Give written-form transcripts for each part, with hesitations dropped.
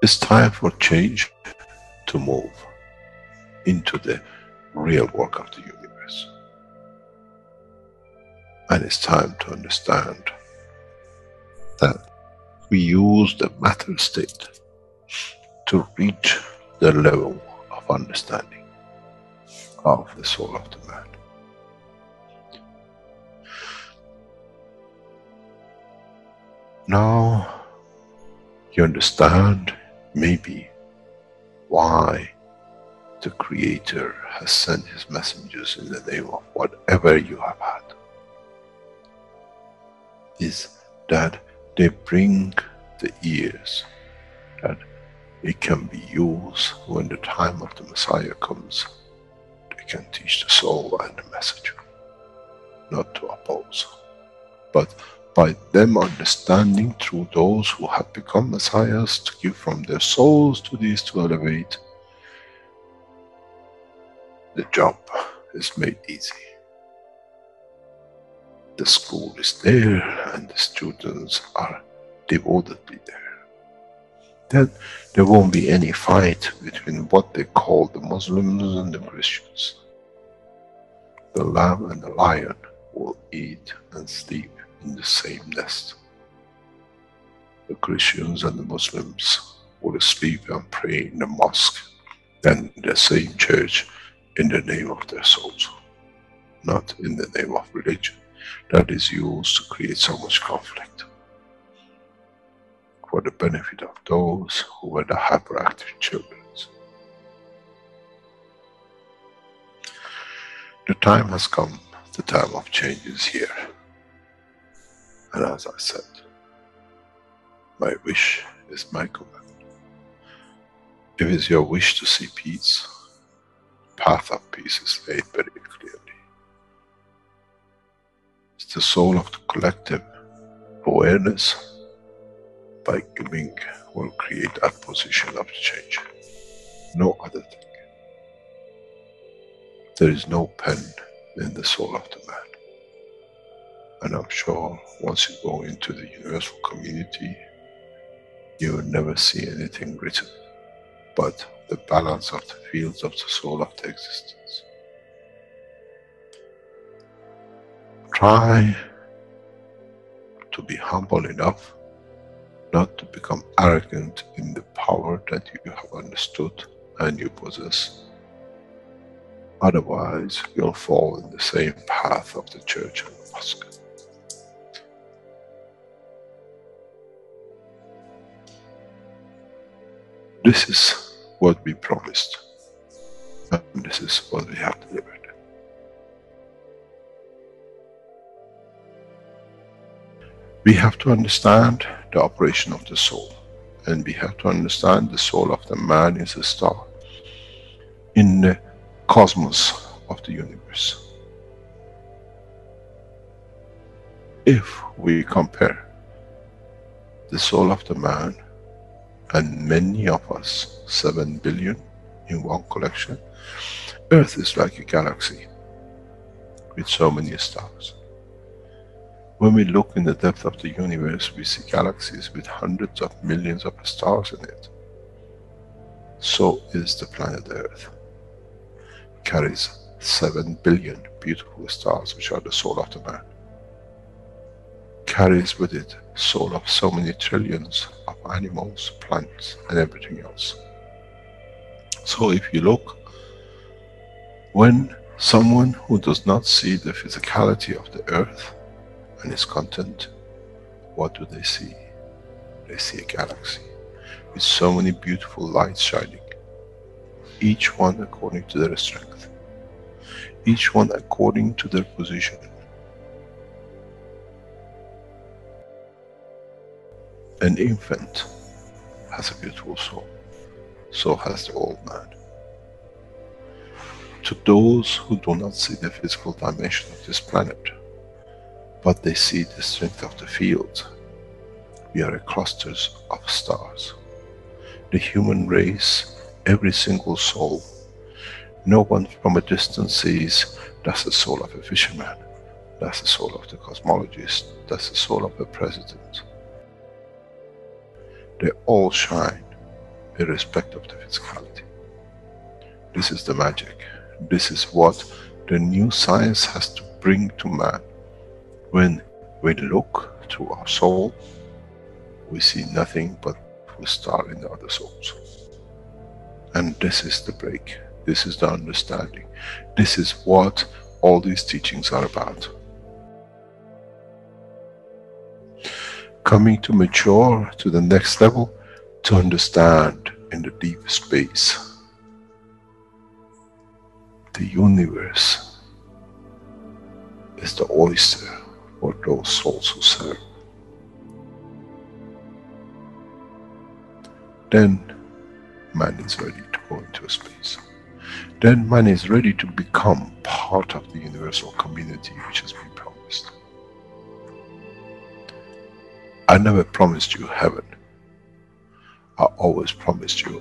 It's time for change to move into the real work of the universe. And it's time to understand that we use the matter state to reach the level of understanding of the soul of the man. Now you understand maybe why the Creator has sent His messengers in the name of whatever you have had. Is that they bring the ears that it can be used when the time of the Messiah comes. They can teach the soul and the message, not to oppose. But by them understanding through those who have become Messiahs, to give from their souls to these to elevate, the job is made easy. The school is there and the students are devotedly there. Then there won't be any fight between what they call the Muslims and the Christians. The lamb and the lion will eat and sleep in the same nest. The Christians and the Muslims will sleep and pray in the mosque and in the same church in the name of their souls, not in the name of religion that is used to create so much conflict for the benefit of those who were the hyperactive children. The time has come, the time of change is here. And as I said, my wish is my command. If it's your wish to see peace, the path of peace is laid very clearly. It's the soul of the collective awareness. By giving will create that position of change. No other thing. There is no pen in the soul of the man. And I'm sure once you go into the universal community, you will never see anything written but the balance of the fields of the soul of the existence. Try to be humble enough not to become arrogant in the power that you have understood and you possess. Otherwise, you'll fall in the same path of the church and the mosque. This is what we promised, and this is what we have delivered. We have to understand the operation of the soul, and we have to understand the soul of the man is a star in the cosmos of the universe. If we compare the soul of the man and many of us, 7 billion in one collection, Earth is like a galaxy with so many stars. When we look in the depth of the universe, we see galaxies with hundreds of millions of stars in it. So is the planet Earth. It carries 7 billion beautiful stars, which are the soul of the man. Carries with it soul of so many trillions of animals, plants, and everything else. So if you look, when someone who does not see the physicality of the earth and its content, what do they see? They see a galaxy with so many beautiful lights shining, each one according to their strength, each one according to their position. An infant has a beautiful soul, so has the old man. To those who do not see the physical dimension of this planet, but they see the strength of the field, we are clusters of stars. The human race, every single soul, no one from a distance sees, that's the soul of a fisherman, that's the soul of the cosmologist, that's the soul of the president. They all shine irrespective of the physicality. This is the magic. This is what the new science has to bring to man. When we look through our soul, we see nothing but we star in the other souls. And this is the break. This is the understanding. This is what all these teachings are about. Coming to mature to the next level, to understand in the deep space, the universe is the oyster for those souls who serve. Then man is ready to go into space. Then man is ready to become part of the universal community which has been promised. I never promised you heaven. I always promised you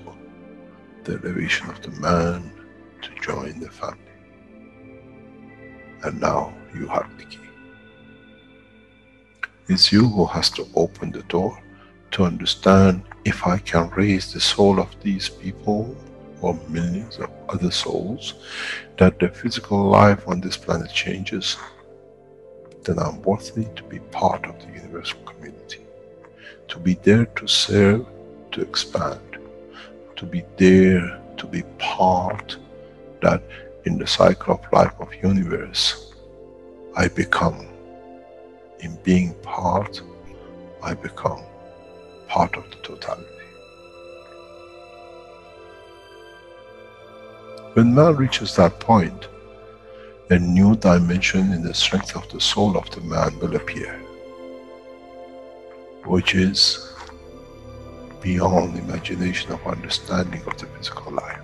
the elevation of the man to join the family. And now you have the key. It's you who has to open the door to understand, if I can raise the soul of these people or millions of other souls, that the physical life on this planet changes, then I'm worthy to be part of the universal community. To be there to serve, to expand. To be there, to be part, that in the cycle of life of universe, I become, in being part, I become part of the totality. When man reaches that point, a new dimension in the strength of the soul of the man will appear, which is beyond imagination of understanding of the physical life.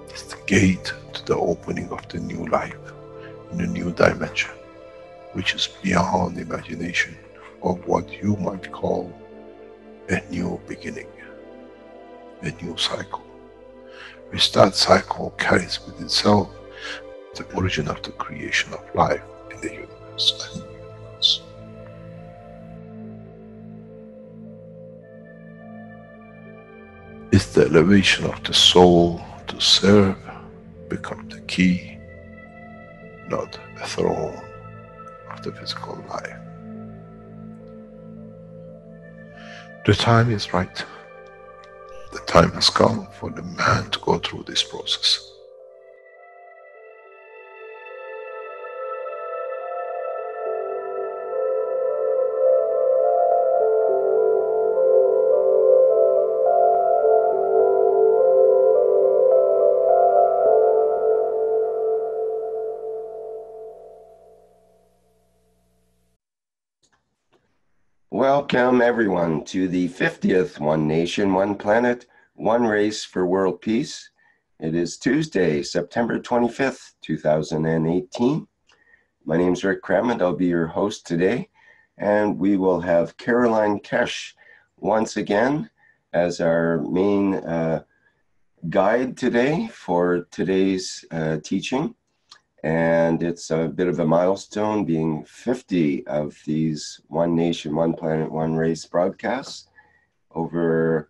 It's the gate to the opening of the new life in a new dimension, which is beyond imagination of what you might call a new beginning, a new cycle. Which that cycle carries with itself the origin of the creation of life in the universe. It's the elevation of the soul to serve become the key, not a throne of the physical life. The time is right. The time has come for the man to go through this process. Welcome everyone to the 50th One Nation, One Planet, One Race for World Peace. It is Tuesday, September 25th, 2018. My name is Rick Cram and I'll be your host today. And we will have Caroline Keshe once again as our main guide today for today's teaching. And it's a bit of a milestone, being 50 of these One Nation, One Planet, One Race broadcasts over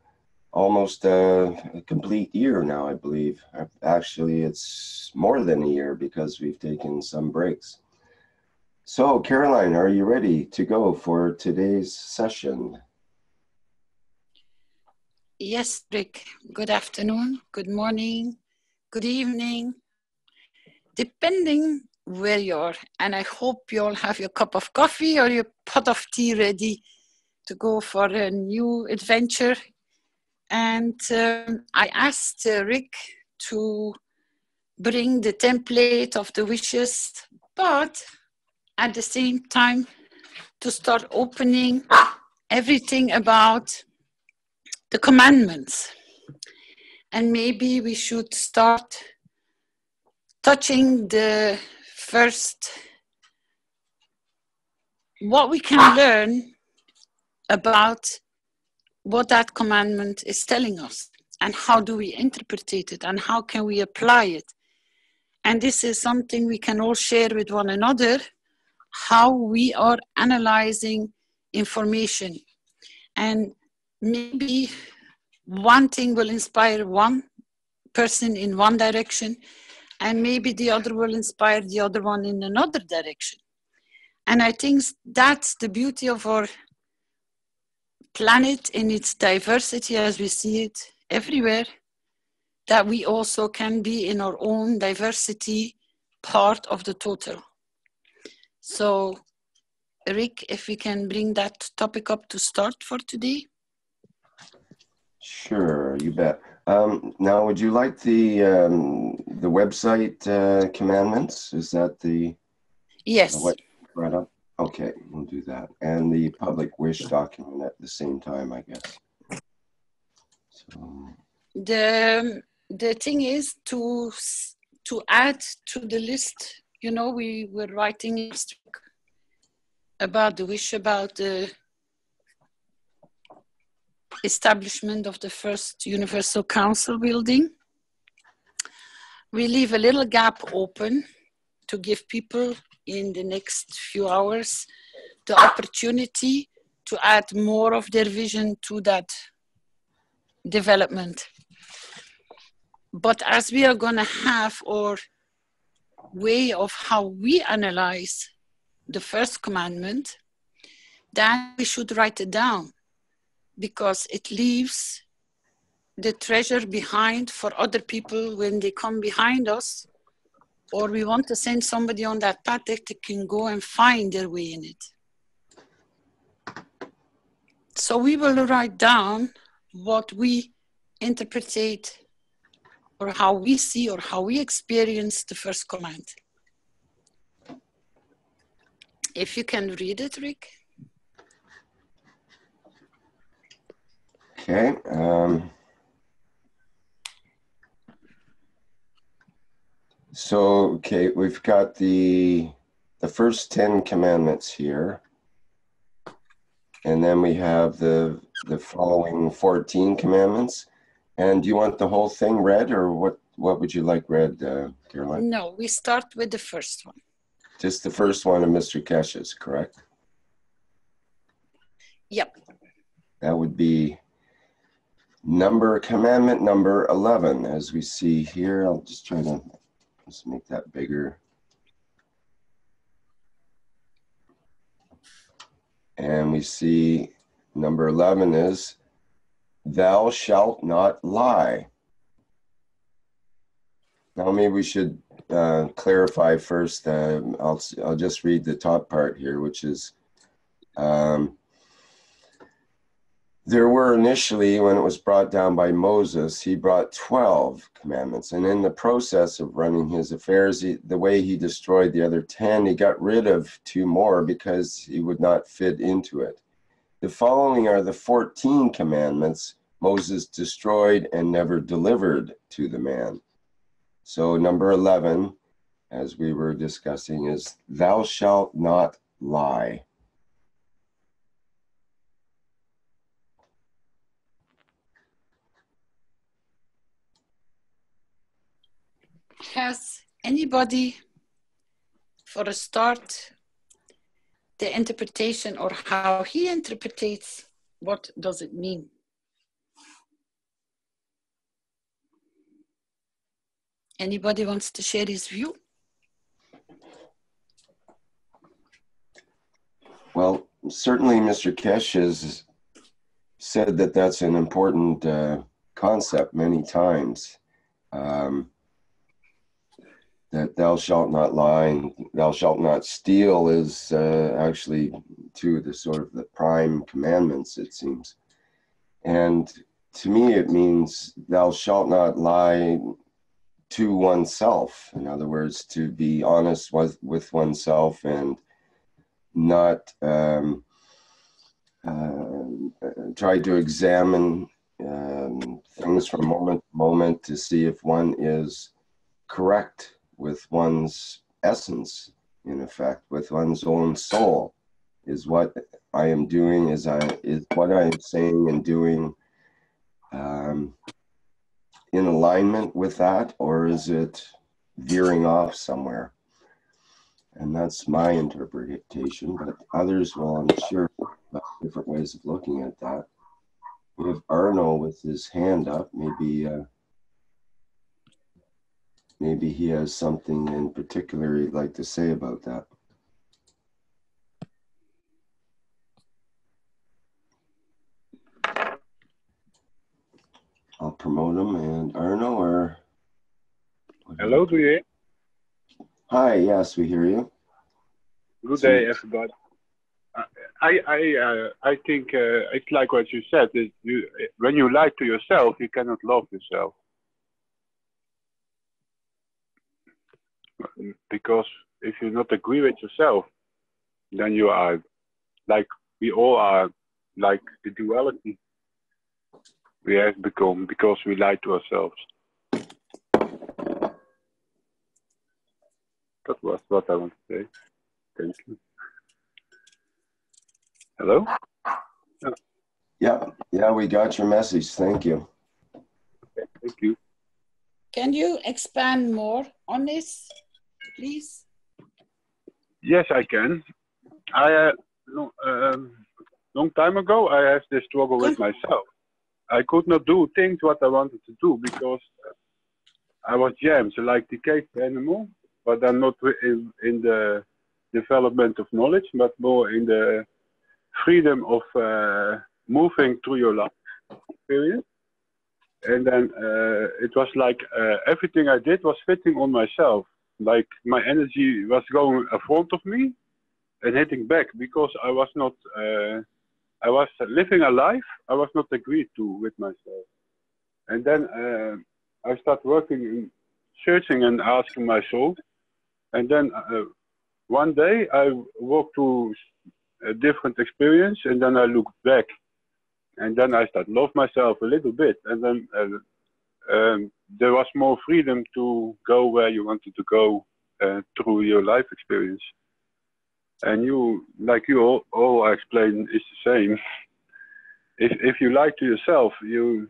almost a complete year now, I believe. Actually, it's more than a year because we've taken some breaks. So, Caroline, are you ready to go for today's session? Yes, Rick. Good afternoon, good morning, good evening. Depending where you are, and I hope you all have your cup of coffee or your pot of tea ready to go for a new adventure. And I asked Rick to bring the template of the wishes, but at the same time to start opening everything about the commandments. And maybe we should start touching the first, what we can learn about what that commandment is telling us and how do we interpret it and how can we apply it. And this is something we can all share with one another, how we are analyzing information. And maybe one thing will inspire one person in one direction, and maybe the other will inspire the other one in another direction. And I think that's the beauty of our planet in its diversity as we see it everywhere, that we also can be in our own diversity part of the total. So, Rick, if we can bring that topic up to start for today. Sure, you bet. Now, would you like the website commandments? Is that the Yes. What right up? Okay, we'll do that, and the public wish document at the same time, I guess. So The thing is to add to the list. You know, we were writing last week about the wish about the establishment of the first Universal Council building. We leave a little gap open to give people in the next few hours the opportunity to add more of their vision to that development. But as we are going to have our way of how we analyze the first commandment, then we should write it down, because it leaves the treasure behind for other people when they come behind us, or we want to send somebody on that path that they can go and find their way in it. So we will write down what we interpret or how we see or how we experience the first command. If you can read it, Rick. okay. Okay, we've got the first 10 commandments here, and then we have the following 14 commandments. And do you want the whole thing read, or what would you like read, Caroline? No, we start with the first one. Just the first one of Mr. Keshe's, correct? Yep. That would be commandment number 11, as we see here. I'll just try to just make that bigger. And we see number 11 is, thou shalt not lie. Now maybe we should clarify first. I'll just read the top part here, which is, there were initially, when it was brought down by Moses, he brought 12 commandments. And in the process of running his affairs, the way he destroyed the other 10, he got rid of 2 more because he would not fit into it. The following are the 14 commandments Moses destroyed and never delivered to the man. So number 11, as we were discussing, is thou shalt not lie. Has anybody, for a start, the interpretation or how he interprets, what does it mean? Anybody wants to share his view? Well, certainly Mr. Keshe has said that that's an important concept many times. That thou shalt not lie and thou shalt not steal is actually 2 of the sort of the prime commandments, it seems. And to me, it means thou shalt not lie to oneself. In other words, to be honest with oneself and not try to examine things from moment to moment to see if one is correct with one's essence, in effect, with one's own soul. Is what I am doing, is what I am saying and doing in alignment with that, or is it veering off somewhere? And that's my interpretation, but others will, I'm sure, have different ways of looking at that. We have Arno with his hand up. Maybe he has something in particular he'd like to say about that. I'll promote him. And Arno, or hello, do you hear? Hi, yes, we hear you. Good day, everybody. I think it's like what you said. When you lie to yourself, you cannot love yourself. Because if you not agree with yourself, then you are like, we all are like the duality we have become because we lie to ourselves. That was what I want to say. Thank you. Hello? Yeah, we got your message. Thank you. Okay, thank you. Can you expand more on this, please? Yes, I can. Long time ago, I had this struggle with myself. I could not do things what I wanted to do because I was jammed, so like the caged animal, but I'm not in the development of knowledge, but more in the freedom of moving through your life experience. And then it was like everything I did was fitting on myself. Like my energy was going in front of me and hitting back because I was not, I was living a life I was not agreed to with myself. And then I started working in searching and asking my soul. And then one day I walked through a different experience, and then I looked back, and then I started love myself a little bit, and then there was more freedom to go where you wanted to go through your life experience. And you, like you all explained, is the same. If you lie to yourself, you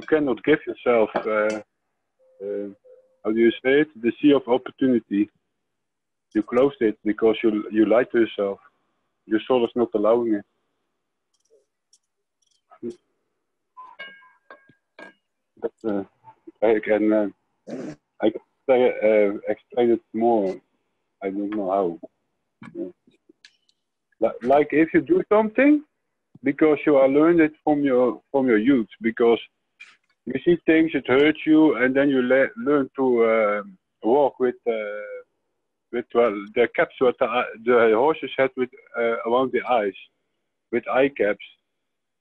cannot give yourself how do you say it? The sea of opportunity. You closed it because you lied to yourself. Your soul is not allowing it. But I can say, explain it more. I don't know how. Like if you do something because you are learned it from your youth, because you see things that hurt you, and then you learn to walk with the caps what the horses had with around the eyes, with eye caps,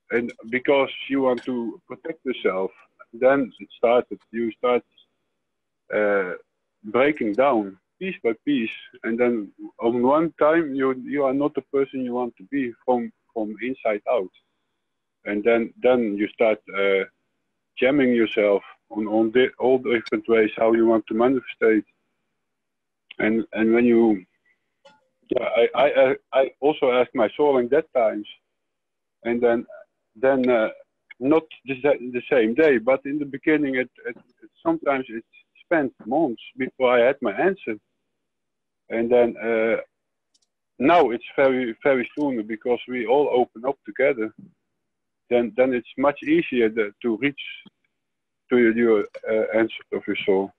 and because you want to protect yourself, then it started. You start breaking down piece by piece, and then on one time you are not the person you want to be from inside out, and then you start jamming yourself on all different ways how you want to manifest. And when you, I also asked my soul in that times, and then not the same day, but in the beginning, it sometimes it spent months before I had my answer, and then now it's very very soon because we all open up together. Then it's much easier to reach to your answer of your soul.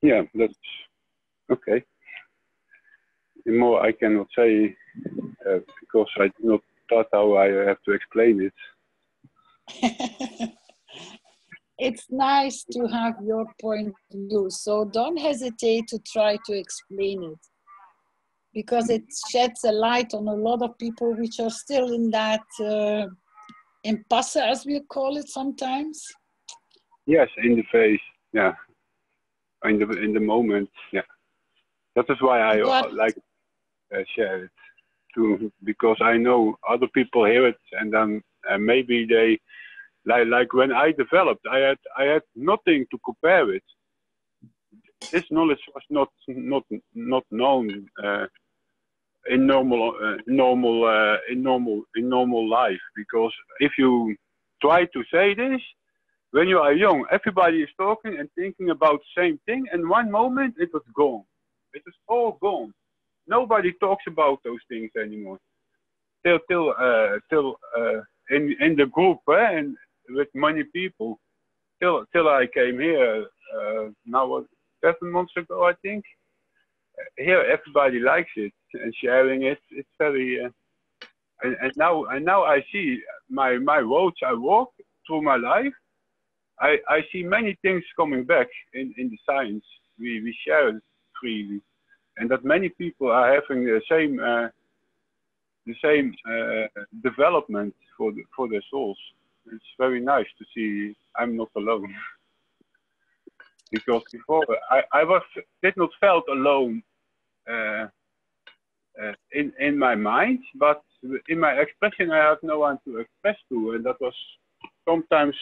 Yeah, that's okay. More I cannot say because I do not thought how I have to explain it. It's nice to have your point of view, so don't hesitate to try to explain it, because it sheds a light on a lot of people which are still in that impasse, as we call it sometimes. Yes, in the face, yeah. In the moment, yeah. That is why I like share it too, because I know other people hear it, and then maybe they like when I developed, I had nothing to compare with. This knowledge was not known in normal life, because if you try to say this when you are young, everybody is talking and thinking about the same thing, and one moment it was gone. It was all gone. Nobody talks about those things anymore. in the group, and with many people, till I came here now 7 months ago, I think. Here everybody likes it and sharing it. It's very and now I see my roads I walk through my life. I see many things coming back in the science we share it freely, and that many people are having the same development for their souls. It's very nice to see I'm not alone, because before I did not felt alone in my mind, but in my expression I have no one to express to, and that was sometimes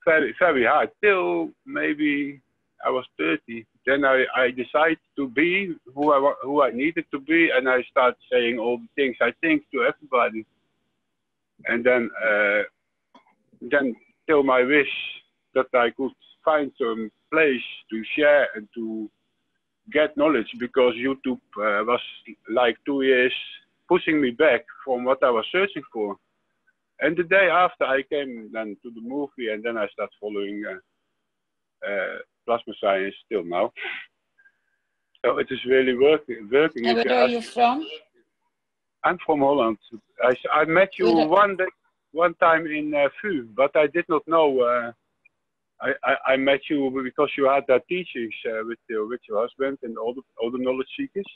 very, very hard, till maybe I was 30. Then I decided to be who I needed to be, and I started saying all the things I think to everybody. And then till my wish that I could find some place to share and to get knowledge, because YouTube was like 2 years pushing me back from what I was searching for. And the day after I came then to the movie, and then I started following plasma science till now. So it is really working. And where are you from? I'm from Holland. I met you one time in VU, but I did not know. I met you because you had that teachings with your husband and all the knowledge seekers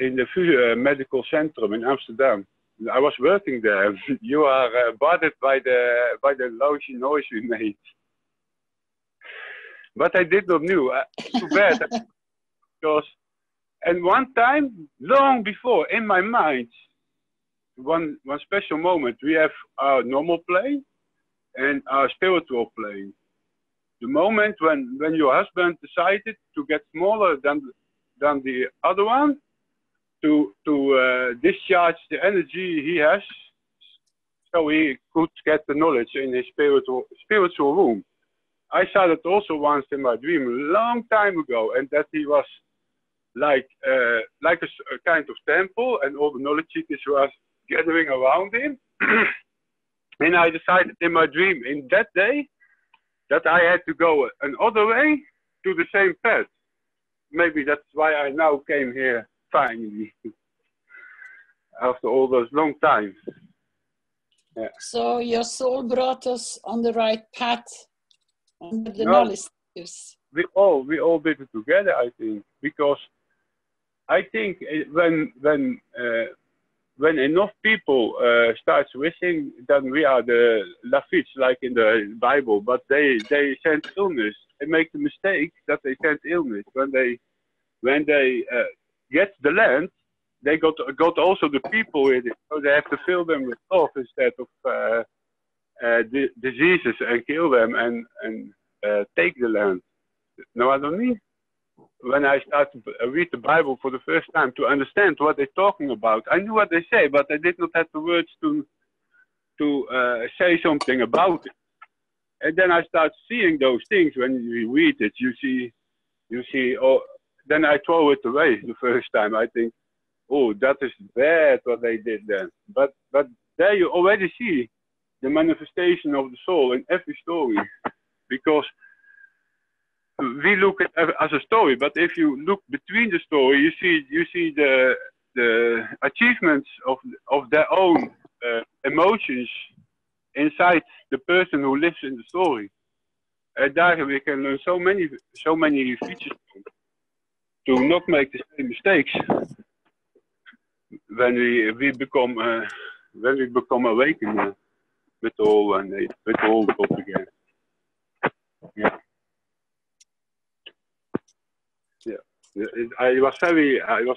in the VU Medical Centrum in Amsterdam. I was working there. You are bothered by the lousy noise we made, but I did not know. Too bad, because and one time long before in my mind, one special moment, we have our normal plane and our spiritual plane. The moment when your husband decided to get smaller than the other one, to discharge the energy he has, so he could get the knowledge in his spiritual room. I saw that also once in my dream a long time ago, and that he was like a kind of temple, and all the knowledge seekers were gathering around him. And I decided in my dream in that day that I had to go another way to the same path. Maybe that's why I now came here finally, after all those long times. Yeah. So your soul brought us on the right path, under the knowledge. We all did it together, I think, because I think when enough people start wishing, then we are the Lafittes, like in the Bible. But they send illness. They make the mistake that they send illness when they get the land. They got also the people with it, so they have to fill them with love instead of diseases and kill them and take the land. Know what I mean? When I started to read the Bible for the first time to understand what they're talking about, I knew what they say, but I did not have the words to say something about it. And then I start seeing those things. When you read it, you see. Oh, then I throw it away the first time. I think, oh, that is bad what they did then. But there you already see the manifestation of the soul in every story, because we look at it as a story, but if you look between the story, you see the achievements of their own emotions inside the person who lives in the story. And there we can learn so many features to not make the same mistakes when we become awakened with all up again. Yeah. I was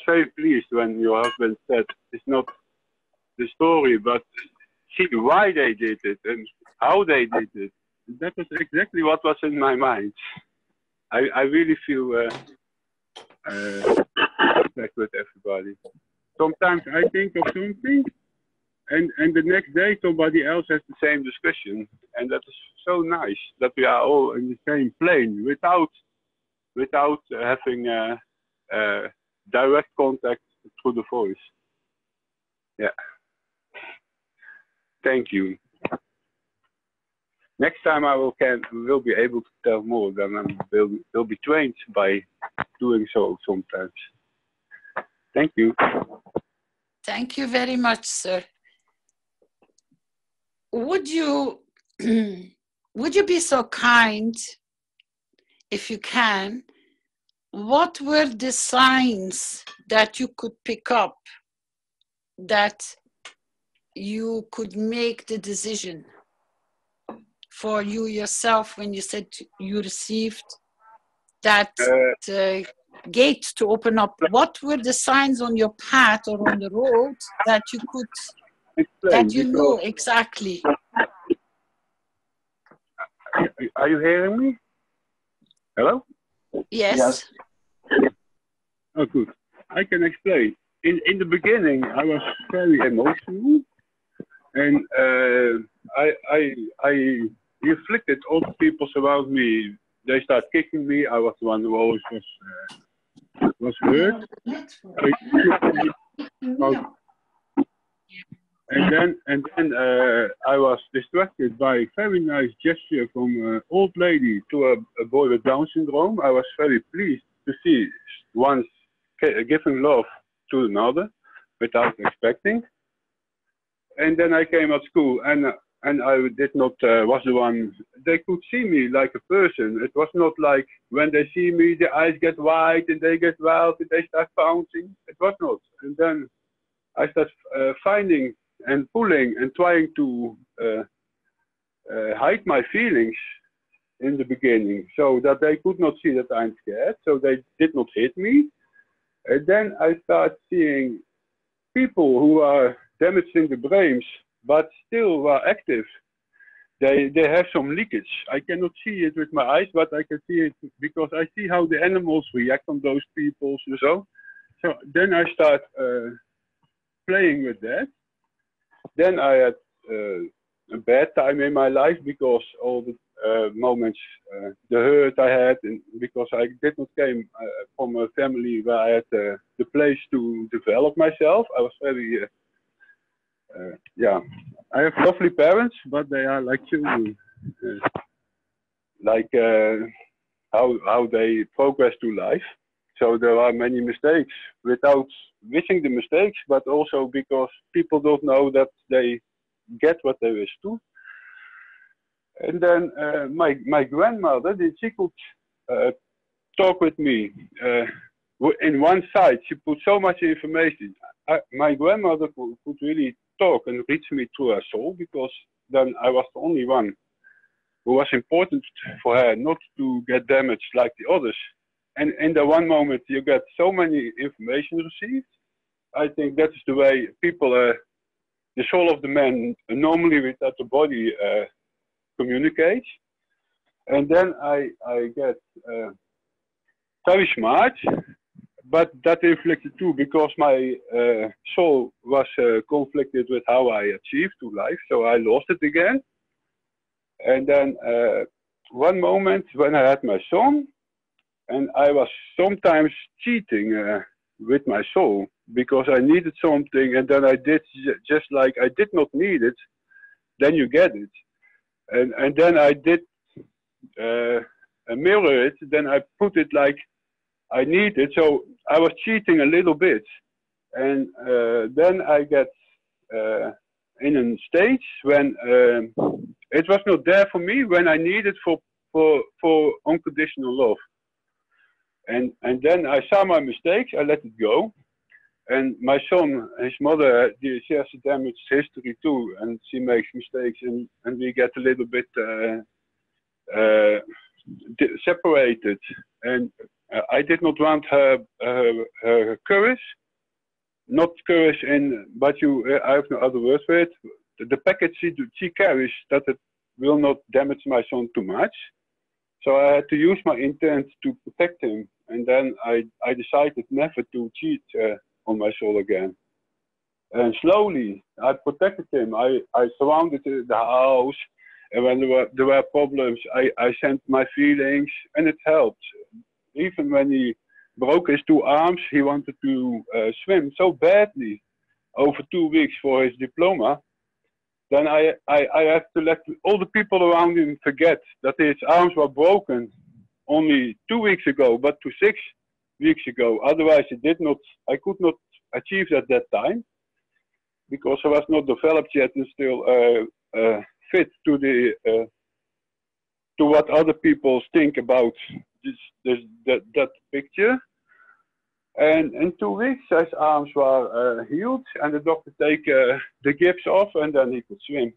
very pleased when your husband said it's not the story, but see why they did it and how they did it. That was exactly what was in my mind. I really feel contact with everybody. Sometimes I think of something, and the next day somebody else has the same discussion, and that is so nice that we are all in the same plane without having direct contact through the voice. Yeah. Thank you. Next time I will be able to tell more. Then I will be trained by doing so sometimes. Thank you. Thank you very much, sir. Would you be so kind, if you can, what were the signs that you could pick up that you could make the decision for you yourself when you said you received that gate to open up? What were the signs on your path or on the road that you could, that you know exactly? Are you hearing me? Hello? Yes. Oh, good. I can explain. In the beginning, I was very emotional, and I inflicted all the people around me. They started kicking me. I was the one who always was hurt. And then I was distracted by a very nice gesture from an old lady to a boy with Down syndrome. I was very pleased to see one giving love to another without expecting. And then I came at school, and I did not was the one. They could see me like a person. It was not like when they see me, their eyes get wide and they get wild and they start bouncing. It was not. And then I started finding and pulling and trying to hide my feelings in the beginning, so that they could not see that I'm scared. So they did not hit me. And then I start seeing people who are damaging the brains, but still are active. They have some leakage. I cannot see it with my eyes, but I can see it because I see how the animals react on those people. So then I start playing with that. Then I had a bad time in my life because all the moments, the hurt I had, and because I did not came from a family where I had the place to develop myself. I was very, I have lovely parents, but they are like children, like how they progress through life. So there are many mistakes without wishing the mistakes, but also because people don't know that they get what they wish to. And then my grandmother, she could talk with me. In one side, she put so much information. My grandmother could really talk and reach me through her soul, because then I was the only one who was important for her not to get damaged like the others. And in the one moment you get so many information received. I think that is the way people, the soul of the man, normally without the body, communicates. And then I get very smart, but that inflicted too, because my soul was conflicted with how I achieved to life, so I lost it again. And then one moment when I had my son, and I was sometimes cheating with my soul, because I needed something, and then I did just like I did not need it, then you get it. And then I did mirror it, then I put it like I need it. So I was cheating a little bit. And then I get in a stage when it was not there for me, when I needed for unconditional love. And then I saw my mistakes, I let it go. And my son, his mother, she has a damaged history too, and she makes mistakes, and we get a little bit separated. And I did not want her courage, not courage but I have no other words for it. The package she carries, that it will not damage my son too much. So I had to use my intent to protect him. And then I decided never to cheat on my soul again. And slowly I protected him. I surrounded the house, and when there were problems, I sent my feelings, and it helped. Even when he broke his two arms, he wanted to swim so badly. over 2 weeks for his diploma, then I have to let all the people around him forget that his arms were broken only 2 weeks ago, but to 6 weeks ago. Otherwise, I could not achieve at that time because I was not developed yet and still fit to the to what other people think about that picture. And in 2 weeks, his arms were healed, and the doctor take the gips off, and then he could swim.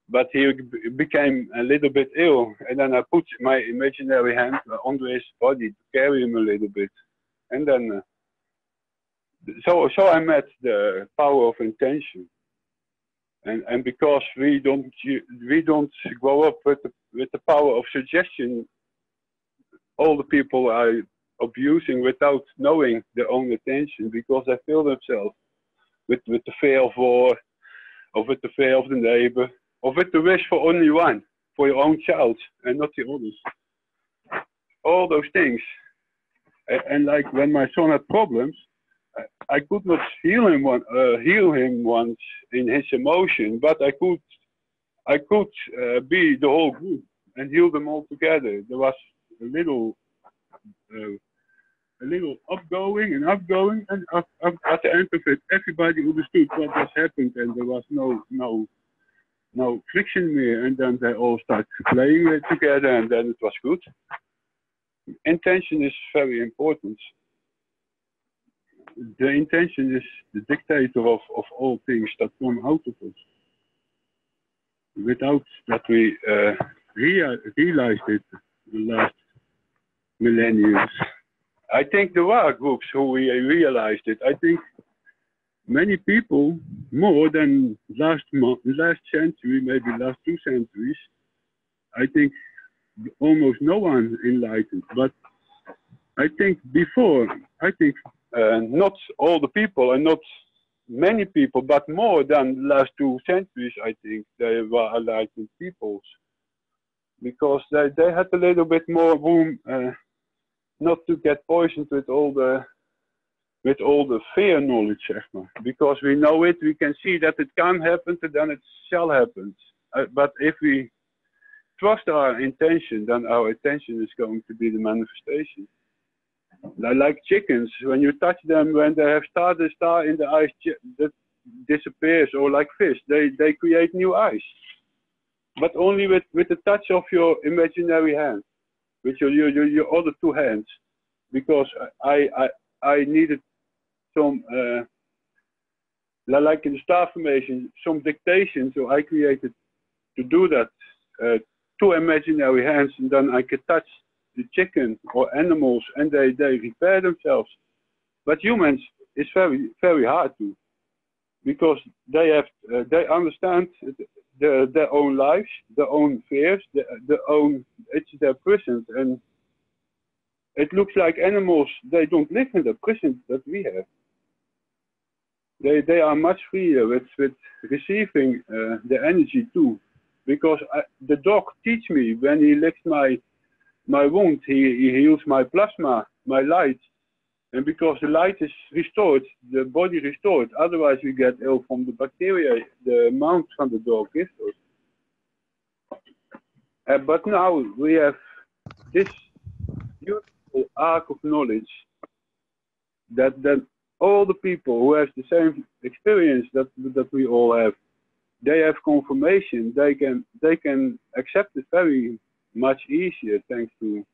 But he became a little bit ill, and then I put my imaginary hand onto his body to carry him a little bit, and then so I met the power of intention, and because we don't grow up with the power of suggestion, all the people are abusing without knowing their own intention because they fill themselves with the fear of war, or with the fear of the neighbor, or with the wish for only one, for your own child and not the others. All those things. And like when my son had problems, I could not heal him once in his emotion, but I could be the whole group and heal them all together. There was a little upgoing, and at the end of it, everybody understood what has happened, and there was no friction more, and then they all started playing together, and then it was good. Intention is very important. The intention is the dictator of all things that come out of us. Without that we realized it the last millennia. I think there are groups who realized it. I think many people, more than last century, maybe last 2 centuries, I think almost no one enlightened. But I think not all the people, and not many people, but more than the last 2 centuries, I think they were enlightened peoples. Because they had a little bit more room not to get poisoned with all the fear knowledge, because we know it, we can see that it can happen, then it shall happen. But if we trust our intention, then our intention is going to be the manifestation. Like chickens, when you touch them, when they have started a star in the eyes that disappears, or like fish, they create new eyes. But only with the touch of your imaginary hand, with your other 2 hands, because I needed some, like in the star formation, some dictation, so I created to do that 2 imaginary hands, and then I could touch the chicken or animals, and they repair themselves. But humans, it's very, very hard to, because they understand their own lives, their own fears, it's their prison, and it looks like animals, they don't live in the prison that we have. They are much freer with receiving the energy too, because the dog teach me when he licks my wound, he heals my plasma, my light, and because the light is restored, the body restored. Otherwise, we get ill from the bacteria, the amount from the dog gives us. But now we have this beautiful arc of knowledge that all the people who have the same experience that we all have, they have confirmation. They can accept it very much easier thanks to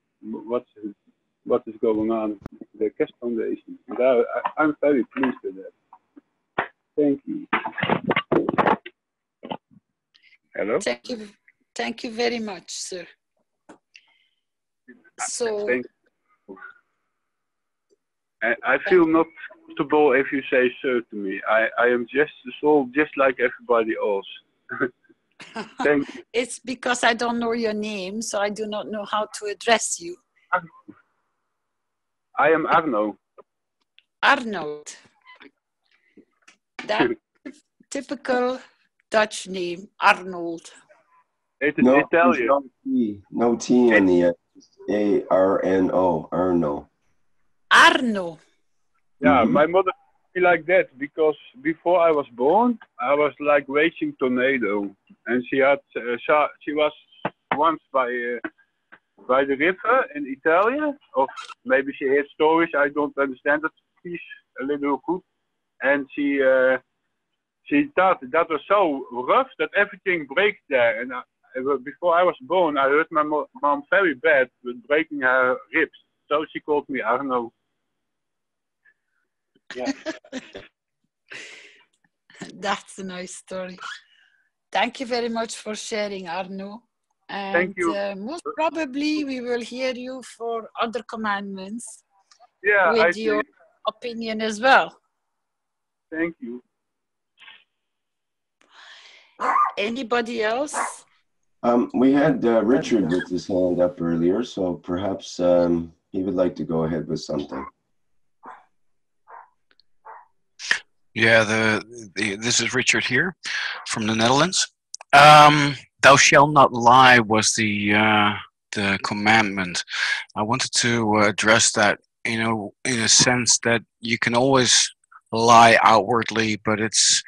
what is going on in the Keshe Foundation. And I'm very pleased with that. Thank you. Hello? Thank you very much, sir. So I feel not comfortable if you say sir to me. I am just a soul, just like everybody else. Thank you. It's because I don't know your name, so I do not know how to address you. I am Arno. Arnold. That typical Dutch name, Arnold. It is Italian. No T in the A-R-N-O, Arno. Arno. Yeah, my mother like that because before I was born, I was like raging tornado, and she was once by the river in Italy. Or maybe she heard stories. I don't understand that piece a little good, and she thought that was so rough that everything breaks there. And before I was born, I hurt my mom very bad with breaking her ribs. So she called me Arno. Yeah. That's a nice story. Thank you very much for sharing, Arno. And Thank you. Most probably we will hear you for other commandments Yeah, with your opinion as well. Thank you. Anybody else? We had Richard with his hand up earlier, so perhaps he would like to go ahead with something. Yeah, this is Richard here from the Netherlands. Thou shalt not lie was the commandment. I wanted to address that, in a sense that you can always lie outwardly, but it's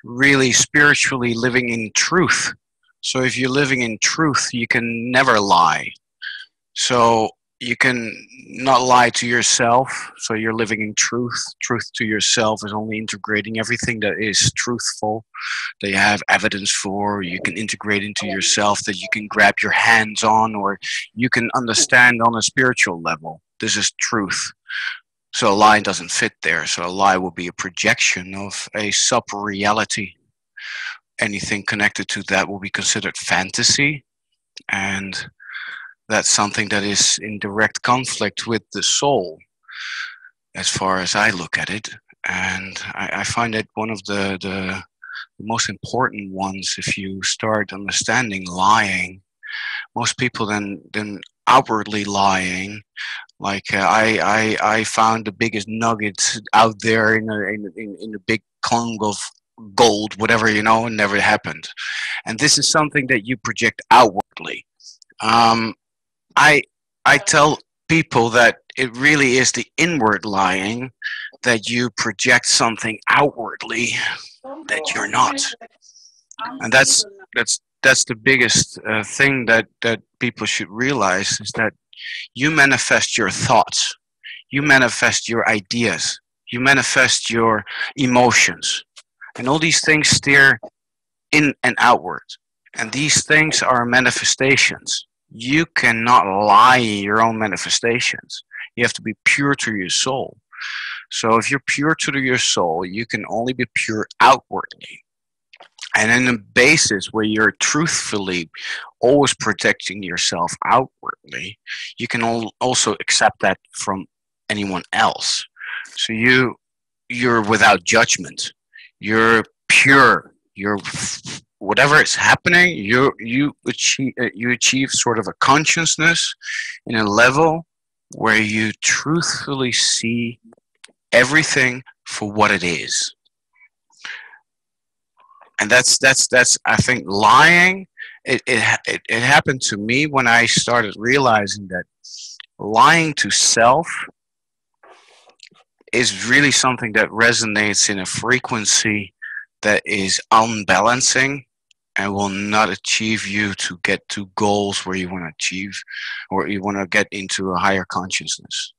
really spiritually living in truth. So if you're living in truth, you can never lie. So you can not lie to yourself. So you're living in truth. Truth to yourself is only integrating everything that is truthful, that you have evidence for, you can integrate into yourself, that you can grab your hands on, or you can understand on a spiritual level. This is truth. So a lie doesn't fit there. So a lie will be a projection of a sub-reality. Anything connected to that will be considered fantasy, and that's something that is in direct conflict with the soul, as far as I look at it. And I find it one of the most important ones. If you start understanding lying, most people then outwardly lying. Like I found the biggest nuggets out there in a big clunk of gold, whatever, and never happened. And this is something that you project outwardly. I tell people that it really is the inward lying, that you project something outwardly that you're not. And that's the biggest thing that people should realize, is that you manifest your thoughts, you manifest your ideas, you manifest your emotions, and all these things steer in and outward. And these things are manifestations. You cannot lie in your own manifestations. You have to be pure to your soul. So if you're pure to your soul, you can only be pure outwardly. And in the basis where you're truthfully always protecting yourself outwardly, you can also accept that from anyone else. So you're without judgment. You're pure. You're whatever is happening. You achieve sort of a consciousness in a level where you truthfully see everything for what it is. And that's I think lying. It happened to me when I started realizing that lying to self is really something that resonates in a frequency that is unbalancing and will not achieve you to get to goals where you want to achieve, or you want to get into a higher consciousness.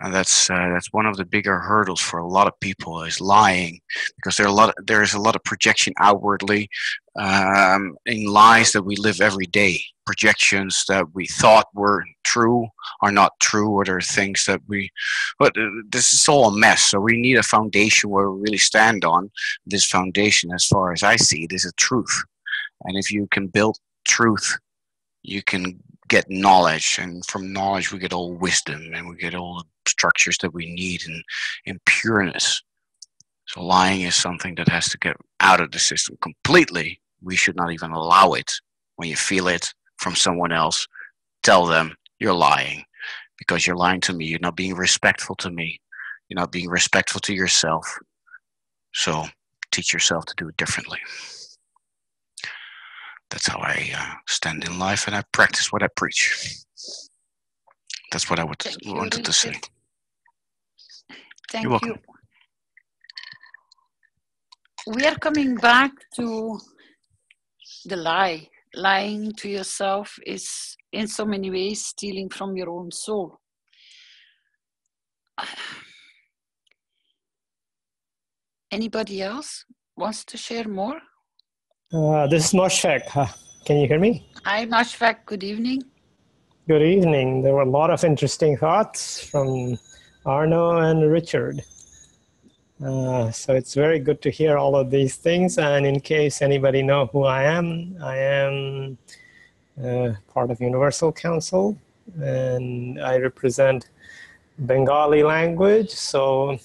And that's one of the bigger hurdles for a lot of people, is lying, because there is a lot of projection outwardly in lies that we live every day. Projections that we thought were true are not true, or there are things that but this is all a mess. So we need a foundation where we really stand on. This foundation, as far as I see it, is a truth. And if you can build truth, you can get knowledge, and from knowledge we get all wisdom, and we get all the structures that we need in pureness. So lying is something that has to get out of the system completely. We should not even allow it. When you feel it from someone else, tell them you're lying, because you're lying to me. You're not being respectful to me. You're not being respectful to yourself. So teach yourself to do it differently. That's how I stand in life, and I practice what I preach. That's what I wanted to say. Thank You're welcome. you. we are coming back to the lie. Lying to yourself is in so many ways stealing from your own soul. Anybody else wants to share more? This is Moshfek. Can you hear me? Hi, Mashfaq. Good evening. Good evening. There were a lot of interesting thoughts from Arno and Richard. So it's very good to hear all of these things. And in case anybody know who I am part of Universal Council, and I represent Bengali language. So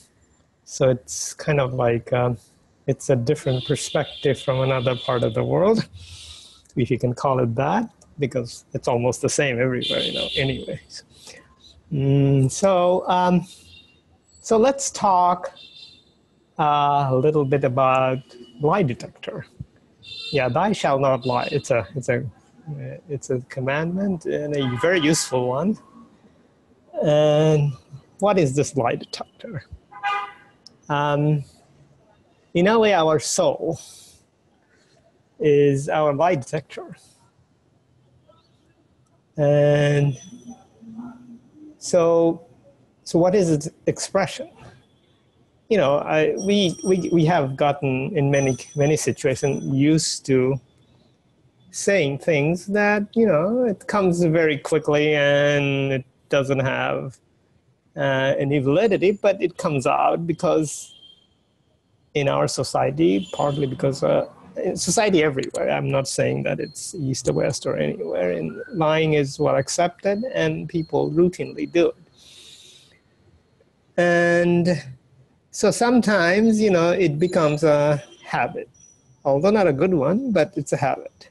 it's kind of like it's a different perspective from another part of the world, if you can call it that, because it's almost the same everywhere, anyways. So let's talk a little bit about lie detector. Yeah, thou shalt not lie. It's a commandment and a very useful one. And what is this lie detector? In a way, our soul is our lie detector. And so what is its expression? We have gotten in many situations used to saying things that, it comes very quickly and it doesn't have any validity, but it comes out because in our society, partly because society everywhere, I'm not saying that it's east or west or anywhere, and lying is well accepted and people routinely do it. And so sometimes, it becomes a habit, although not a good one, but it's a habit.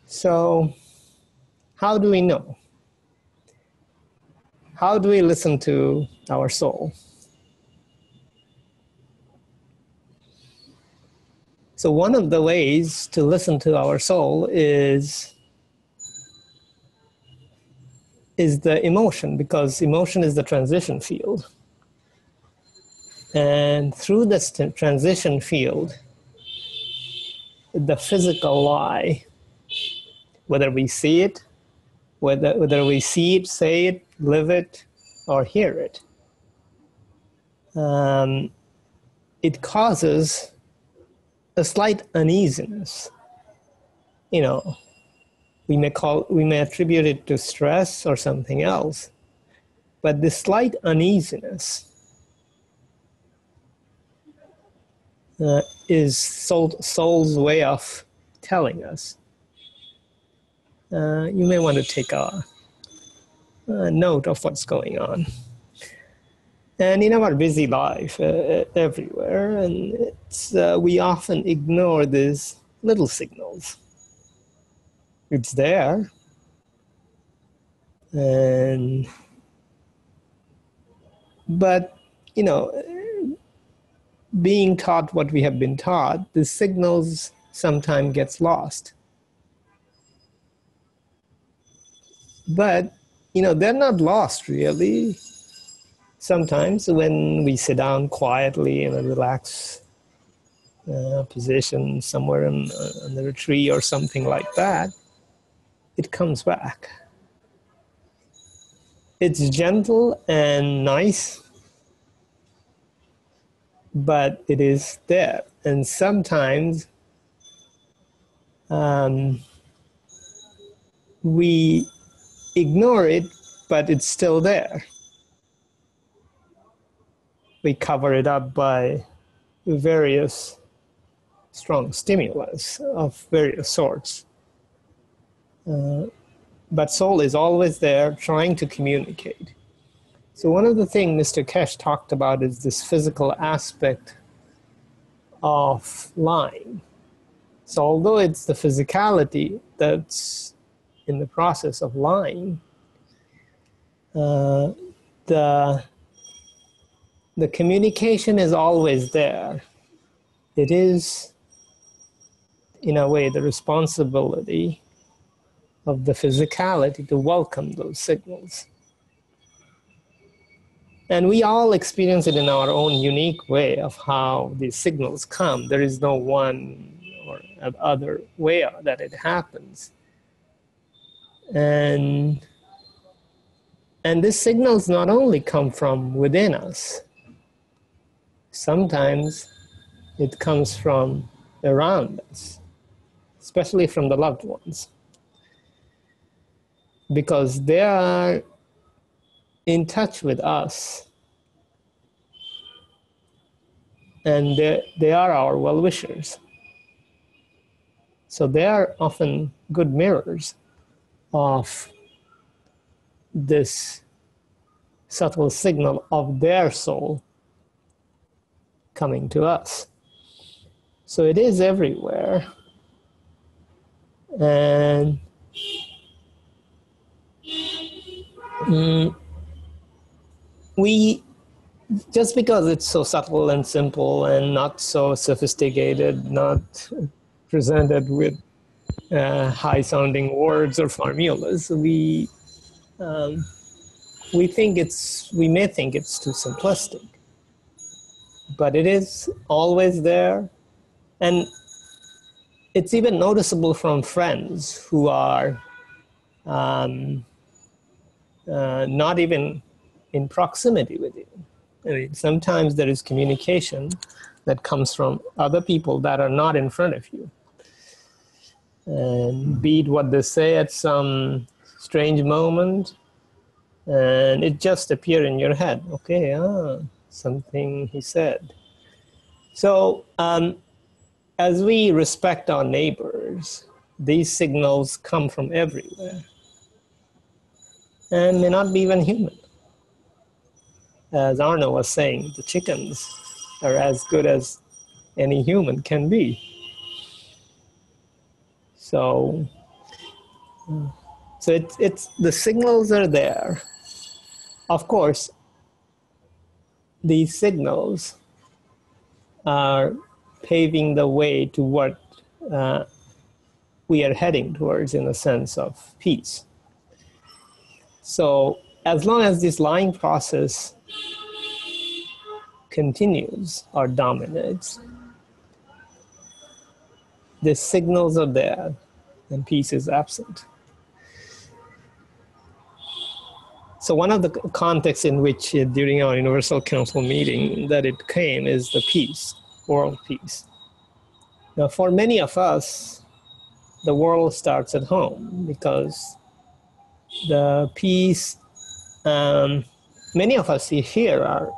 So how do we know? How do we listen to our soul? So one of the ways to listen to our soul is the emotion, because emotion is the transition field. And through this transition field, the physical lie, whether we see it, whether we see it, say it, live it, or hear it, it causes a slight uneasiness. We may attribute it to stress or something else, but this slight uneasiness is soul's way of telling us. You may want to take a note of what's going on. And in our busy life everywhere, and we often ignore these little signals. It's there, but being taught what we have been taught, the signals sometimes gets lost. But they're not lost really. Sometimes when we sit down quietly in a relaxed position somewhere under a tree or something like that, it comes back. It's gentle and nice, but it is there. And sometimes we ignore it, but it's still there. We cover it up by various strong stimulus of various sorts. But soul is always there trying to communicate. So one of the things Mr. Keshe talked about is this physical aspect of lying. So although it's the physicality that's in the process of lying, the communication is always there. It is, in a way, the responsibility of the physicality to welcome those signals. And we all experience it in our own unique way of how these signals come. There is no one or other way that it happens. And these signals not only come from within us, sometimes it comes from around us, especially from the loved ones, because they are in touch with us, and they are our well-wishers. So they are often good mirrors of this subtle signal of their soul coming to us. So it is everywhere. And we, just because it's so subtle and simple and not so sophisticated, not presented with high-sounding words or formulas, we may think it's too simplistic, but it is always there. And it's even noticeable from friends who are not even in proximity with you. I mean, sometimes there is communication that comes from other people that are not in front of you. And be it what they say at some strange moment, and it just appear in your head. Okay, something he said. So as we respect our neighbors, these signals come from everywhere and may not be even human. As Arno was saying, the chickens are as good as any human can be. So it's the signals are there. Of course, these signals are paving the way to what we are heading towards in a sense of peace. So as long as this lying process continues or dominates, the signals are there and peace is absent. So one of the contexts in which during our Universal Council meeting that it came is the peace, world peace. Now for many of us, the world starts at home because the peace, many of us here are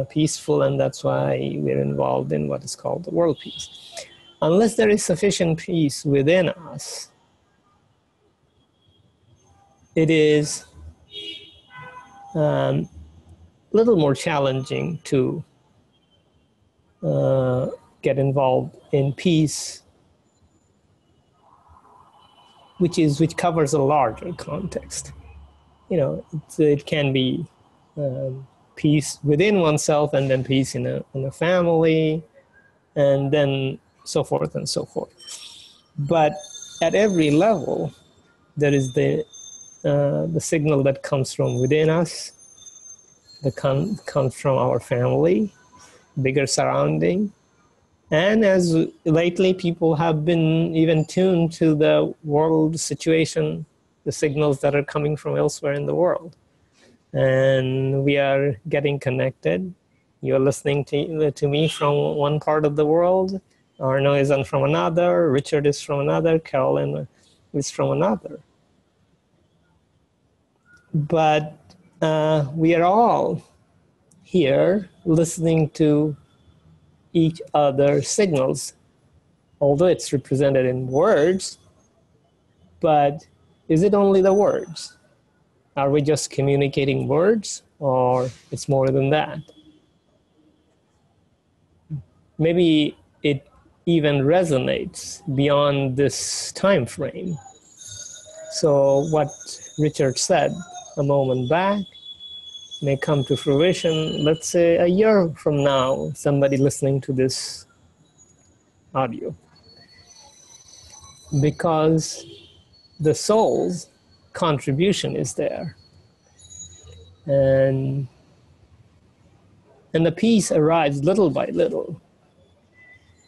peaceful, and that's why we're involved in what is called the world peace. Unless there is sufficient peace within us, it is a little more challenging to get involved in peace, which covers a larger context. You know, it can be peace within oneself, and then peace in a family, and then so forth and so forth. But at every level, there is the signal that comes from within us, that comes from our family, bigger surrounding. And as lately people have been even tuned to the world situation, the signals that are coming from elsewhere in the world. And we are getting connected. You're listening to me from one part of the world, Arno is from another, Richard is from another, Carolyn is from another. But we are all here listening to each other's signals, although it's represented in words, but is it only the words? Are we just communicating words, or it's more than that? Maybe it even resonates beyond this time frame. So what Richard said a moment back may come to fruition, let's say a year from now, somebody listening to this audio. Because the soul's contribution is there. And And the peace arrives little by little.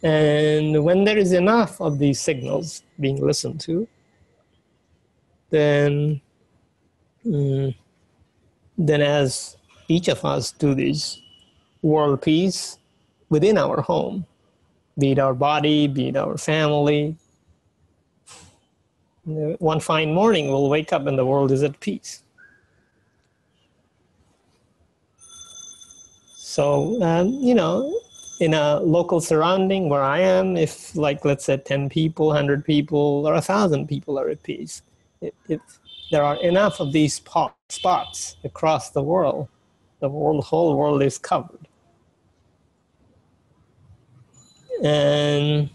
And when there is enough of these signals being listened to, then as each of us do this world peace within our home, be it our body, be it our family, one fine morning we'll wake up and the world is at peace. So, you know, in a local surrounding where I am, if like, let's say 10 people, 100 people, or 1,000 people are at peace, if there are enough of these spots across the world, whole world is covered. And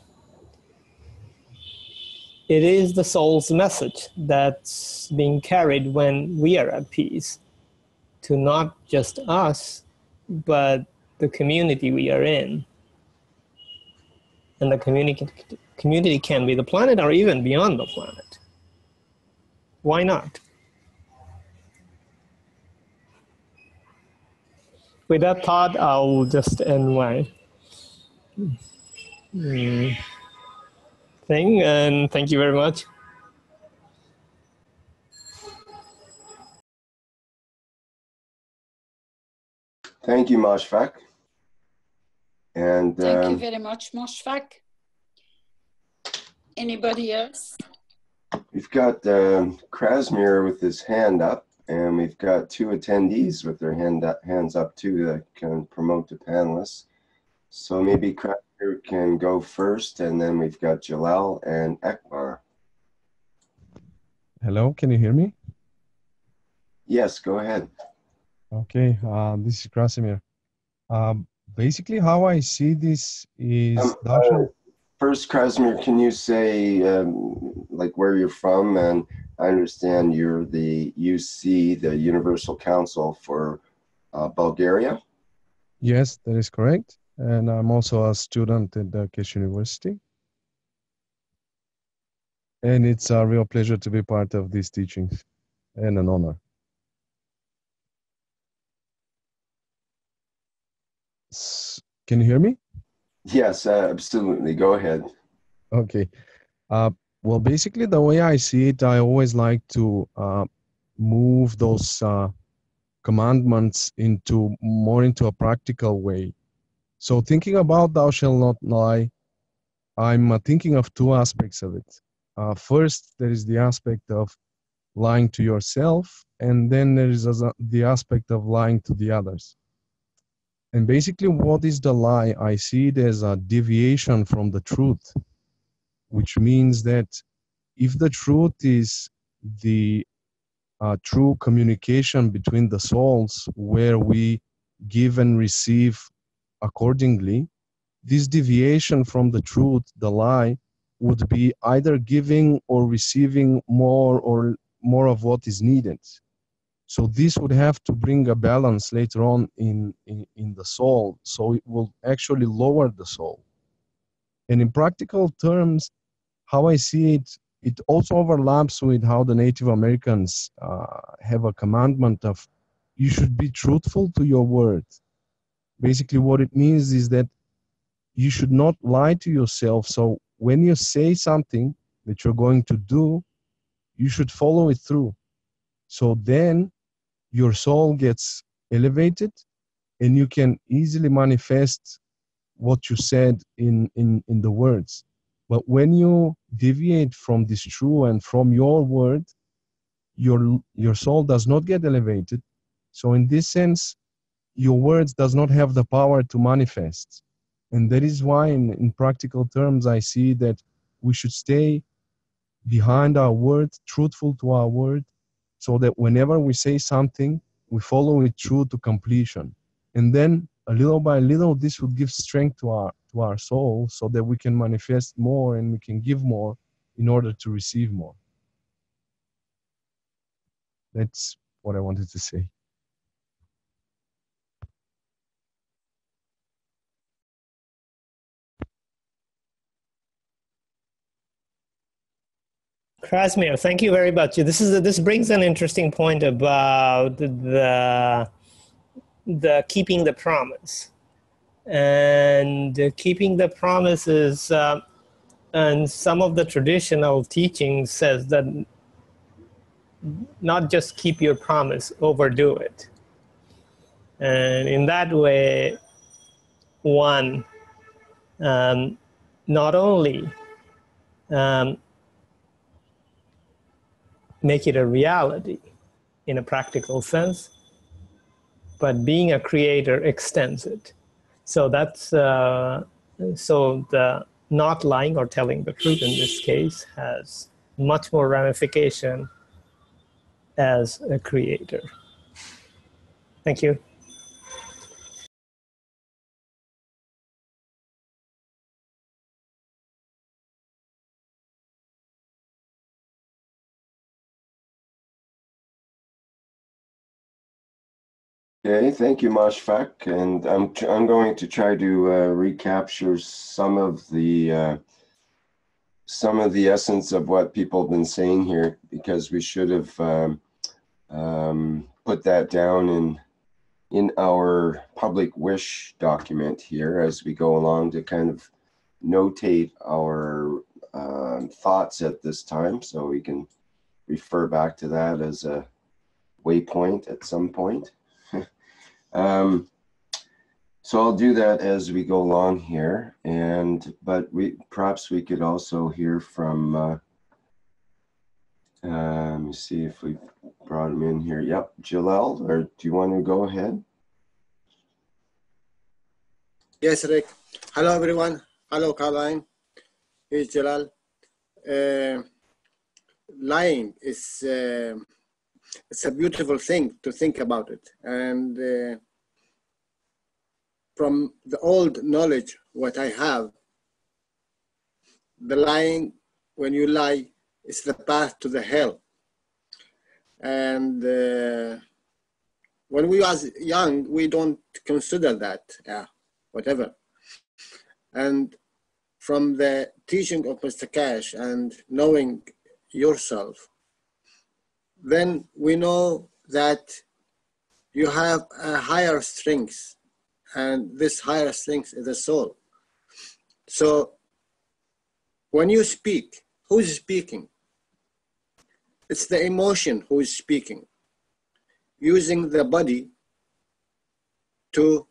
it is the soul's message that's being carried when we are at peace to not just us, but the community we are in. And the community can be the planet or even beyond the planet. Why not? With that thought, I'll just end my thing, and thank you very much. Thank you, Moshfak. And thank you very much, Moshfak. Anybody else? We've got Krasmir with his hand up, and we've got two attendees with their hands up too that can promote the panelists. So maybe Krasmir can go first, and then we've got Jalal and Ekbar. Hello, can you hear me? Yes, go ahead. Okay, this is Krasimir. Basically, how I see this is first, Krasmir, can you say like where you're from? And I understand you're the UC, the Universal Council for Bulgaria. Yes, that is correct. And I'm also a student at the Keshe University. And it's a real pleasure to be part of these teachings and an honor. Can you hear me? Yes, absolutely. Go ahead. Okay. Well, basically, the way I see it, I always like to move those commandments more into a practical way. So thinking about thou shalt not lie, I'm thinking of two aspects of it. First, there is the aspect of lying to yourself, and then there is the aspect of lying to the others. And basically, what is the lie? I see it as a deviation from the truth, which means that if the truth is the true communication between the souls, where we give and receive accordingly, this deviation from the truth, the lie, would be either giving or receiving more of what is needed. So this would have to bring a balance later on in the soul. So it will actually lower the soul. And in practical terms, how I see it, it also overlaps with how the Native Americans have a commandment of you should be truthful to your word. Basically what it means is that you should not lie to yourself. So when you say something that you're going to do, you should follow it through. So then your soul gets elevated and you can easily manifest what you said in the words. But when you deviate from this true and from your word, your soul does not get elevated. So in this sense, your words does not have the power to manifest. And that is why in practical terms, I see that we should stay behind our word, truthful to our word, so that whenever we say something, we follow it through to completion. And then a little by little, this will give strength to our soul so that we can manifest more and we can give more in order to receive more. That's what I wanted to say. Krasmir, thank you very much. This brings an interesting point about the keeping the promise. And keeping the promise is, and some of the traditional teachings says that not just keep your promise, overdo it. And in that way, one not only make it a reality in a practical sense, but being a creator extends it. So that's so the not lying or telling the truth in this case has much more ramification as a creator. Thank you. Okay, thank you, Mashfaq. And I'm going to try to recapture some of the essence of what people have been saying here, because we should have put that down in our public wish document here as we go along to kind of notate our thoughts at this time, so we can refer back to that as a waypoint at some point. So I'll do that as we go along here, but perhaps we could also hear from let me see if we brought him in here. Yep, Jalal, or do you want to go ahead? Yes, Rick. Hello, everyone. Hello, Caroline. Here's Jalal. Lying is it's a beautiful thing to think about it. And from the old knowledge, what I have, the lying, when you lie, is the path to the hell. And when we was young, we don't consider that, whatever. And from the teaching of Mr. Cash and knowing yourself, then we know that you have a higher strength, and this higher strength is the soul. So when you speak, who is speaking? It's the emotion who is speaking, using the body to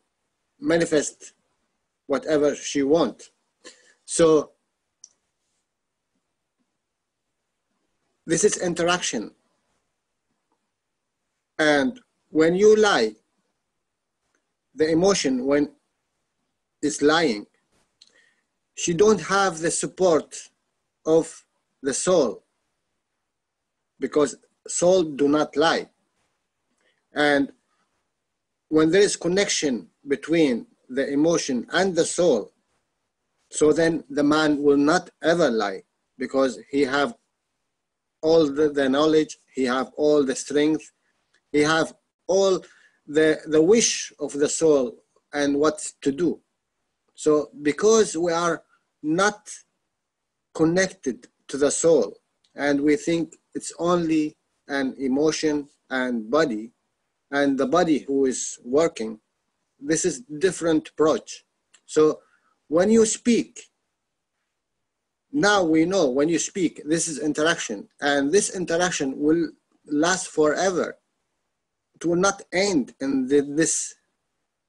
manifest whatever she wants. So this is interaction. And when you lie, the emotion when it's lying, she don't have the support of the soul, because soul do not lie. And when there is connection between the emotion and the soul, so then the man will not ever lie, because he have all the knowledge, he have all the strength, he have all the wish of the soul and what to do. So because we are not connected to the soul, and we think it's only an emotion and body, and the body who is working, this is different approach. So when you speak, now we know when you speak, this is interaction, and this interaction will last forever. It will not end in this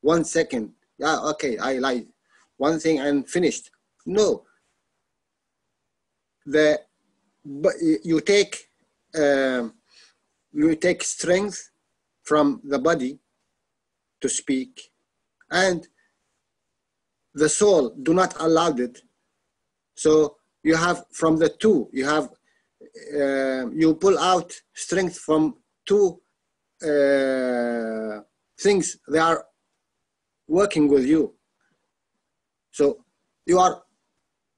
1 second. Yeah, okay, I lied. One thing and finished. No. But you take strength from the body to speak, and the soul do not allow it. So you have from the two, you have you pull out strength from two things they are working with you. So you are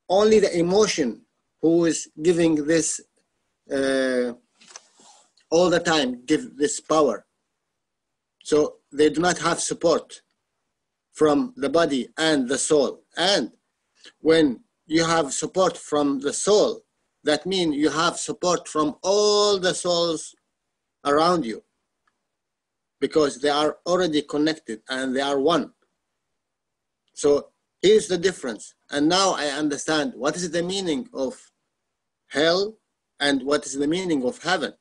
only the emotion who is giving this all the time, give this power. So they do not have support from the body and the soul. And when you have support from the soul, that means you have support from all the souls around you. because they are already connected and they are one. So here's the difference. And now I understand what is the meaning of hell and what is the meaning of heaven.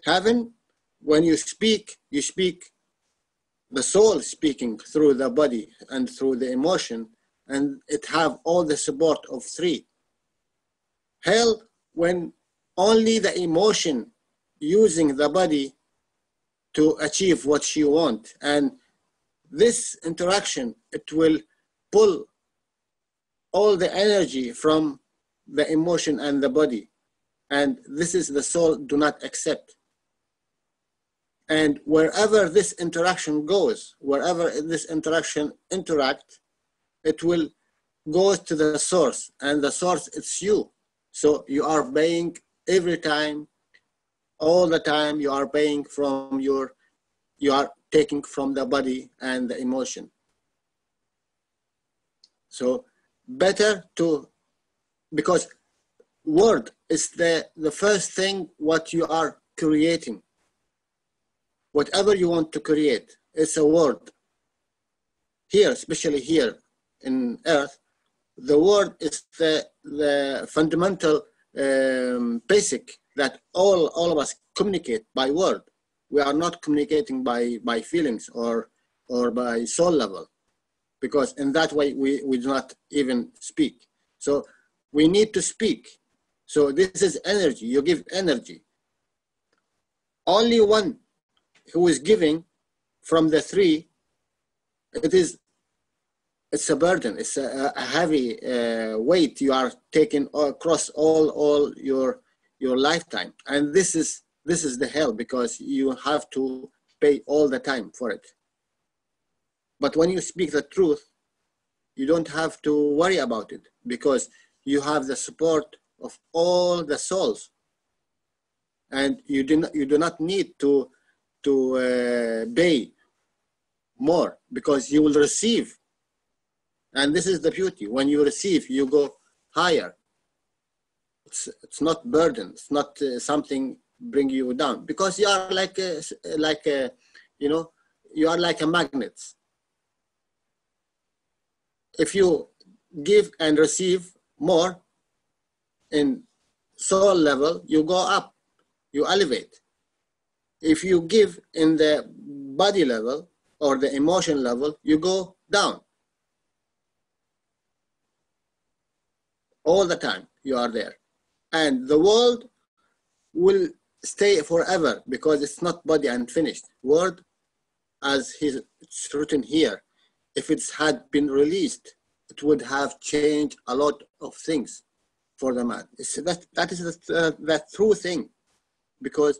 Heaven, when you speak the soul speaking through the body and through the emotion, and it have all the support of three. Hell, when only the emotion using the body to achieve what she want. And this interaction, it will pull all the energy from the emotion and the body. And this is the soul do not accept. And wherever this interaction goes, wherever this interaction interact, it will go to the source, and the source, it's you. So you are paying every time, all the time, you are paying from you are taking from the body and the emotion. So better to, because word is the first thing what you are creating. Whatever you want to create, it's a word. Here, especially here in Earth, the word is the fundamental basic that all of us communicate by word. We are not communicating by feelings or by soul level, because in that way we do not even speak. So we need to speak. So this is energy. You give energy. Only one who is giving from the three, it's a burden. It's a heavy weight you are taking across all your lifetime, and this is the hell, because you have to pay all the time for it. But when you speak the truth, you don't have to worry about it, because you have the support of all the souls, and you do not need to pay more, because you will receive. And this is the beauty. When you receive, you go higher. It's not burden. It's not something bring you down, because you are like a you are like a magnet. If you give and receive more in soul level, you go up, you elevate. If you give in the body level or the emotion level, you go down. All the time you are there. And the world will stay forever, because it's not body unfinished. Word, as it's written here, if it had been released, it would have changed a lot of things for the man. That is the true thing, because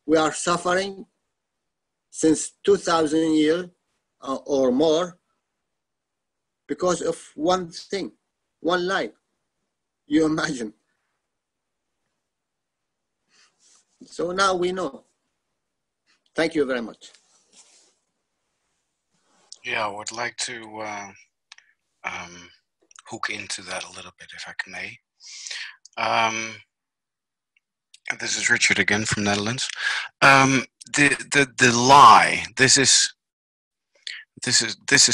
we are suffering since 2,000 years or more because of one thing, one life. You imagine. So now we know. Thank you very much. Yeah, I would like to hook into that a little bit, if I may. This is Richard again from Netherlands. The lie. This is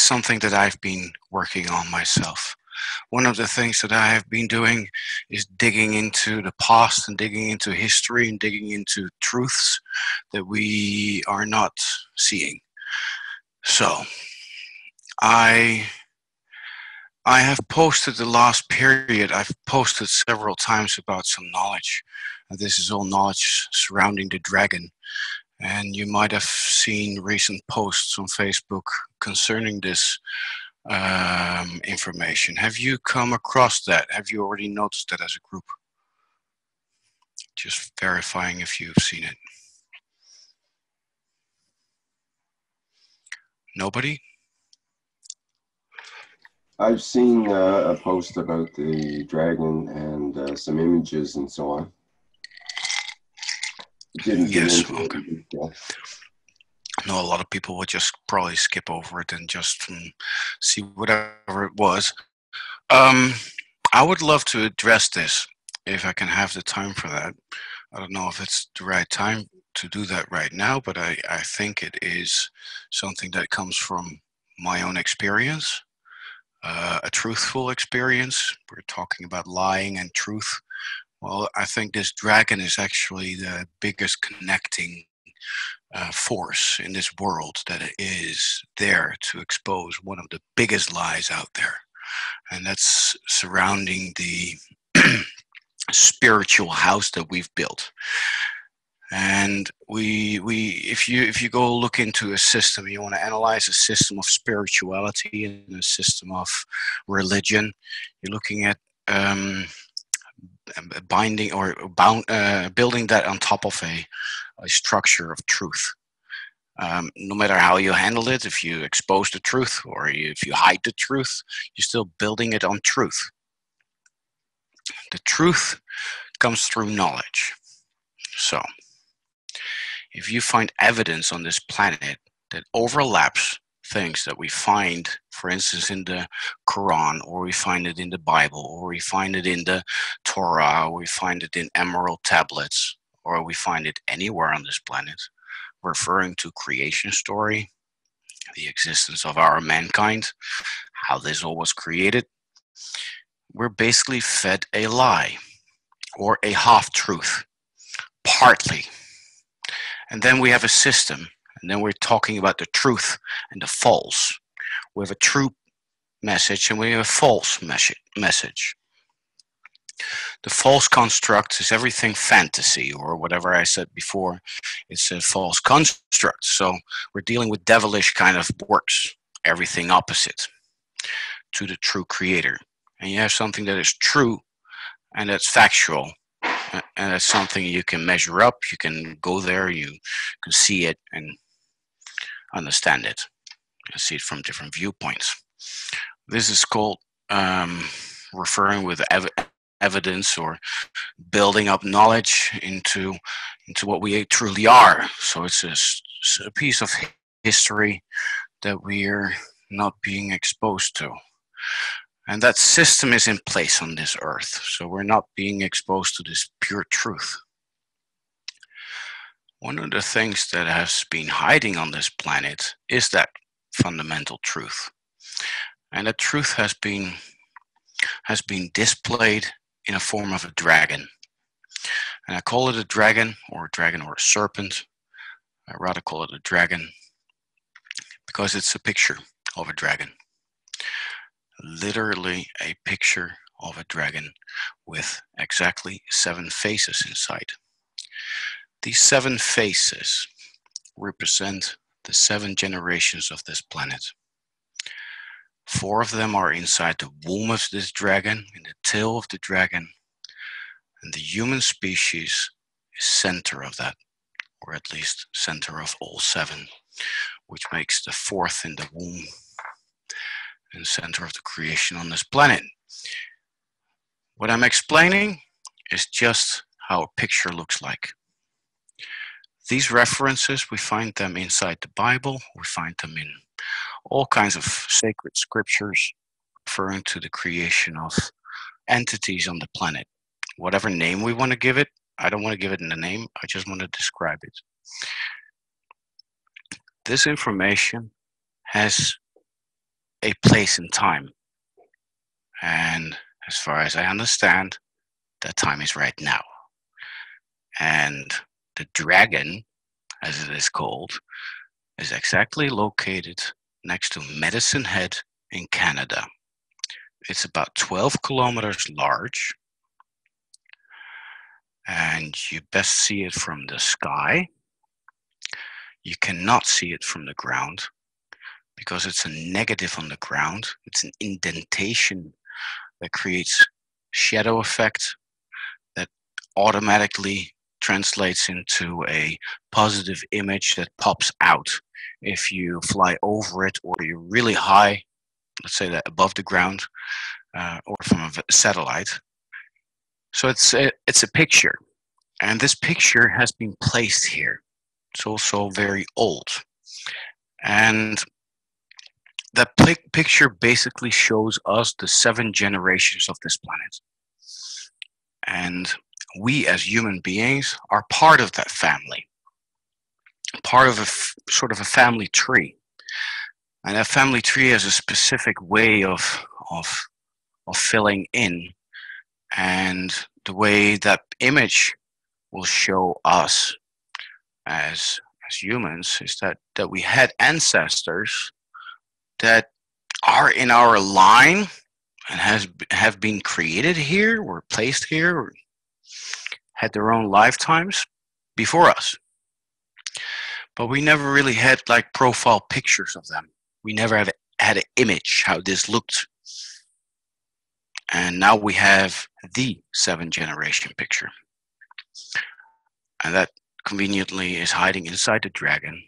something that I've been working on myself. One of the things that I have been doing is digging into the past and digging into history and digging into truths that we are not seeing. So I have posted the last period, I've posted several times about some knowledge. This is all knowledge surrounding the dragon. And you might have seen recent posts on Facebook concerning this information. Have you come across that? Have you already noticed that as a group? Just verifying if you've seen it. Nobody? I've seen a post about the dragon and some images and so on. Didn't get Yes, into okay. it. Yeah. I know a lot of people would just probably skip over it and just see whatever it was. I would love to address this if I can have the time for that. I don't know if it's the right time to do that right now, but I think it is something that comes from my own experience, a truthful experience. We're talking about lying and truth. Well, I think this dragon is actually the biggest connecting force in this world that is there to expose one of the biggest lies out there, and that's surrounding the spiritual house that we've built. And if you go look into a system, you want to analyze a system of spirituality and a system of religion, you're looking at binding or building that on top of a structure of truth. No matter how you handle it, if you expose the truth or if you hide the truth, you're still building it on truth. The truth comes through knowledge. So, if you find evidence on this planet that overlaps things that we find, for instance, in the Quran, or we find it in the Bible, or we find it in the Torah, or we find it in emerald tablets, or we find it anywhere on this planet, referring to creation story, the existence of our mankind, how this all was created, we're basically fed a lie or a half-truth, partly. And then we have a system, and then we're talking about the truth and the false. We have a true message and we have a false message. The false construct is everything fantasy, or whatever I said before, it's a false construct. So we're dealing with devilish kind of works, everything opposite to the true creator. And you have something that is true and that's factual, and that's something you can measure up, you can go there, you can see it and understand it, and see it from different viewpoints. This is called referring with evidence or building up knowledge into what we truly are. So it's a piece of history that we're not being exposed to. And that system is in place on this earth. So we're not being exposed to this pure truth. One of the things that has been hiding on this planet is that fundamental truth. And that truth has been displayed in a form of a dragon. And I call it a dragon or a serpent. I rather call it a dragon because it's a picture of a dragon. Literally a picture of a dragon with exactly 7 faces inside. These 7 faces represent the 7 generations of this planet. 4 of them are inside the womb of this dragon, in the tail of the dragon, and the human species is center of that, or at least center of all 7, which makes the 4th in the womb and center of the creation on this planet. What I'm explaining is just how a picture looks like. These references, we find them inside the Bible, we find them in all kinds of sacred scriptures referring to the creation of entities on the planet. Whatever name we want to give it, I don't want to give it in a name, I just want to describe it. This information has a place in time. And as far as I understand, that time is right now. And the dragon, as it is called, is exactly located next to Medicine Head in Canada. It's about 12 kilometers large, and you best see it from the sky. You cannot see it from the ground because it's a negative on the ground. It's an indentation that creates shadow effect that automatically translates into a positive image that pops out if you fly over it or you're really high, let's say that above the ground, or from a satellite. So it's a picture, and this picture has been placed here. It's also very old, and that picture basically shows us the 7 generations of this planet. And we as human beings are part of that family. part of a sort of a family tree. And that family tree has a specific way of filling in, and the way that image will show us as humans is that we had ancestors that are in our line and have been created here, or placed here, or had their own lifetimes before us. But we never really had like profile pictures of them. We never had an image how this looked. And now we have the 7th generation picture. And that conveniently is hiding inside the dragon.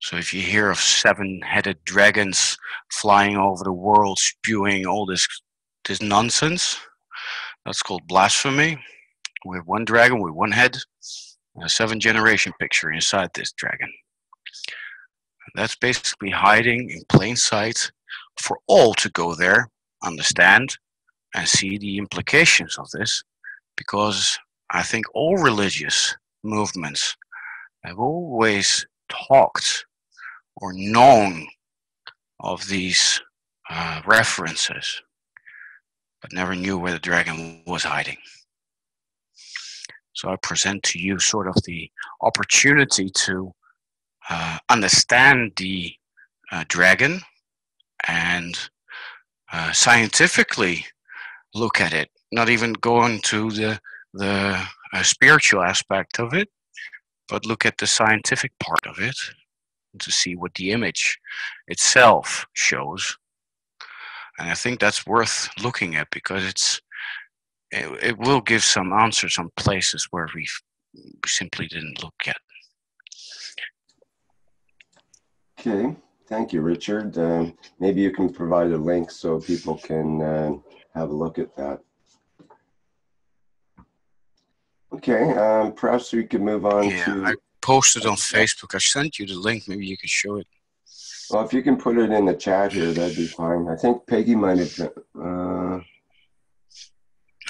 So if you hear of 7-headed dragons flying over the world spewing all this nonsense, that's called blasphemy. We have one dragon with one head and a 7th generation picture inside this dragon. That's basically hiding in plain sight for all to go there, understand, and see the implications of this, because I think all religious movements have always talked or known of these references, but never knew where the dragon was hiding. So I present to you sort of the opportunity to understand the dragon and scientifically look at it, not even going to the spiritual aspect of it, but look at the scientific part of it to see what the image itself shows. And I think that's worth looking at, because it will give some answers on places where we simply didn't look yet. Okay, thank you, Richard. Maybe you can provide a link so people can have a look at that. Okay, perhaps we could move on to... I posted on Facebook. I sent you the link. Maybe you can show it. Well, if you can put it in the chat here, that'd be fine. I think Peggy might have...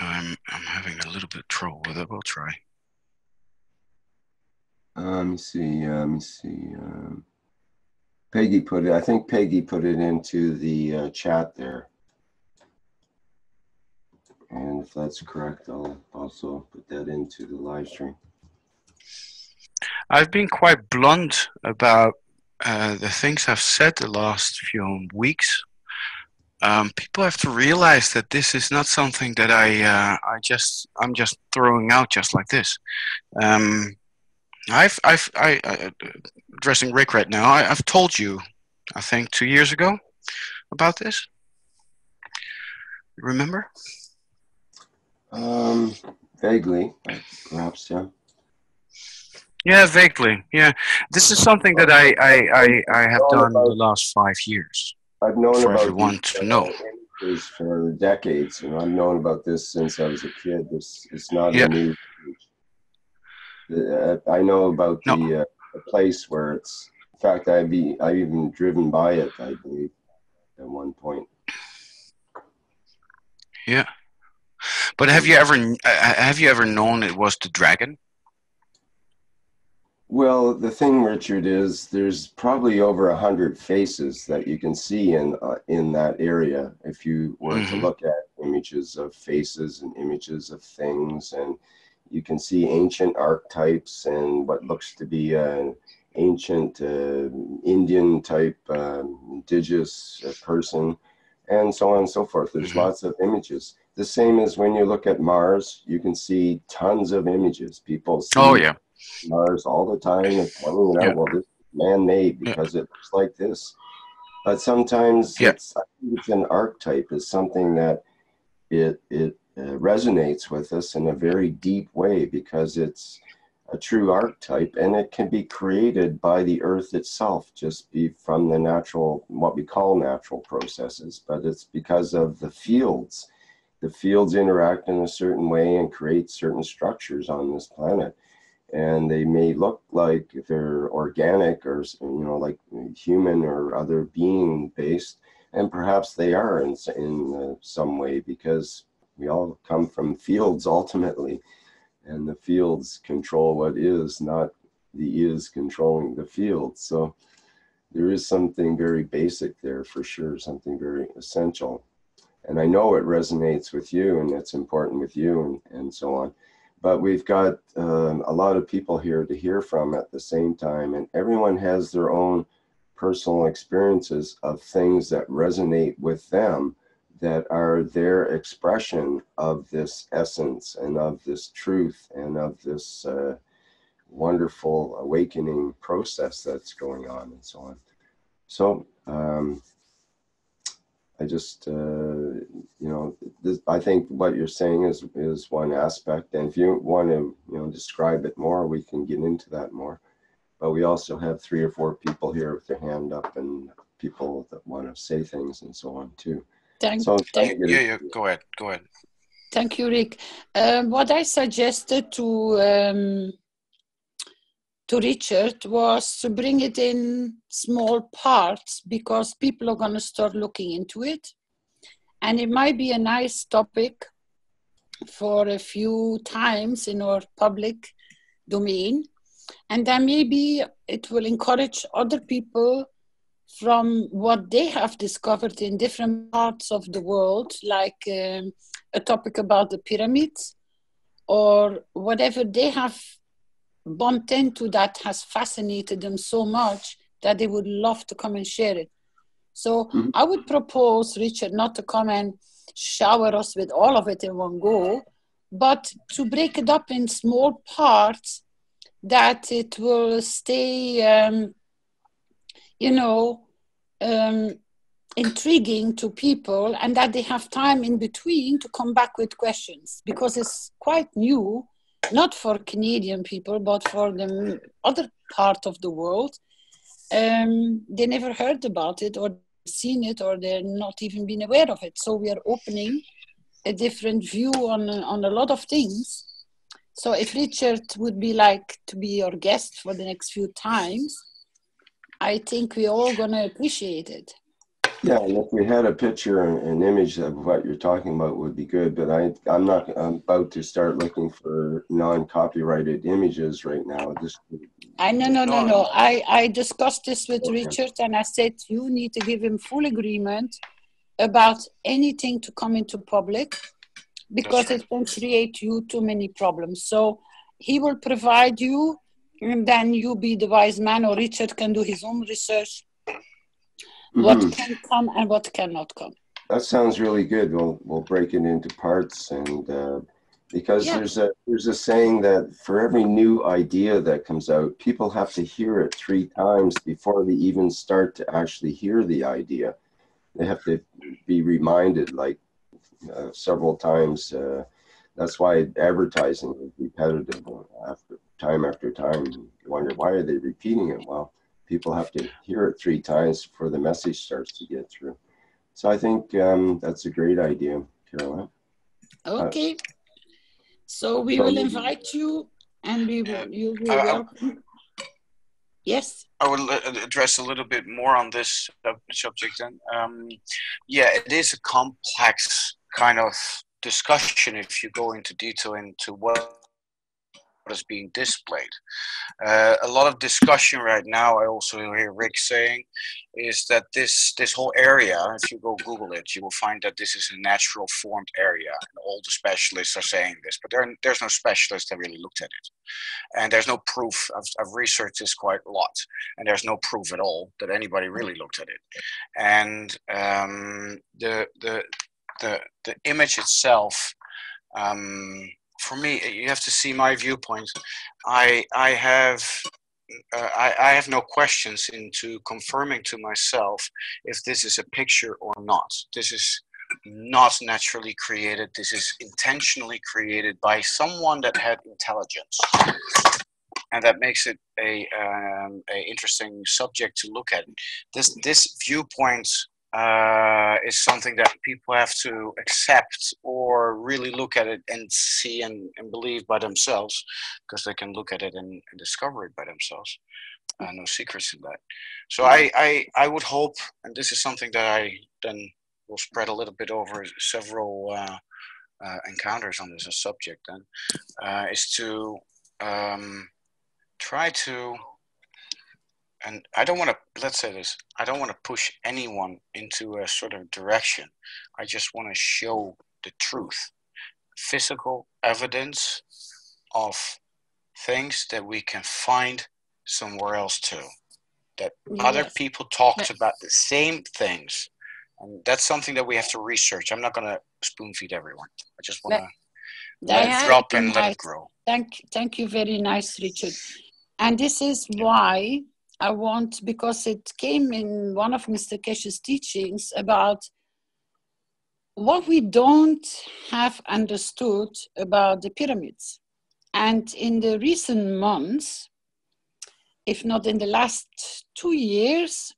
I'm having a little bit of trouble with it. We'll try. Let me see. Peggy put it, I think Peggy put it into the chat there. And if that's correct, I'll also put that into the live stream. I've been quite blunt about the things I've said the last few weeks. People have to realize that this is not something that I'm just throwing out just like this. Addressing Rick right now, I've told you, I think 2 years ago, about this. Remember? Vaguely, perhaps, yeah. Yeah, vaguely. Yeah, this is something that I have done the last 5 years. I've known for about everyone to know. Images for decades. You know, I've known about this since I was a kid. It's not a new image. I know about the place where it's. In fact, I've even driven by it, I believe, at one point. Yeah, but have you ever known it was the dragon? Well, the thing, Richard, is there's probably over 100 faces that you can see in that area if you were to look at images of faces and images of things, and you can see ancient archetypes and what looks to be an ancient Indian type indigenous person, and so on and so forth. There's lots of images. The same as when you look at Mars, you can see tons of images. People see Mars all the time and pointing it out, well, this is man-made because it looks like this. But sometimes it's an archetype, is something that it resonates with us in a very deep way, because it's a true archetype, and it can be created by the earth itself, just be from the natural, what we call natural processes, but it's because of the fields. The fields interact in a certain way and create certain structures on this planet. And they may look like they're organic or, you know, like human or other being based, and perhaps they are in some way, because we all come from fields ultimately, and the fields control what is, not the is controlling the field. So there is something very basic there for sure, something very essential. And I know it resonates with you and it's important with you and so on. But we've got a lot of people here to hear from at the same time, and everyone has their own personal experiences of things that resonate with them, that are their expression of this essence and of this truth and of this wonderful awakening process that's going on and so on. So I just, I think what you're saying is one aspect. And if you want to, describe it more, we can get into that more. But we also have 3 or 4 people here with their hand up and people that want to say things and so on too. Yeah, go ahead. Thank you, Rick. What I suggested to Richard was to bring it in small parts, because people are going to start looking into it. And it might be a nice topic for a few times in our public domain. And then maybe it will encourage other people from what they have discovered in different parts of the world, like a topic about the pyramids or whatever they have bumped into that has fascinated them so much that they would love to come and share it. So I would propose, Richard, not to come and shower us with all of it in one go, but to break it up in small parts that it will stay, intriguing to people, and that they have time in between to come back with questions, because it's quite new, not for Canadian people, but for the other part of the world. They never heard about it or seen it, or they're not even been aware of it. So we are opening a different view on a lot of things. So if Richard would be like to be your guest for the next few times, I think we're all going to appreciate it. Yeah, and if we had a picture and an image of what you're talking about would be good, but I'm about to start looking for non-copyrighted images right now. No. I discussed this with Richard, and I said, you need to give him full agreement about anything to come into public, because it can create you too many problems. So he will provide you, and then you be the wise man, or Richard can do his own research. What can come and what cannot come. That sounds really good. We'll break it into parts, and because there's a saying that for every new idea that comes out, people have to hear it 3 times before they even start to actually hear the idea. They have to be reminded like several times. That's why advertising is repetitive after time. You wonder, why are they repeating it? Well, people have to hear it 3 times before the message starts to get through. So I think that's a great idea, Caroline. Okay. So we will invite you, and you'll be welcome. Yes? I will address a little bit more on this subject then. Yeah, it is a complex kind of discussion if you go into detail into what is being displayed. A lot of discussion right now, I also hear Rick saying, is that this whole area, if you go Google it, you will find that this is a natural formed area. And all the specialists are saying this, but there's no specialist that really looked at it. And there's no proof. I've researched this quite a lot, and there's no proof at all that anybody really looked at it. And the image itself, for me, you have to see my viewpoint. I have no questions into confirming to myself if this is a picture or not. This is not naturally created. This is intentionally created by someone that had intelligence, and that makes it a interesting subject to look at. This viewpoint is something that people have to accept or really look at it and see and believe by themselves, because they can look at it and discover it by themselves. No secrets in that. So I would hope, and this is something that I then will spread a little bit over several encounters on this subject then, is to try to, and I don't want to, let's say this, I don't want to push anyone into a sort of direction. I just want to show the truth, physical evidence of things that we can find somewhere else too. That other people talked about the same things. And that's something that we have to research. I'm not going to spoon feed everyone. I just want to let it drop and let it grow. Thank you very nice, Richard. And this is why I want, because it came in one of Mr. Keshe's teachings about what we don't have understood about the pyramids. And in the recent months, if not in the last 2 years,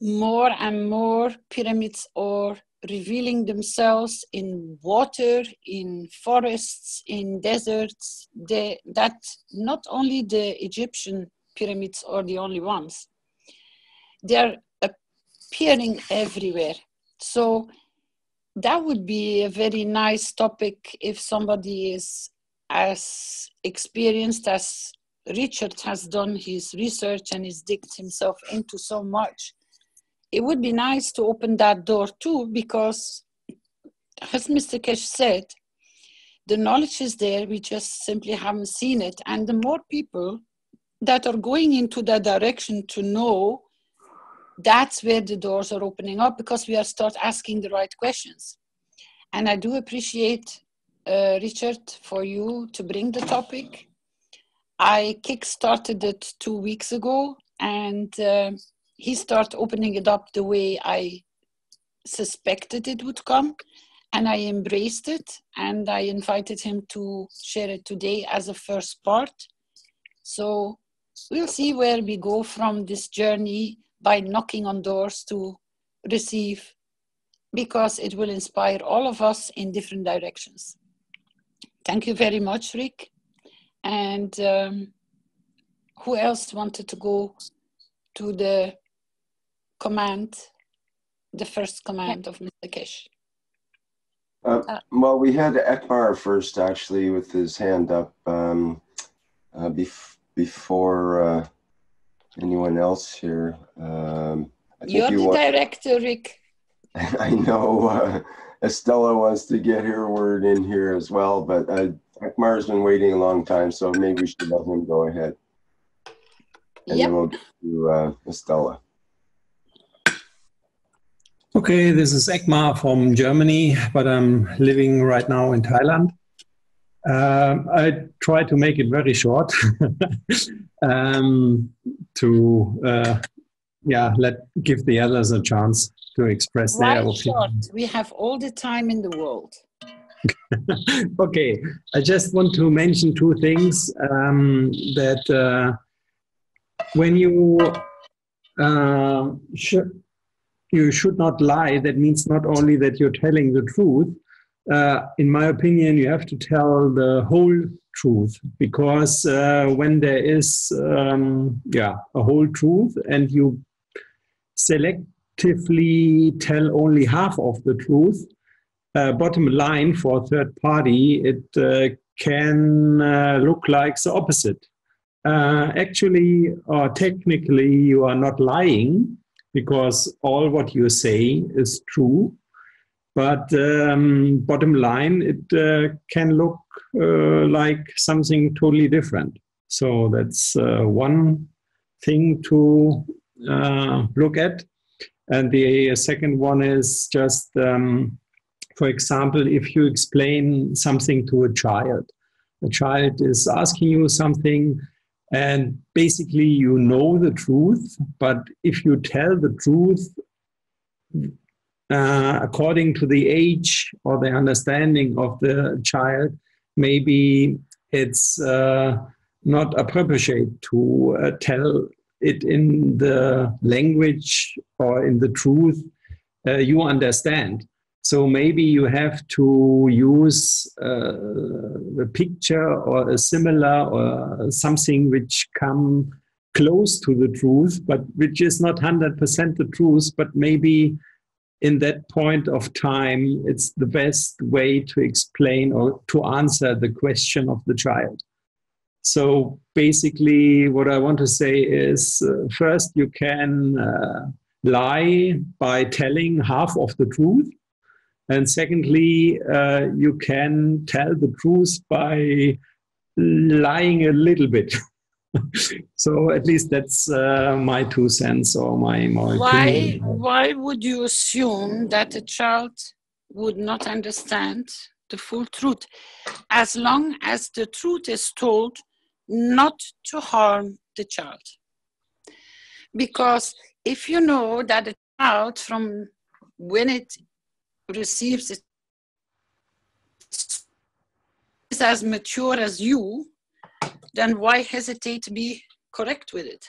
more and more pyramids are revealing themselves in water, in forests, in deserts. That not only the Egyptian pyramids are the only ones. They're appearing everywhere. So that would be a very nice topic if somebody is as experienced as Richard has done his research and has digged himself into so much. It would be nice to open that door too, because as Mr. Keshe said, the knowledge is there, we just simply haven't seen it. And the more people that are going into that direction to know, that's where the doors are opening up, because we are start asking the right questions. And I do appreciate, Richard, for you to bring the topic. I kick-started it 2 weeks ago, and he started opening it up the way I suspected it would come, and I embraced it, and I invited him to share it today as a first part. So we'll see where we go from this journey by knocking on doors to receive, because it will inspire all of us in different directions. Thank you very much, Rick. And who else wanted to go to the command, the first command of Mr. Keshe? Well, we had Ekmar first, actually, with his hand up before anyone else here. You're the director, Rick. I know Estella wants to get her word in here as well, but Ekmar's been waiting a long time, so maybe we should let him go ahead. And then we'll get to Estella. Okay, this is Ekmar from Germany, but I'm living right now in Thailand. I try to make it very short give the others a chance to express their opinion. Short. We have all the time in the world. Okay, I just want to mention two things that when you should not lie. That means not only that you're telling the truth. In my opinion, you have to tell the whole truth, because when there is a whole truth and you selectively tell only half of the truth, bottom line for a third party, it can look like the opposite. Actually, or technically, you are not lying, because all what you say is true. But bottom line, it can look like something totally different. So that's one thing to look at. And the second one is just, for example, if you explain something to a child is asking you something, and basically you know the truth, but if you tell the truth according to the age or the understanding of the child, maybe it's not appropriate to tell it in the language or in the truth you understand. So maybe you have to use a picture or a similar or something which come close to the truth, but which is not 100% the truth, but maybe in that point of time, it's the best way to explain or to answer the question of the child. So basically, what I want to say is, first, you can lie by telling half of the truth. And secondly, you can tell the truth by lying a little bit. So at least that's my 2 cents or my opinion. Why would you assume that a child would not understand the full truth, as long as the truth is told not to harm the child? Because if you know that a child, from when it receives it, is as mature as you, then why hesitate to be correct with it?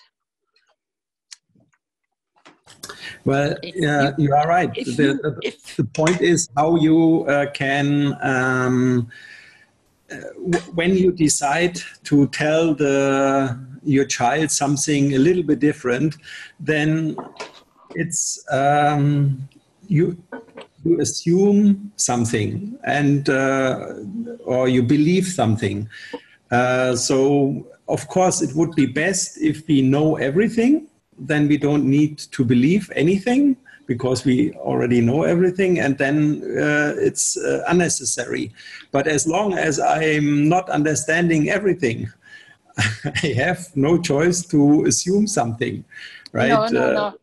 Well, you are right. The point is how you can, when you decide to tell your child something a little bit different, then it's you assume something and or you believe something. So of course it would be best if we know everything. Then we don't need to believe anything because we already know everything, and then it's unnecessary. But as long as I'm not understanding everything, I have no choice to assume something, right? No.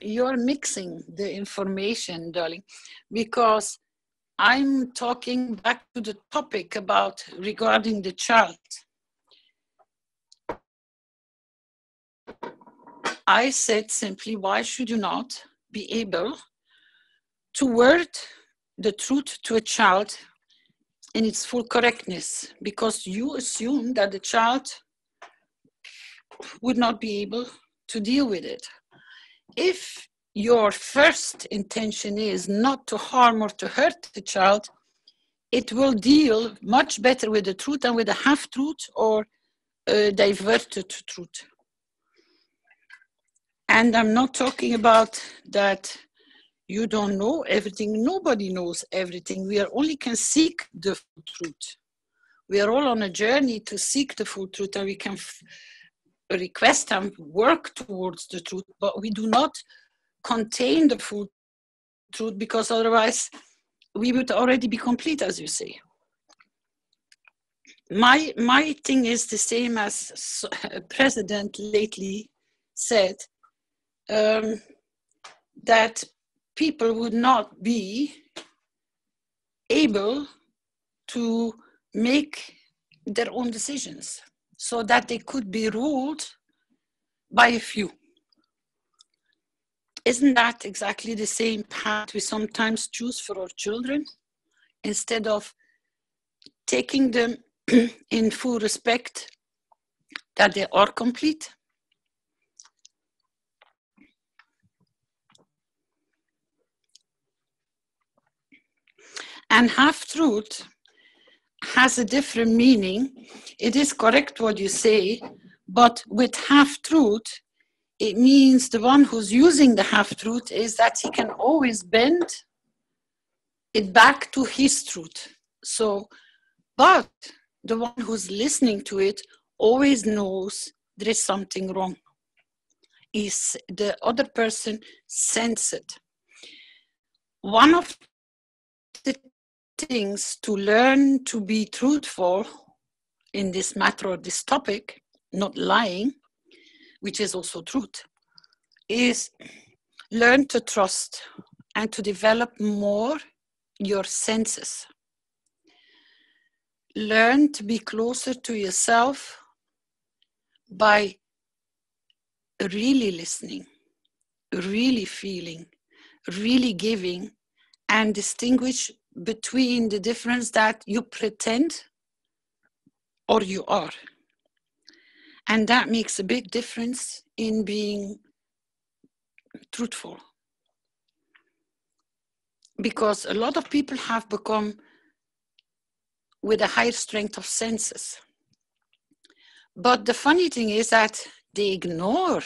You're mixing the information, darling, because I'm talking back to the topic about regarding the child. I said simply, why should you not be able to word the truth to a child in its full correctness? Because you assume that the child would not be able to deal with it. If your first intention is not to harm or to hurt the child, it will deal much better with the truth than with a half-truth or a diverted truth. And I'm not talking about that you don't know everything. Nobody knows everything. We only can seek the full truth. We are all on a journey to seek the full truth, and we can request and work towards the truth, but we do not contain the full truth, because otherwise we would already be complete, as you say. My thing is the same as a president lately said, that people would not be able to make their own decisions, so that they could be ruled by a few. Isn't that exactly the same path we sometimes choose for our children, instead of taking them in full respect that they are complete? And half-truth has a different meaning. It is correct what you say, but with half-truth, it means the one who's using the half-truth is that he can always bend it back to his truth. So, but the one who's listening to it always knows there is something wrong. Is the other person sense it? One of the things to learn to be truthful in this matter or this topic, not lying, which is also truth, is learn to trust and to develop more your senses. Learn to be closer to yourself by really listening, really feeling, really giving, and distinguish between the difference that you pretend or you are. And that makes a big difference in being truthful. Because a lot of people have become with a higher strength of senses. But the funny thing is that they ignore,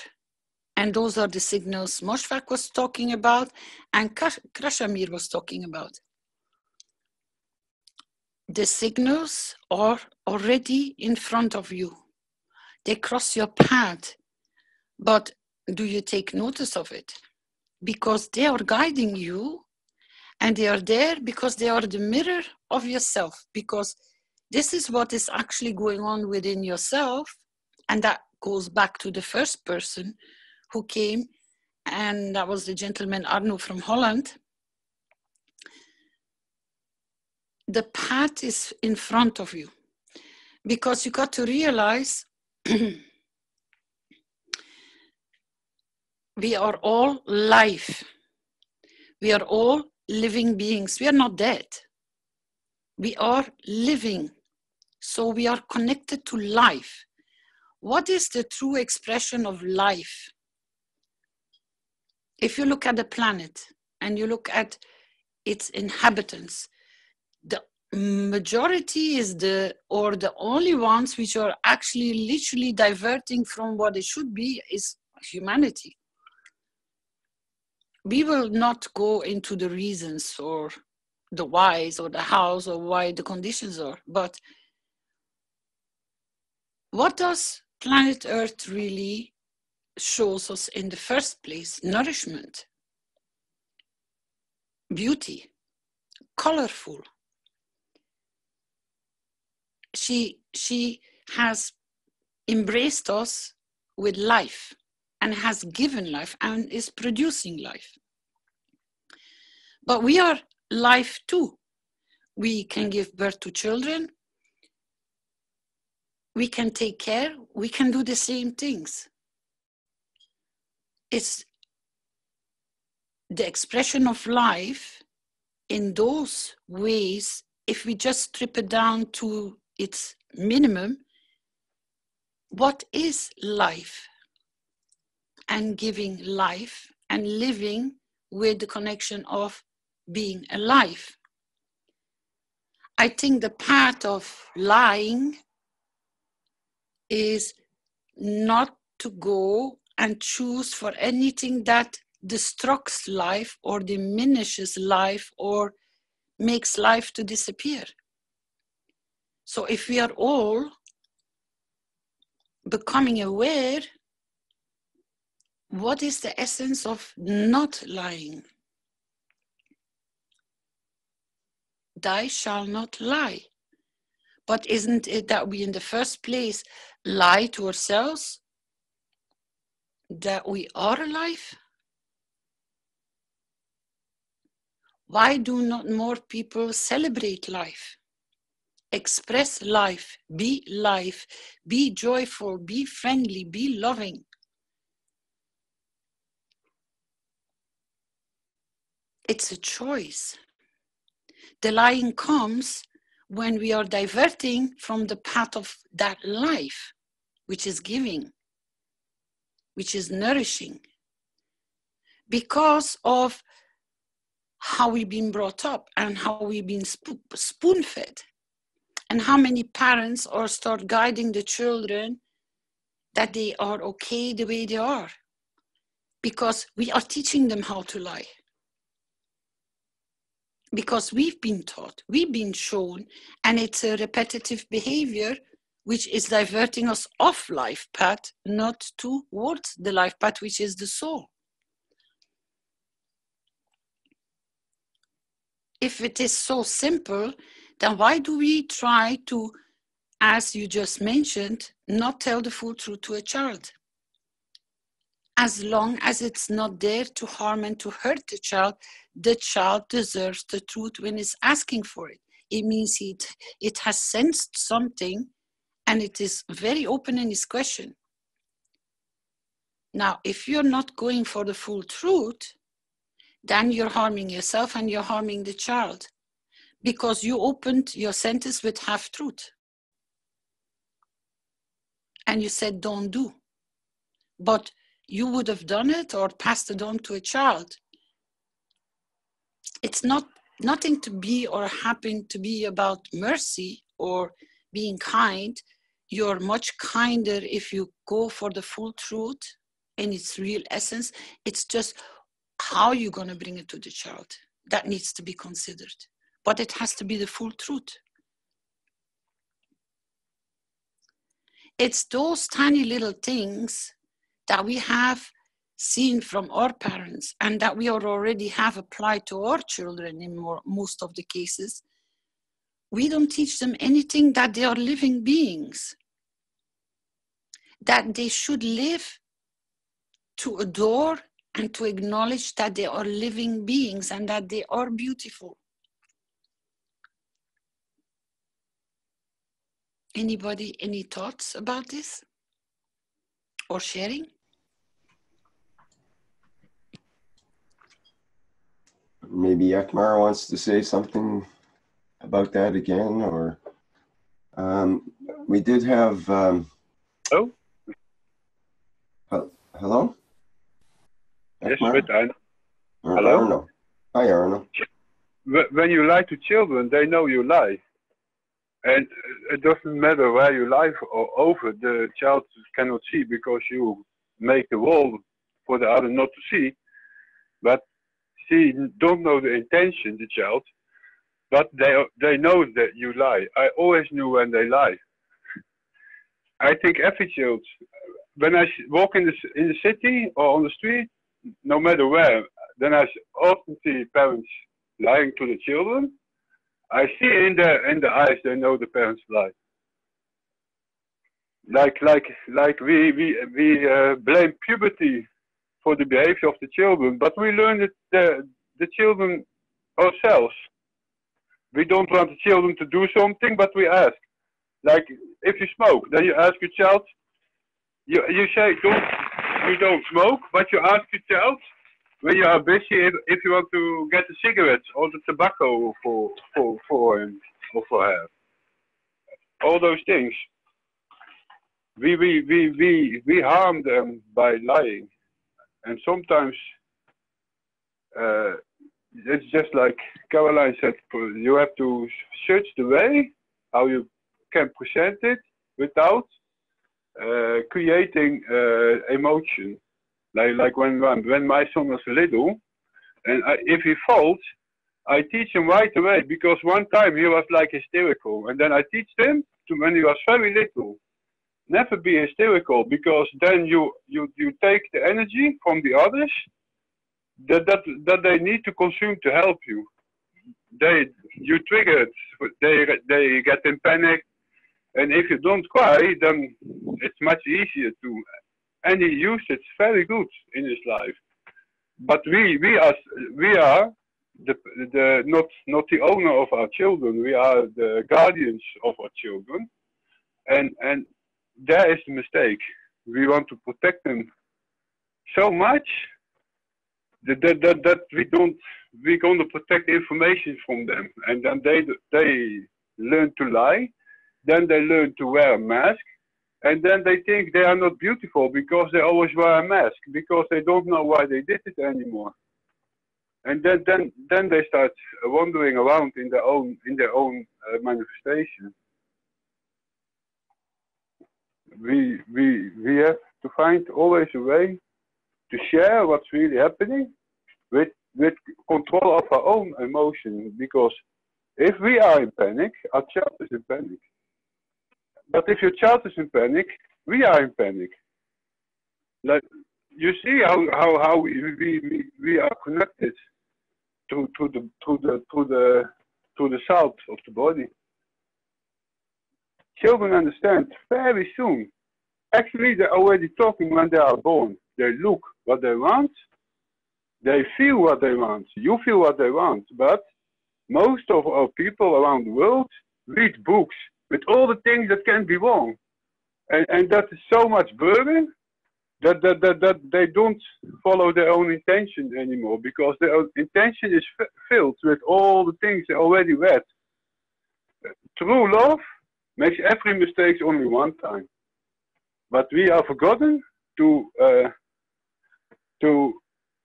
and those are the signals Moshfaq was talking about and Krashamir was talking about. the signals are already in front of you. They cross your path, but do you take notice of it? Because they are guiding you, and they are there because they are the mirror of yourself, because this is what is actually going on within yourself. And that goes back to the first person who came, and that was the gentleman Arno from Holland. The path is in front of you, because you got to realize we are all life. We are all living beings. We are not dead. We are living. So we are connected to life. What is the true expression of life? If you look at the planet and you look at its inhabitants, the majority is the only ones which are actually literally diverting from what it should be is humanity. We will not go into the reasons or the whys or the hows or why the conditions are, but what does planet Earth really shows us in the first place? Nourishment, beauty, colorful. She has embraced us with life and has given life and is producing life. But we are life too. We can give birth to children. We can take care. We can do the same things. It's the expression of life in those ways. If we just strip it down to its minimum, what is life? And giving life and living with the connection of being alive. I think the path of lying is not to go and choose for anything that destructs life or diminishes life or makes life to disappear. So if we are all becoming aware, what is the essence of not lying? Thou shalt not lie. But isn't it that we in the first place lie to ourselves that we are alive? Why do not more people celebrate life, express life, be joyful, be friendly, be loving? It's a choice. The lying comes when we are diverting from the path of that life, which is giving, which is nourishing, because of how we've been brought up and how we've been spoon-fed, and how many parents are start guiding the children that they are okay the way they are, because we are teaching them how to lie. Because we've been taught, we've been shown, and it's a repetitive behavior which is diverting us off life path, not towards the life path, which is the soul. If it is so simple, then why do we try to, as you just mentioned, not tell the full truth to a child? As long as it's not there to harm and to hurt the child deserves the truth when it's asking for it. It means it has sensed something and it is very open in its question. Now, if you're not going for the full truth, then you're harming yourself and you're harming the child, because you opened your sentence with half-truth. And you said, don't do. But you would have done it or passed it on to a child. It's nothing to be or happen to be about mercy or being kind. You're much kinder if you go for the full truth in its real essence. It's just how you're going to bring it to the child that needs to be considered. But it has to be the full truth. it's those tiny little things that we have seen from our parents and that we already have applied to our children in most of the cases. We don't teach them anything that they are living beings, that they should live to adore and to acknowledge that they are living beings and that they are beautiful. Anybody, any thoughts about this or sharing? Maybe Ekmar wants to say something about that again, or we did have. Oh, hello. yes, Ekmar? with Arno. Or Hello? Arno. Hi, Arno. When you lie to children, they know you lie. And it doesn't matter where you lie or over, the child cannot see because you make the wall for the other not to see. But she don't know the intention, the child, but they know that you lie. I always knew when they lie. I think every child, when I walk in the city or on the street, no matter where, then I often see parents lying to the children. I see in the eyes they know the parents lie. Like we blame puberty for the behavior of the children, but we learn it the children ourselves. We don't want the children to do something, but we ask. Like if you smoke, then you ask your child. You say you don't smoke, but you ask your child when you are busy if you want to get the cigarettes or the tobacco for him or for her. All those things. We harm them by lying, and sometimes it's just like Caroline said. You have to search the way how you can present it without creating emotion. Like when my son was little, and if he falls, I teach him right away, because one time he was like hysterical, and then I teach him to, when he was very little, never be hysterical, because then you take the energy from the others that they need to consume to help you. You trigger it, they get in panic, and if you don't cry, then it's much easier to. And he used it very good in his life. But we are the not the owner of our children. We are the guardians of our children, and there is the mistake. We want to protect them so much that we're going to protect information from them, and then they learn to lie, then they learn to wear a mask, and then they think they are not beautiful because they always wear a mask, because they don't know why they did it anymore. And then they start wandering around in their own manifestation. We have to find always a way to share what's really happening with control of our own emotion, because if we are in panic, our child is in panic. But if your child is in panic, we are in panic. Like you see how we are connected to the south of the body. Children understand very soon. Actually, they're already talking when they are born. They look what they want. They feel what they want. You feel what they want. But most of our people around the world read books with all the things that can be wrong. And that is so much burden that they don't follow their own intention anymore, because their own intention is filled with all the things they already read. True love makes every mistake only one time. But we are forgotten to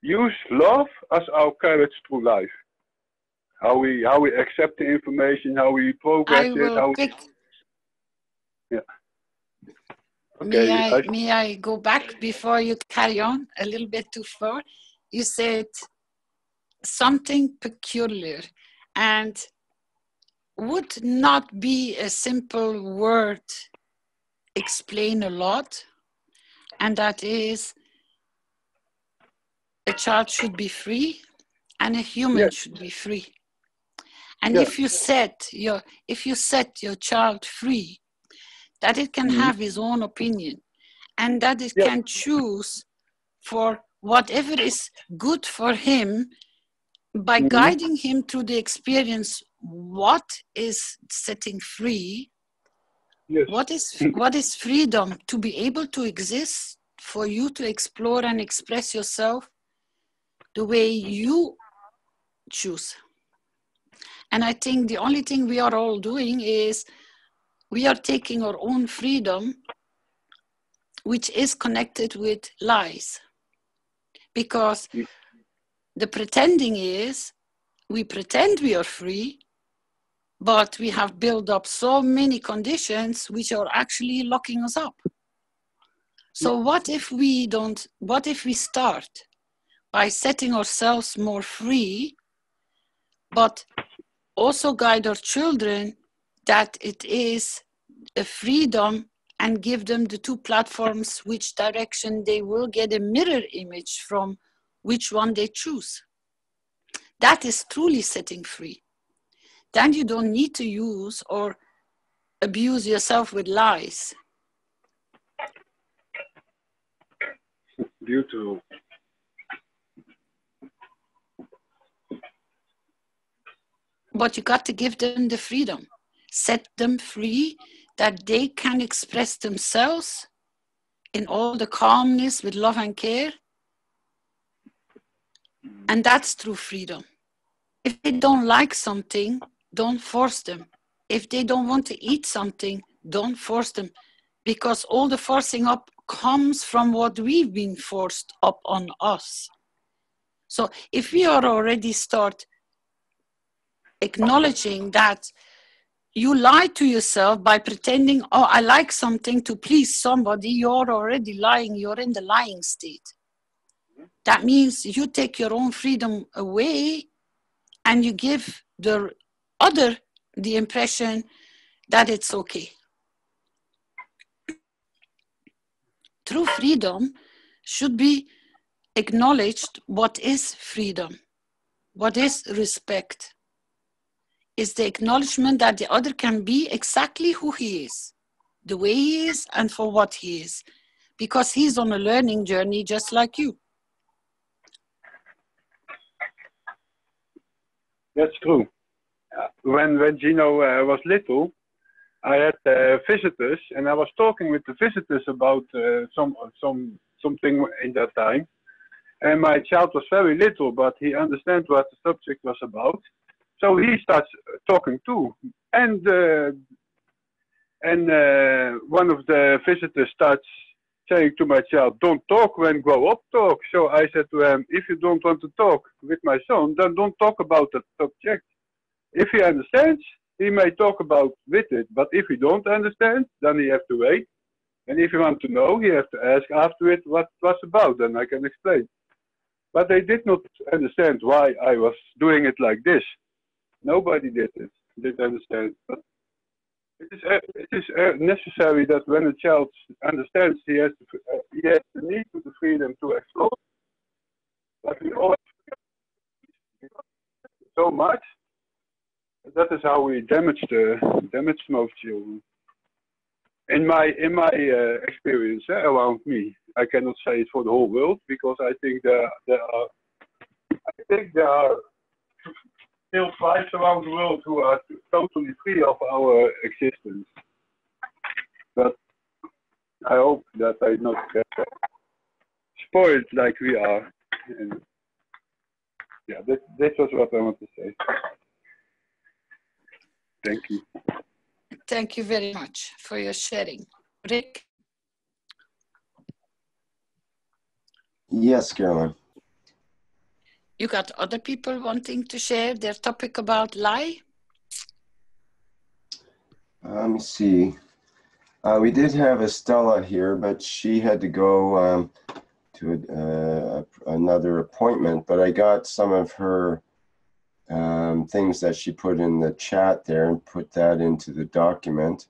use love as our carriage through life. How we accept the information, how we progress it. Yeah. Okay. May I go back before you carry on a little bit too far? You said something peculiar, and would not be a simple word explain a lot, and that is a child should be free and a human should be free. And if you set your child free, that it can have his own opinion and that it can choose for whatever is good for him by guiding him through the experience, what is setting free, what is freedom to be able to exist, for you to explore and express yourself the way you choose. And I think the only thing we are all doing is we are taking our own freedom, which is connected with lies. Because the pretending is, we pretend we are free, but we have built up so many conditions which are actually locking us up. So what if we start by setting ourselves more free, but also guide our children that it is a freedom, and give them the two platforms which direction they will get a mirror image from which one they choose. That is truly setting free. Then you don't need to use or abuse yourself with lies. Beautiful. But you got to give them the freedom. Set them free that they can express themselves in all the calmness with love and care. And that's true freedom. If they don't like something, don't force them. If they don't want to eat something, don't force them. Because all the forcing up comes from what we've been forced up on us. So if we are already start acknowledging that you lie to yourself by pretending, oh, I like something to please somebody, you're already lying, you're in the lying state. That means you take your own freedom away and you give the other the impression that it's okay. True freedom should be acknowledged. What is freedom? What is respect? Is the acknowledgement that the other can be exactly who he is, the way he is and for what he is, because he's on a learning journey just like you. That's true. When Gino was little, I had visitors, and I was talking with the visitors about something in that time. And my child was very little, but he understands what the subject was about. So he starts talking too. And one of the visitors starts saying to my child, don't talk when grow up talk. So I said to him, if you don't want to talk with my son, then don't talk about that subject. If he understands, he may talk about with it. But if he don't understand, then he has to wait. And if you want to know, he has to ask after it what it was about, then I can explain. But they did not understand why I was doing it like this. Nobody did understand. But it is necessary that when a child understands, he has the need for the freedom to explore. But we always so much. That is how we damage most children. In my experience around me, I cannot say it for the whole world because I think there are still tribes around the world who are totally free of our existence. But I hope that I not get spoiled like we are. And yeah, this was what I want to say. Thank you. Thank you very much for your sharing. Rick? Yes, Caroline. You got other people wanting to share their topic about lie? Let me see. We did have Estella here, but she had to go to another appointment. But I got some of her things that she put in the chat there and put that into the document.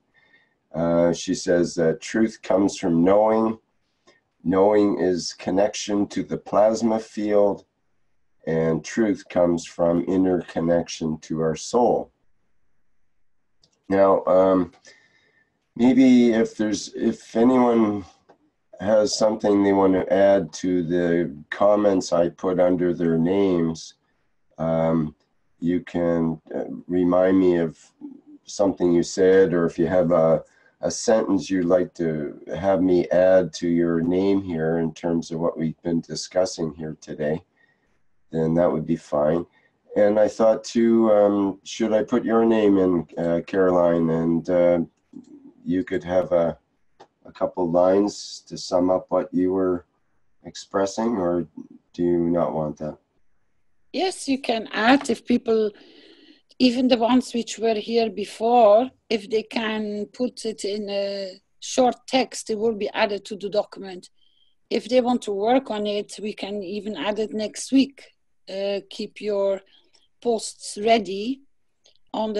She says that truth comes from knowing. Knowing is connection to the plasma field, and truth comes from inner connection to our soul. Now, maybe if anyone has something they want to add to the comments I put under their names, you can remind me of something you said, or if you have a sentence you'd like to have me add to your name here in terms of what we've been discussing here today, then that would be fine. And I thought too, should I put your name in, Caroline, and you could have a couple lines to sum up what you were expressing, or do you not want that? Yes, you can add if people, even the ones which were here before, if they can put it in a short text, it will be added to the document. If they want to work on it, we can even add it next week. Keep your posts ready on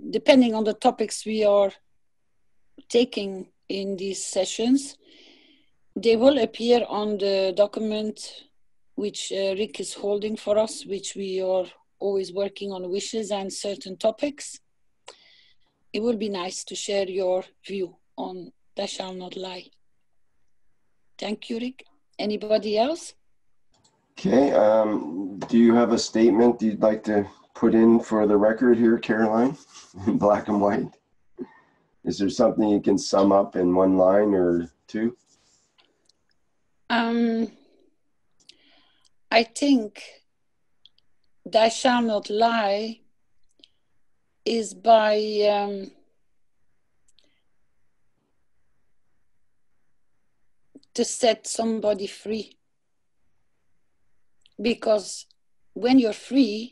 depending on the topics we are taking in these sessions. They will appear on the document which Rick is holding for us, which we are always working on wishes and certain topics. It will be nice to share your view on Thou Shalt Not Lie. Thank you, Rick. Anybody else? Okay, do you have a statement you'd like to put in for the record here, Caroline, in black and white? Is there something you can sum up in one line or two? I think Thou Shalt Not Lie is by to set somebody free. Because when you're free,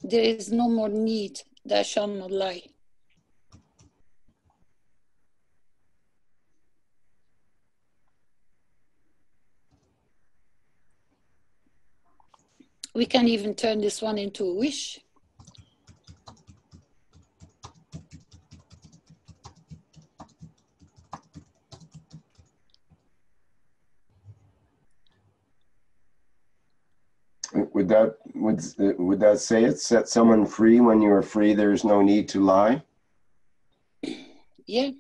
there is no more need, Thou shalt not lie. We can even turn this one into a wish. Would that say it? Set someone free. When you are free, there's no need to lie? Yeah.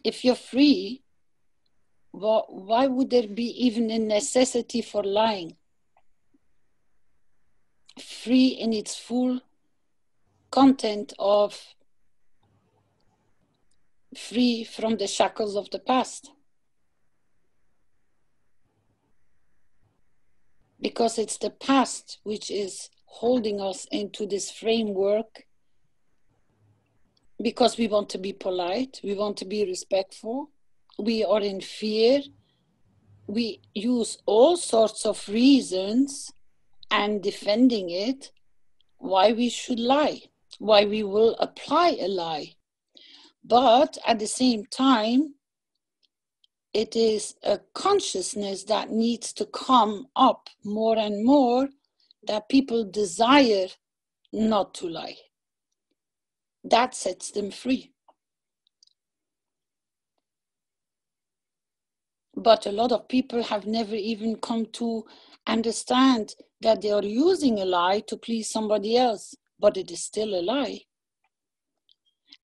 If you're free, why would there be even a necessity for lying? Free in its full content of free from the shackles of the past. Because it's the past which is holding us into this framework, because we want to be polite, we want to be respectful, we are in fear, we use all sorts of reasons and defending it, why we should lie, why we will apply a lie. But at the same time, it is a consciousness that needs to come up more and more, that people desire not to lie. That sets them free. But a lot of people have never even come to understand that they are using a lie to please somebody else, but it is still a lie.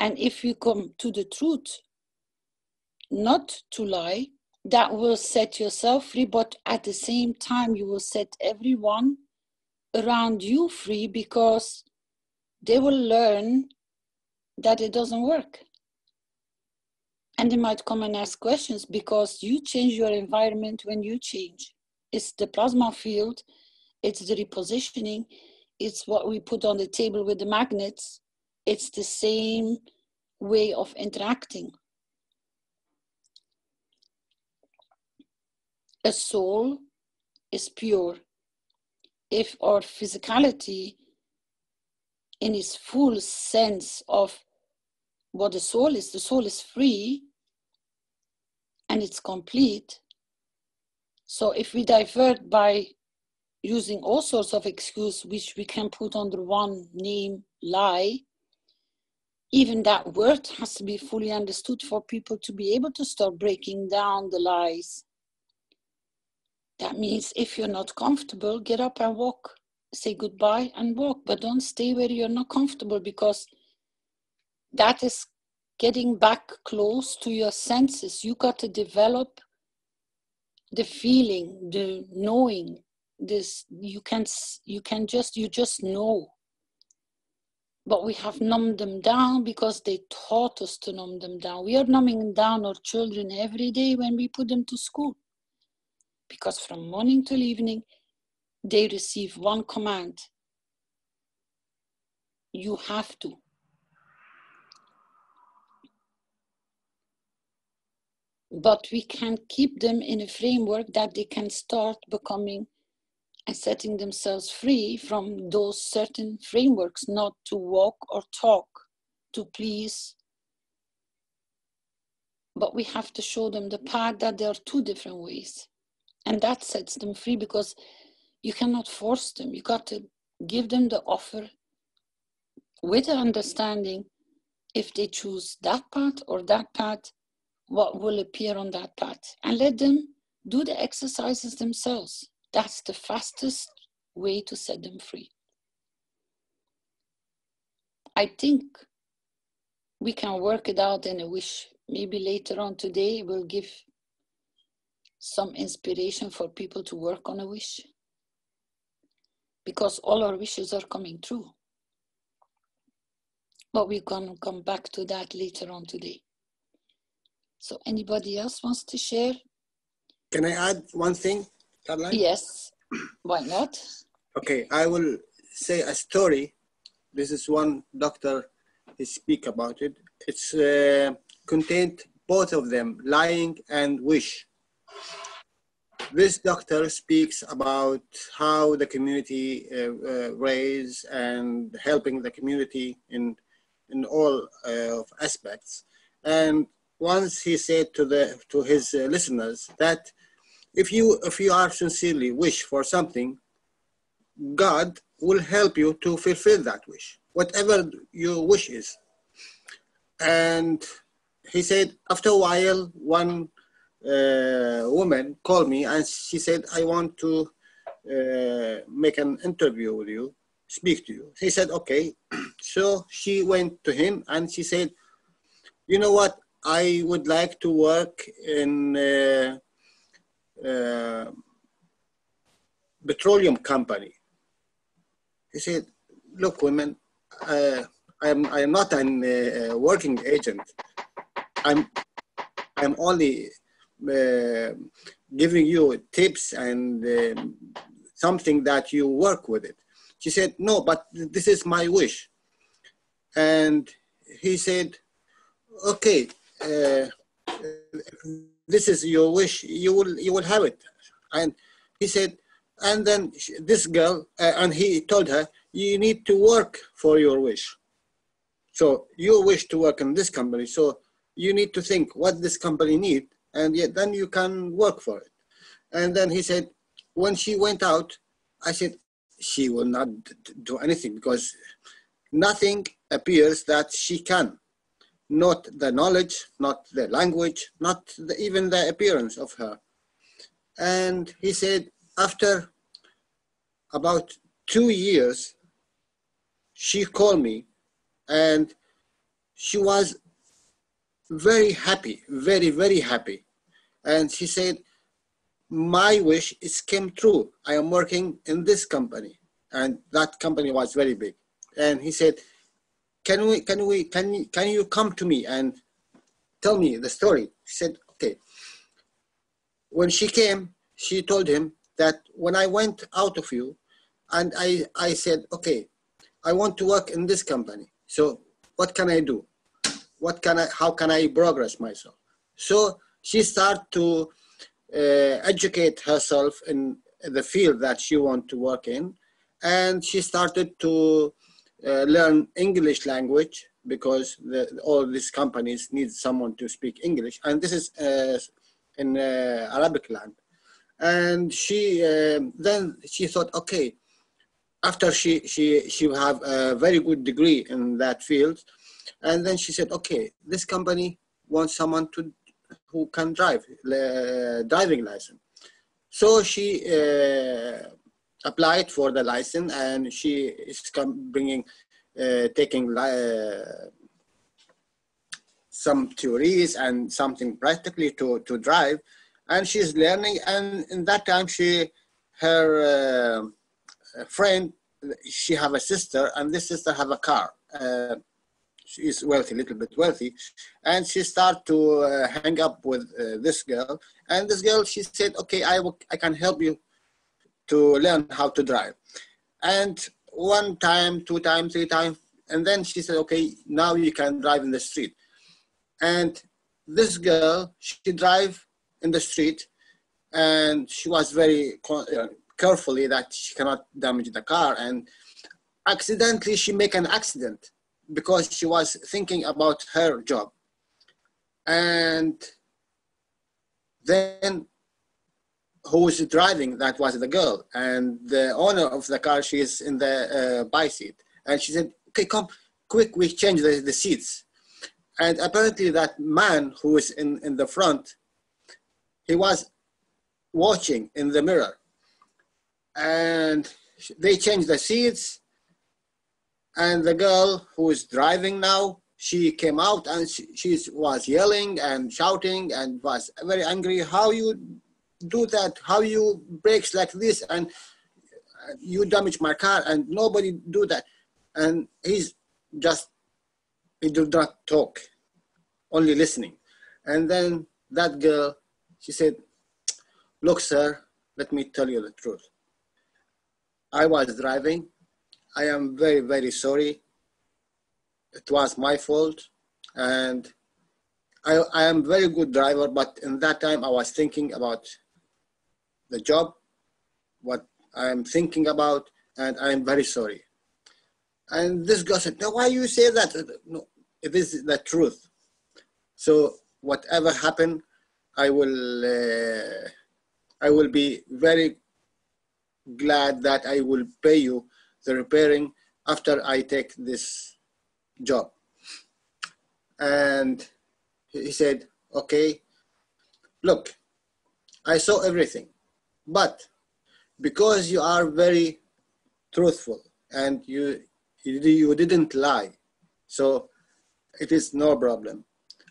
And if you come to the truth, not to lie, that will set yourself free, but at the same time, you will set everyone around you free, because they will learn that it doesn't work. And they might come and ask questions, because you change your environment when you change. It's the plasma field, it's the repositioning, it's what we put on the table with the magnets. It's the same way of interacting. A soul is pure. If our physicality, in its full sense of what the soul is free and it's complete. So if we divert by using all sorts of excuses, which we can put under one name, lie, even that word has to be fully understood for people to be able to start breaking down the lies. That means if you're not comfortable, get up and walk. Say goodbye and walk, but don't stay where you're not comfortable, because that is getting back close to your senses. You got to develop the feeling, the knowing. This you just know. But we have numbed them down because they taught us to numb them down. We are numbing down our children every day when we put them to school. Because from morning till evening, they receive one command. You have to. But we can keep them in a framework that they can start becoming and setting themselves free from those certain frameworks, not to walk or talk to please. But we have to show them the path that there are two different ways. And that sets them free, because you cannot force them. You got to give them the offer with the understanding, if they choose that path or that path, what will appear on that path. And let them do the exercises themselves. That's the fastest way to set them free. I think we can work it out in a wish. Maybe later on today we'll give some inspiration for people to work on a wish. Because all our wishes are coming true. But we're going to come back to that later on today. So anybody else wants to share? Can I add one thing, Caroline? Yes, why not? Okay, I will say a story. This is one doctor, he speak about it. It's contained both of them, lying and wish. This doctor speaks about how the community raise and helping the community in all aspects. And once he said to his listeners that if you are sincerely wish for something, God will help you to fulfill that wish, whatever your wish is. And he said, after a while, one woman called me and she said, I want to make an interview with you, speak to you. He said, okay. So she went to him and she said, you know what? I would like to work in petroleum company. He said, look, women, I am not a working agent. I'm only giving you tips and something that you work with it. She said, no, but this is my wish. And he said, okay, this is your wish, you will have it. And he said, and then this girl, and he told her, you need to work for your wish. So you wish to work in this company, so you need to think what this company needs, and yet then you can work for it. And then he said, when she went out, I said, she will not do anything because nothing appears that she can. Not the knowledge, not the language, not even the appearance of her. And he said, after about 2 years, she called me and she was very happy, very, very happy. And she said, my wish is came true. I am working in this company. And that company was very big. And he said, can you come to me and tell me the story? She said, okay. When she came, she told him that when I went out of you, and I said, okay, I want to work in this company. So what can I do? How can I progress myself? So she started to educate herself in the field that she wants to work in. And she started to learn English language because all these companies need someone to speak English. And this is in Arabic land. And she then she thought, okay, after she have a very good degree in that field, And then she said, okay, this company wants someone who can drive, driving license. So she applied for the license, and she is taking some theories and something practically to drive, and she's learning. And in that time, her friend, she have a sister, and this sister have a car. She is wealthy, a little bit wealthy, and she start to hang up with this girl. And this girl, she said, okay, I can help you to learn how to drive. And one time, two times, three times, and then she said, okay, now you can drive in the street. And this girl, she drive in the street, and she was very carefully that she cannot damage the car. And accidentally, she make an accident because she was thinking about her job. And then who was driving? That was the girl. And the owner of the car, she is in the by seat. And she said, okay, come, quick, we change the seats. And apparently that man who was in the front, he was watching in the mirror. And they changed the seats. And the girl who is driving now, she came out, and she was yelling and shouting and was very angry. How you do that? How you brakes like this? And you damage my car, and nobody do that. And he did not talk, only listening. And then that girl, she said, look, sir, let me tell you the truth. I was driving. I am very, very sorry. It was my fault. And I am a very good driver, but in that time I was thinking about the job, what I am thinking about, and I am very sorry. And this girl said, no, why you say that? No, it is the truth. So whatever happened, I will be very glad that I will pay you the repairing after I take this job. And he said, okay, look, I saw everything, but because you are very truthful and you didn't lie, so it is no problem.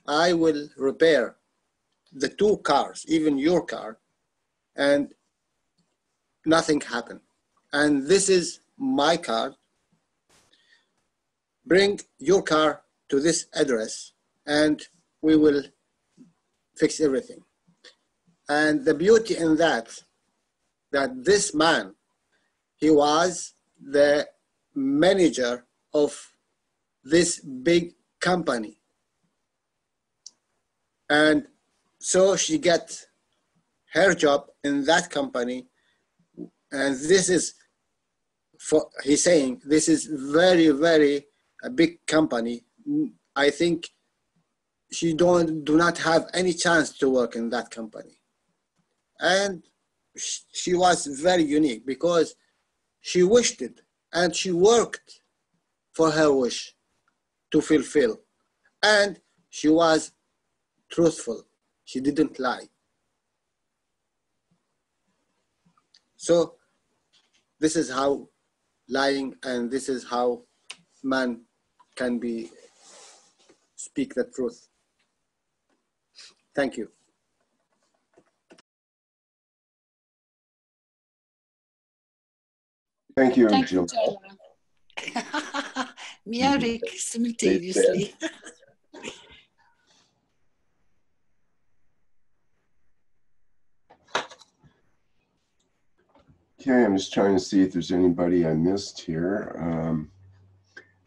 I will repair the two cars, even your car, and nothing happened. And this is my car. Bring your car to this address and we will fix everything. And the beauty in that this man, he was the manager of this big company. And so she got her job in that company. And this is, he's saying, this is very, very a big company. I think she do not have any chance to work in that company. And she was very unique because she wished it and she worked for her wish to fulfill. And she was truthful. She didn't lie. So this is how lying, and this is how man can speak the truth. Thank you. Thank you, Thank you, Jamal. Jala. Miarik simultaneously. Okay, I'm just trying to see if there's anybody I missed here.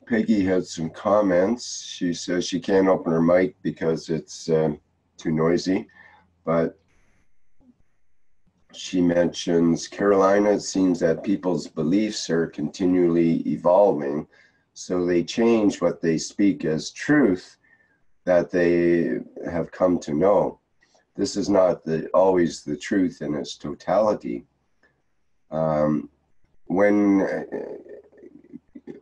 Peggy had some comments. She says she can't open her mic because it's too noisy, but she mentions, Carolina, it seems that people's beliefs are continually evolving, so they change what they speak as truth that they have come to know. This is not always the truth in its totality. When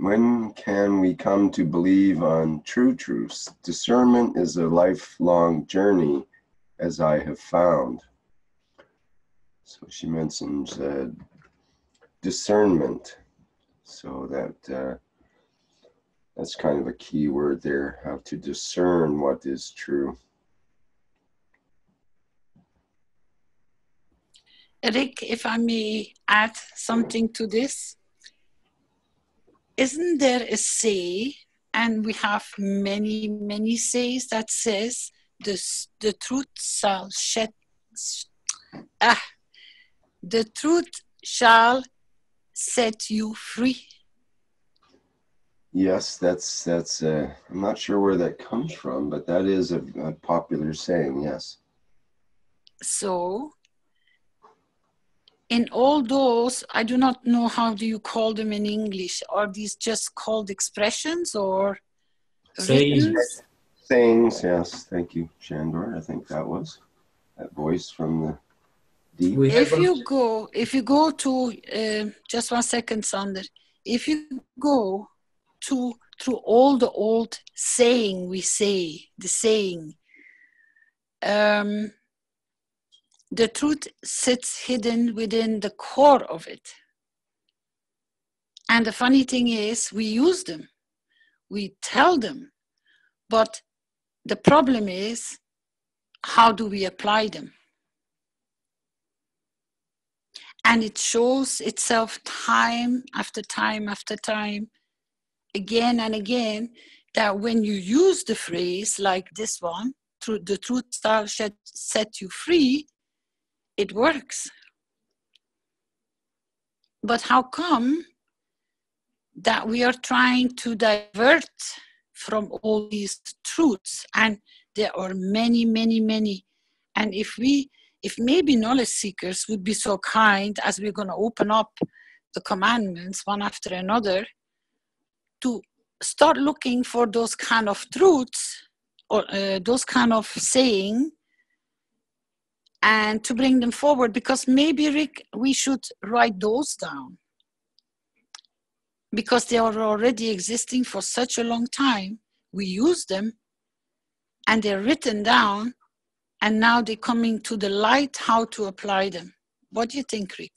When can we come to believe on true truths? Discernment is a lifelong journey, as I have found. So she mentions discernment. So that's kind of a key word there, how to discern what is true. Rick, if I may add something to this, isn't there a say, and we have many, many says that says the truth shall the truth shall set you free. Yes, that's I'm not sure where that comes from, but that is a popular saying, yes. So in all those, I do not know how do you call them in English. Are these just called expressions or written? Sayings, yes. Thank you, Shandor. I think that was that voice from the deep. If you go to just 1 second, Sander. If you go through all the old saying we say, the saying, the truth sits hidden within the core of it. And the funny thing is, we use them, we tell them, but the problem is, how do we apply them? And it shows itself time after time after time, again and again, that when you use the phrase like this one, the truth shall set you free, it works. But how come that we are trying to divert from all these truths? And there are many, many, many. And if maybe knowledge seekers would be so kind, as we're going to open up the commandments one after another, to start looking for those kind of truths or those kind of saying, and to bring them forward, because maybe, Rick, we should write those down, because they are already existing for such a long time. We use them and they're written down, and now they're coming to the light how to apply them. What do you think, Rick?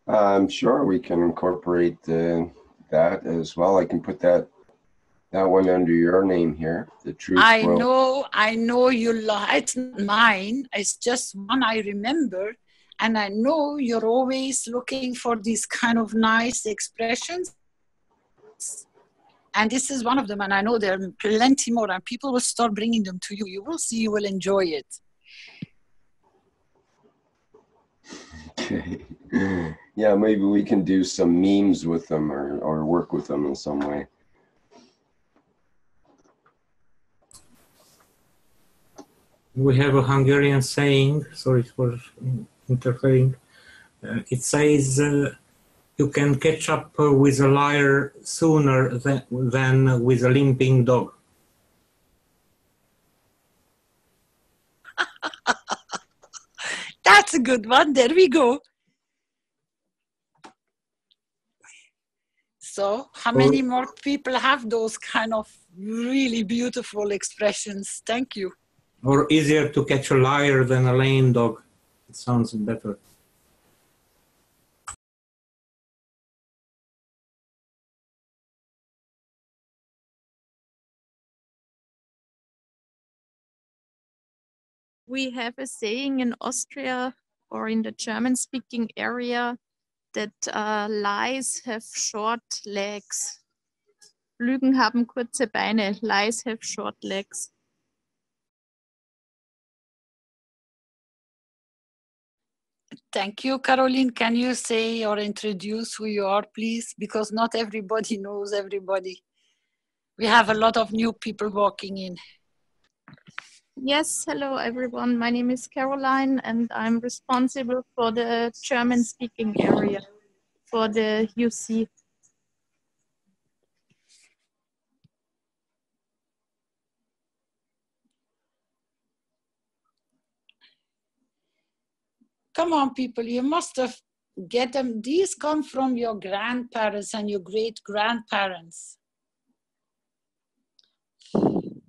I'm sure we can incorporate that as well. I can put that one under your name here, the truth. I know you lie. It's not mine. It's just one I remember. And I know you're always looking for these kind of nice expressions. And this is one of them. And I know there are plenty more, and people will start bringing them to you. You will see, you will enjoy it. Okay. Yeah, maybe we can do some memes with them or work with them in some way. We have a Hungarian saying, sorry for interfering. It says, you can catch up with a liar sooner than with a limping dog. That's a good one. There we go. So how many more people have those kind of really beautiful expressions? Thank you. Or easier to catch a liar than a lame dog. It sounds better. We have a saying in Austria or in the German-speaking area that lies have short legs. Lügen haben kurze Beine. Lies have short legs. Thank you, Caroline. Can you say or introduce who you are, please? Because not everybody knows everybody. We have a lot of new people walking in. Yes, hello everyone. My name is Caroline and I'm responsible for the German-speaking area for the UC. Come on, people, you must have get them. These come from your grandparents and your great-grandparents.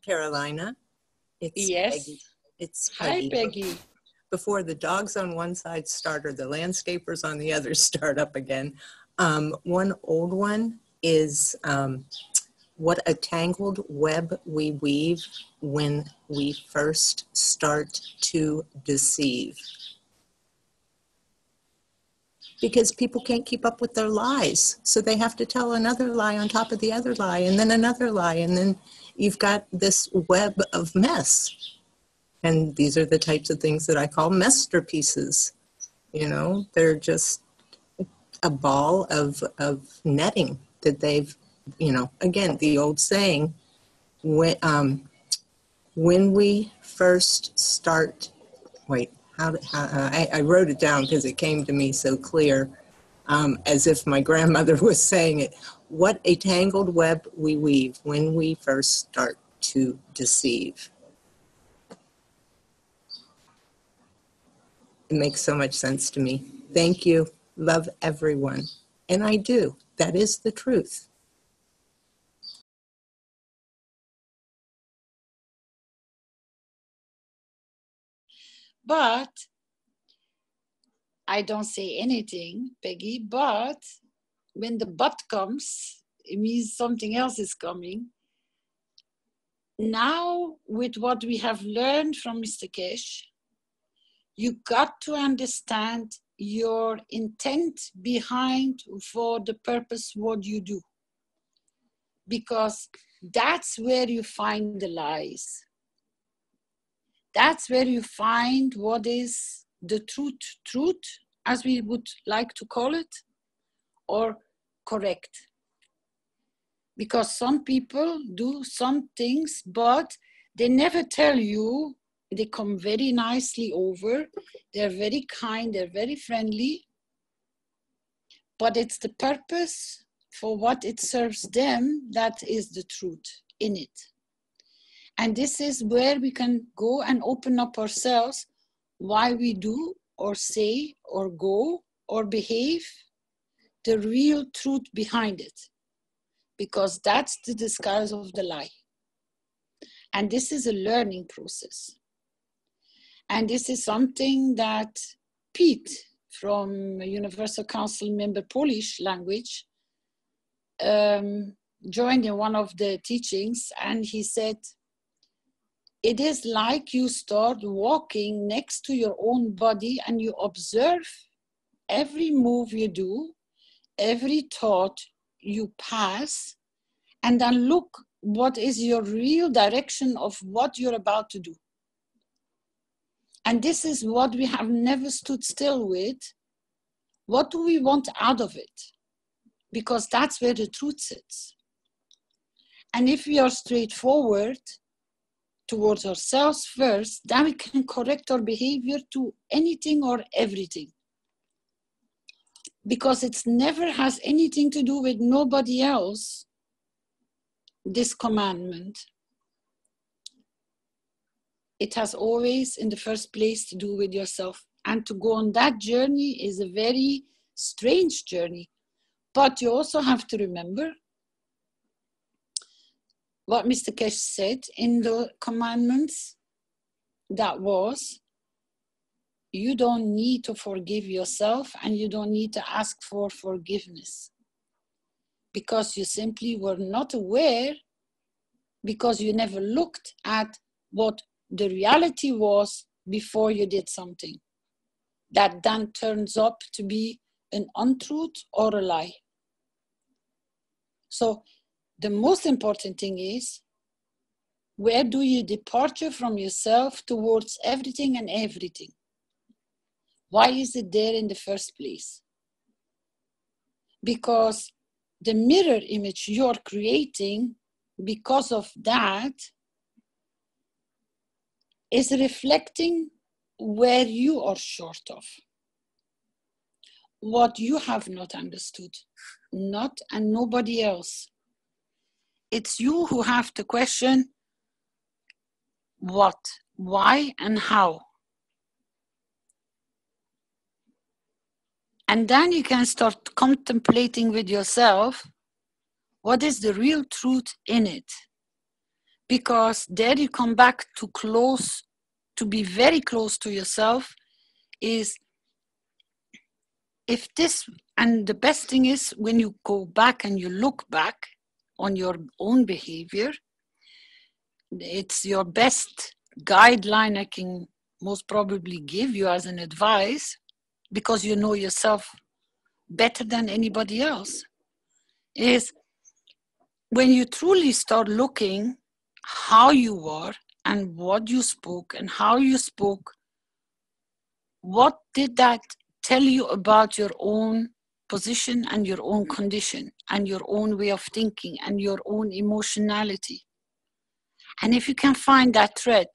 Carolina, it's Yes. Peggy. It's Hi, Peggy. Peggy. Before the dogs on one side start or the landscapers on the other start up again, one old one is what a tangled web we weave when we first start to deceive. Because people can't keep up with their lies. So they have to tell another lie on top of the other lie, and then another lie, and then you've got this web of mess. And these are the types of things that I call masterpieces. You know, they're just a ball of netting that they've, you know, again, the old saying, when we first start, wait, I wrote it down because it came to me so clear, as if my grandmother was saying it. What a tangled web we weave when we first start to deceive. It makes so much sense to me. Thank you. Love everyone. And I do. That is the truth. But I don't say anything, Peggy, but when the but comes, it means something else is coming. Now, with what we have learned from Mr. Keshe, you got to understand your intent behind for the purpose what you do. Because that's where you find the lies. That's where you find what is the truth, as we would like to call it, or correct. Because some people do some things, but they never tell you. They come very nicely over. They're very kind, they're very friendly. But it's the purpose for what it serves them that is the truth in it. And this is where we can go and open up ourselves why we do or say or go or behave, the real truth behind it. Because that's the disguise of the lie. And this is a learning process. And this is something that Pete from Universal Council member Polish language joined in one of the teachings, and he said, it is like you start walking next to your own body and you observe every move you do, every thought you pass, and then look what is your real direction of what you're about to do. And this is what we have never stood still with. What do we want out of it? Because that's where the truth sits. And if we are straightforward towards ourselves first, then we can correct our behavior to anything or everything. Because it never has anything to do with nobody else, this commandment. It has always, in the first place, to do with yourself. And to go on that journey is a very strange journey. But you also have to remember what Mr. Keshe said in the commandments. That was, you don't need to forgive yourself and you don't need to ask for forgiveness. Because you simply were not aware, because you never looked at what the reality was before you did something that then turns up to be an untruth or a lie. So the most important thing is, where do you departure from yourself towards everything and everything? Why is it there in the first place? Because the mirror image you're creating, because of that, is reflecting where you are short of. What you have not understood. Not and nobody else. It's you who have to question what, why, and how. And then you can start contemplating with yourself, what is the real truth in it? Because there you come back to be very close to yourself, is if this, and the best thing is when you go back and you look back on your own behavior, it's your best guideline I can most probably give you as an advice, because you know yourself better than anybody else, is when you truly start looking how you are and what you spoke and how you spoke, what did that tell you about your own position and your own condition and your own way of thinking and your own emotionality? And if you can find that thread,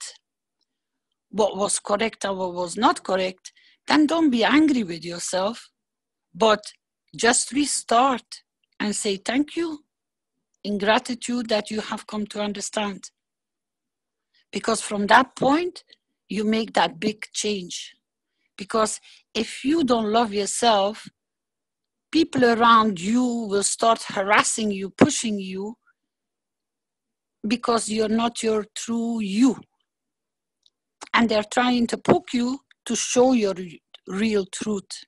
what was correct and what was not correct, then don't be angry with yourself, but just restart and say thank you in gratitude that you have come to understand. Because from that point, you make that big change. Because if you don't love yourself, people around you will start harassing you, pushing you, because you're not your true you. And they're trying to poke you to show your real truth.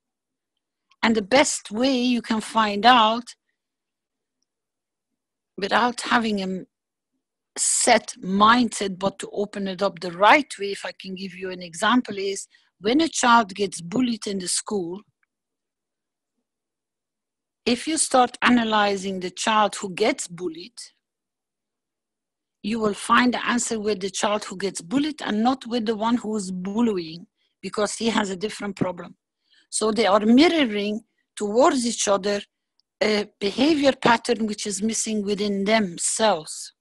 And the best way you can find out, without having a set mindset, but to open it up the right way, if I can give you an example, is when a child gets bullied in the school, if you start analyzing the child who gets bullied, you will find the answer with the child who gets bullied and not with the one who is bullying, because he has a different problem. So they are mirroring towards each other a behavior pattern which is missing within themselves.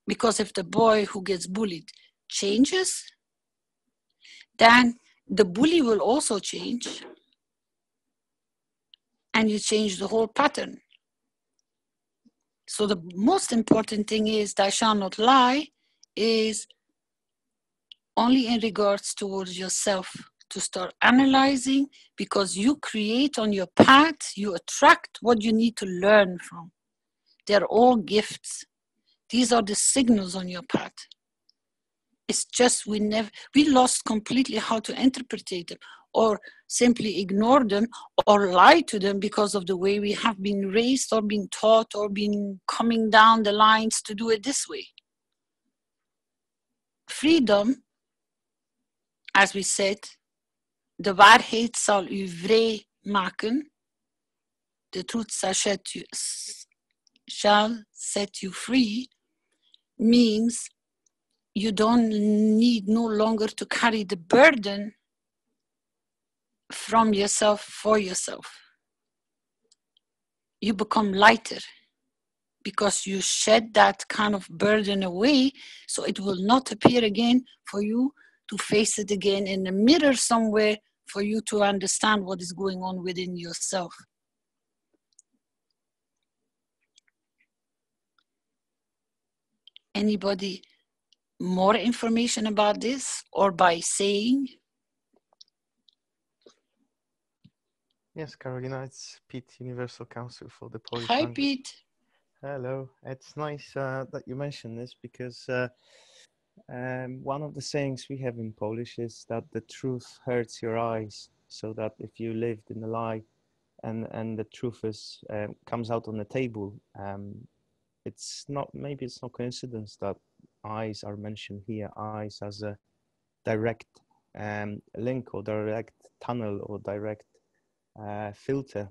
Because if the boy who gets bullied changes, then the bully will also change, and you change the whole pattern. So the most important thing is, thou shalt not lie, is only in regards towards yourself, to start analyzing, because you create on your path, you attract what you need to learn from. They're all gifts. These are the signals on your path. It's just we lost completely how to interpret them, or simply ignore them or lie to them because of the way we have been raised or been taught or been coming down the lines to do it this way. Freedom, as we said, de waarheid zal u vrij maken. The truth shall set you free, means you don't need no longer to carry the burden from yourself for yourself. You become lighter because you shed that kind of burden away, so it will not appear again for you to face it again in a mirror somewhere for you to understand what is going on within yourself. Anybody more information about this, or by saying? Yes, Carolina, it's Pete, Universal Council for the Polish Hi, Language. Pete. Hello. It's nice that you mentioned this, because one of the sayings we have in Polish is that the truth hurts your eyes, so that if you lived in a lie and the truth is comes out on the table, maybe it's not coincidence that eyes are mentioned here, eyes as a direct link or direct tunnel or direct filter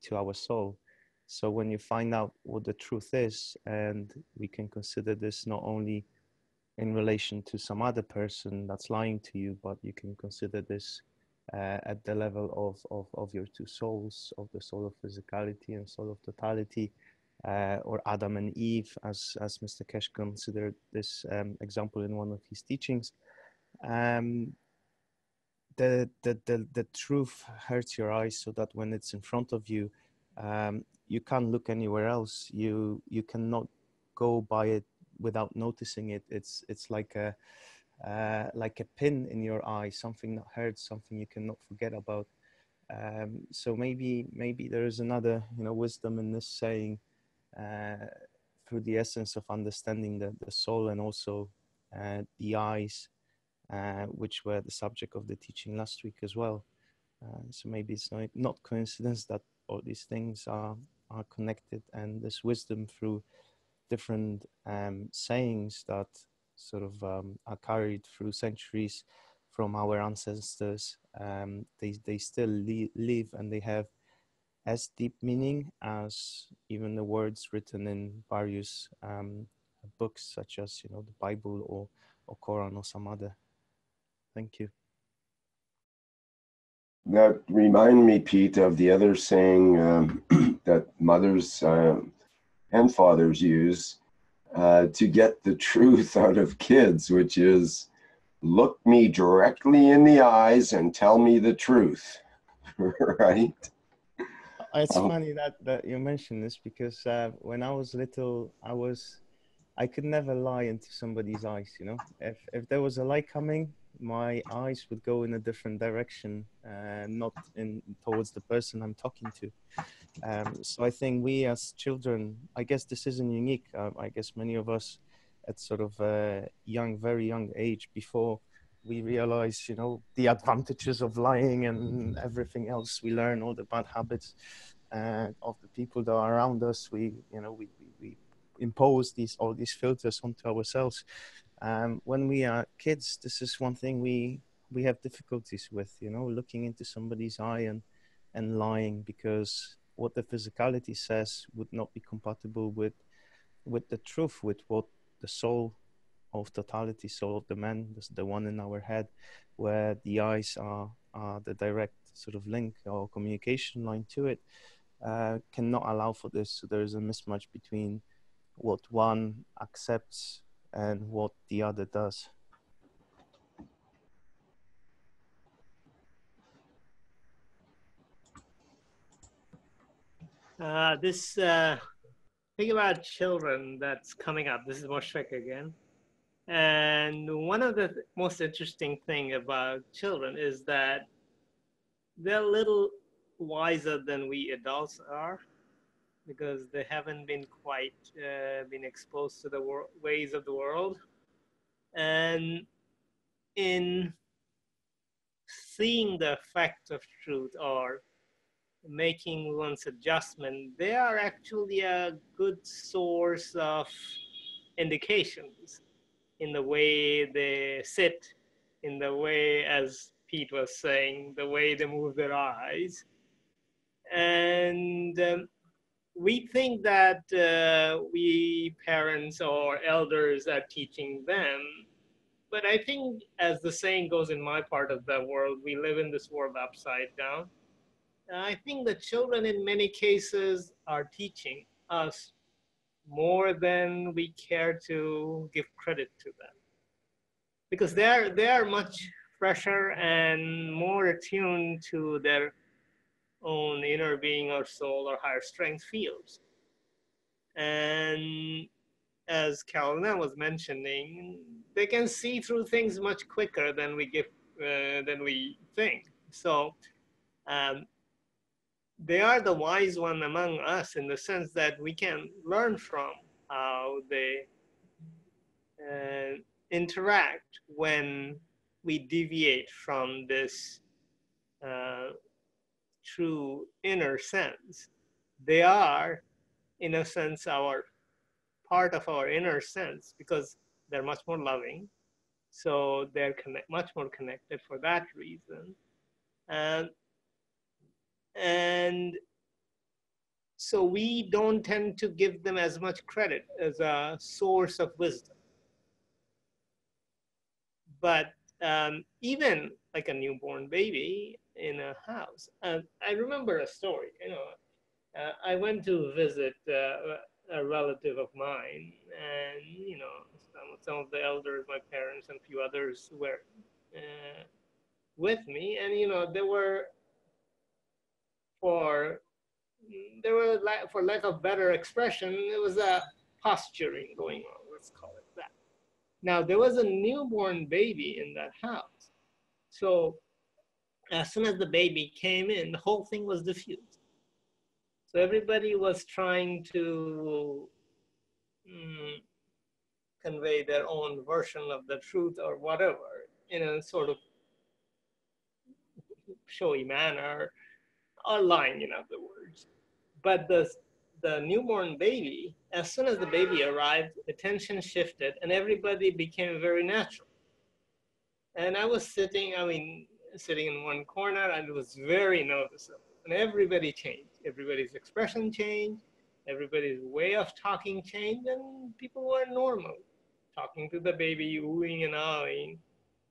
to our soul. So when you find out what the truth is, and we can consider this not only in relation to some other person that's lying to you, but you can consider this at the level of your two souls, of the soul of physicality and soul of totality, or Adam and Eve, as Mr. Keshe considered this example in one of his teachings. The truth hurts your eyes, so that when it's in front of you, you can't look anywhere else. You cannot go by it without noticing it. It's like a pin in your eye, something that hurts, something you cannot forget about. So maybe there is another, wisdom in this saying, through the essence of understanding the soul and also the eyes, which were the subject of the teaching last week as well. So maybe it's not coincidence that all these things are connected, and this wisdom through different sayings that sort of are carried through centuries from our ancestors. They still live, and they have as deep meaning as even the words written in various books, such as the Bible or Quran or some other. Thank you. That remind me, Pete, of the other saying that mothers and fathers use to get the truth out of kids, which is, look me directly in the eyes and tell me the truth, right? It's funny that you mentioned this, because when I was little, I could never lie into somebody's eyes. If there was a light coming, my eyes would go in a different direction, not towards the person I'm talking to. So I think we as children, I guess this isn't unique. I guess many of us at sort of a very young age, before we realize, the advantages of lying and everything else, we learn all the bad habits of the people that are around us. We impose all these filters onto ourselves. When we are kids, this is one thing we have difficulties with, looking into somebody's eye and lying, because what the physicality says would not be compatible with the truth, with what the soul of totality, soul of the man, the one in our head, where the eyes are the direct sort of link or communication line to it, cannot allow for this. So there is a mismatch between what one accepts and what the other does. This thing about children that's coming up, this is Moshfek again. And one of the most interesting thing about children is that they're a little wiser than we adults are, because they haven't been quite been exposed to the ways of the world. And in seeing the effect of truth or making one's adjustment, they are actually a good source of indications in the way they sit, in the way, as Pete was saying, the way they move their eyes. And we think that we parents or elders are teaching them. But I think, as the saying goes in my part of the world, we live in this world upside down. I think the children in many cases are teaching us more than we care to give credit to them, because they are much fresher and more attuned to their own inner being or soul or higher strength fields. And as Carolina was mentioning, they can see through things much quicker than we think. So they are the wise one among us, in the sense that we can learn from how they interact when we deviate from this true inner sense. They are, in a sense, our part of our inner sense, because they're much more loving. So they're much more connected for that reason. And so we don't tend to give them as much credit as a source of wisdom. But even like a newborn baby in a house, I remember a story. I went to visit a relative of mine, and some of the elders, my parents, and a few others were with me, and they were, for lack of better expression, it was a posturing going on. Let's call it that. Now, there was a newborn baby in that house. So as soon as the baby came in, the whole thing was diffused. So everybody was trying to convey their own version of the truth or whatever in a sort of showy manner, or lying, in other words. But the newborn baby, as soon as the baby arrived, attention shifted and everybody became very natural. And I was sitting in one corner, and it was very noticeable. And everybody changed. Everybody's expression changed. Everybody's way of talking changed, and people were normal, talking to the baby, oohing and ahhing,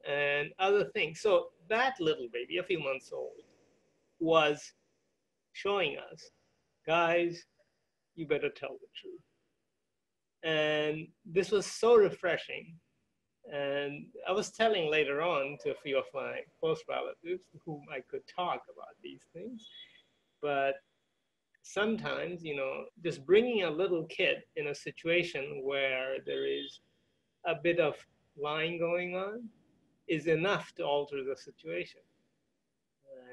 and other things. So that little baby, a few months old, was showing us, guys, you better tell the truth. And this was so refreshing. And I was telling later on to a few of my close relatives to whom I could talk about these things. But sometimes, just bringing a little kid in a situation where there is a bit of lying going on is enough to alter the situation.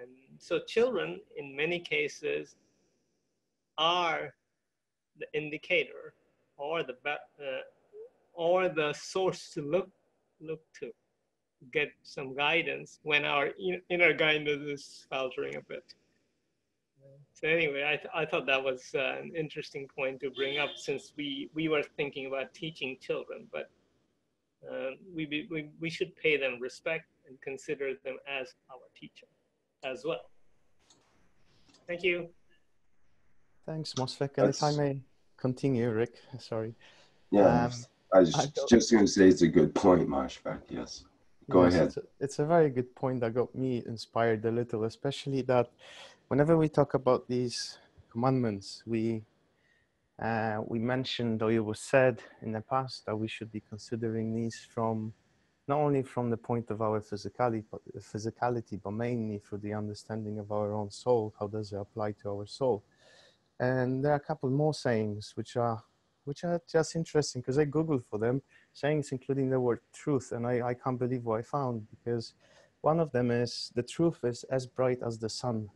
And so children, in many cases, are the indicator or the source to look to get some guidance when our inner guidance is faltering a bit. So anyway, I thought that was an interesting point to bring up, since we were thinking about teaching children, but we should pay them respect and consider them as our teacher as well. Thank you. Thanks, Mosfek. And if I may continue, Rick, sorry. Yeah, I was just going to say it's a good point, Mosfek. Yes. Go ahead. It's a very good point that got me inspired a little, especially that whenever we talk about these commandments, we mentioned, or it was said in the past, that we should be considering these from not only from the point of our physicality, but mainly for the understanding of our own soul. How does it apply to our soul? And there are a couple more sayings which are just interesting, because I Googled for them, sayings including the word truth, and I can't believe what I found, because one of them is, the truth is as bright as the sun.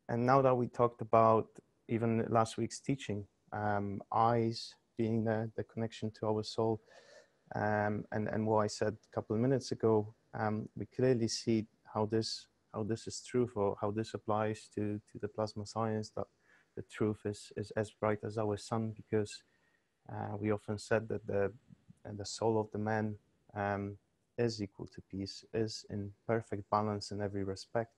And now that we talked about even last week's teaching, eyes being the connection to our soul, and what I said a couple of minutes ago, we clearly see how this is true, or how this applies to the plasma science, that the truth is as bright as our sun, because we often said that the soul of the man is equal to peace, is in perfect balance in every respect.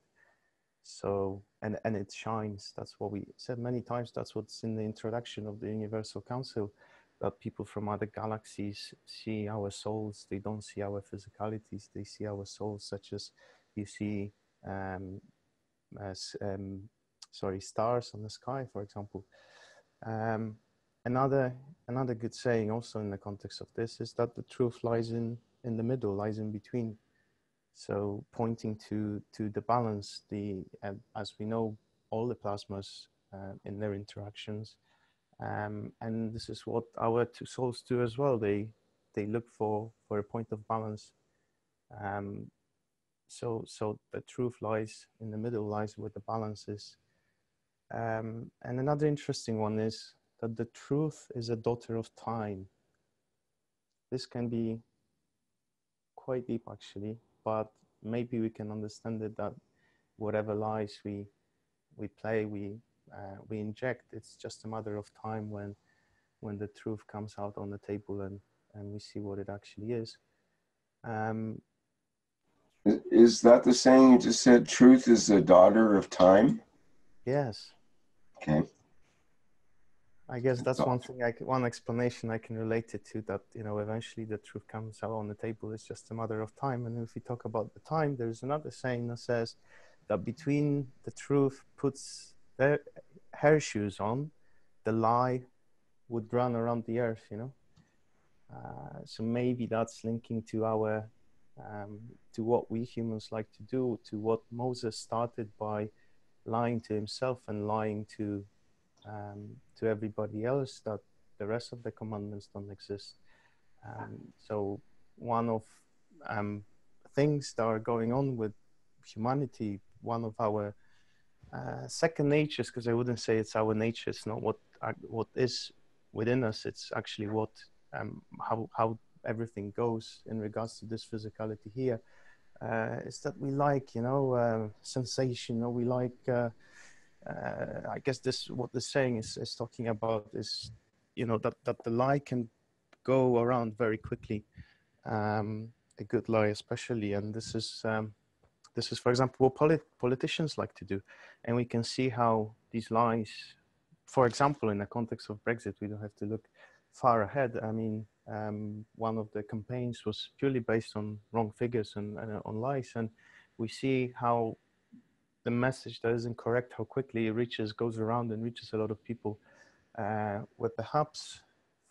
So, and it shines. That's what we said many times. That's what's in the introduction of the Universal Council, that people from other galaxies see our souls. They don't see our physicalities. They see our souls, such as you see stars on the sky, for example. Another good saying also in the context of this is that the truth lies in the middle, lies in between. So pointing to the balance, as we know, all the plasmas in their interactions, and this is what our two souls do as well. They look for a point of balance. So the truth lies in the middle, lies where the balance is. And another interesting one is that the truth is a daughter of time. This can be quite deep, actually, but maybe we can understand it that whatever lies we play, we inject, it's just a matter of time when the truth comes out on the table and we see what it actually is. Is that the saying you just said, truth is the daughter of time? Yes. Okay. I guess that's one explanation I can relate it to, that, eventually the truth comes out on the table. It's just a matter of time. And if we talk about the time, there's another saying that says that between the truth puts her shoes on, the lie would run around the earth, So maybe that's linking to our, to what we humans like to do, to what Moses started by lying to himself and lying to everybody else, that the rest of the commandments don't exist. So one of things that are going on with humanity, one of our second natures, because I wouldn't say it's our nature. It's not what is within us. It's actually what how everything goes in regards to this physicality here. Is that we like, you know, sensation, or we like. I guess this what the saying is talking about is, you know, that the lie can go around very quickly. A good lie, especially, and this is for example what politicians like to do, and we can see how these lies, for example, in the context of Brexit, we don't have to look far ahead. I mean, one of the campaigns was purely based on wrong figures and on lies, and we see how the message that isn't correct, how quickly it goes around and reaches a lot of people, where perhaps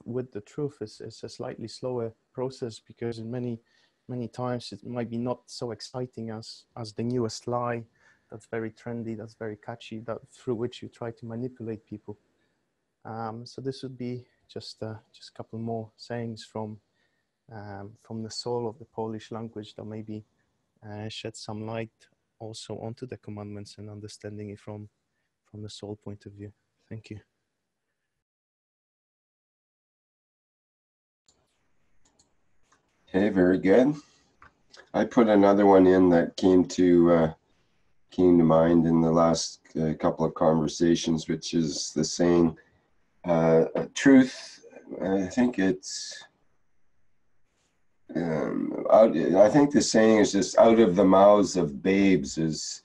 with the truth is a slightly slower process, because in many times it might be not so exciting as the newest lie that's very trendy, that's very catchy, that through which you try to manipulate people. So this would be just a couple more sayings from the soul of the Polish language that maybe shed some light also onto the commandments and understanding it from the soul point of view. Thank you. Okay, very good. I put another one in that came to mind in the last couple of conversations, which is the saying, truth. I think it's. I think the saying is just out of the mouths of babes is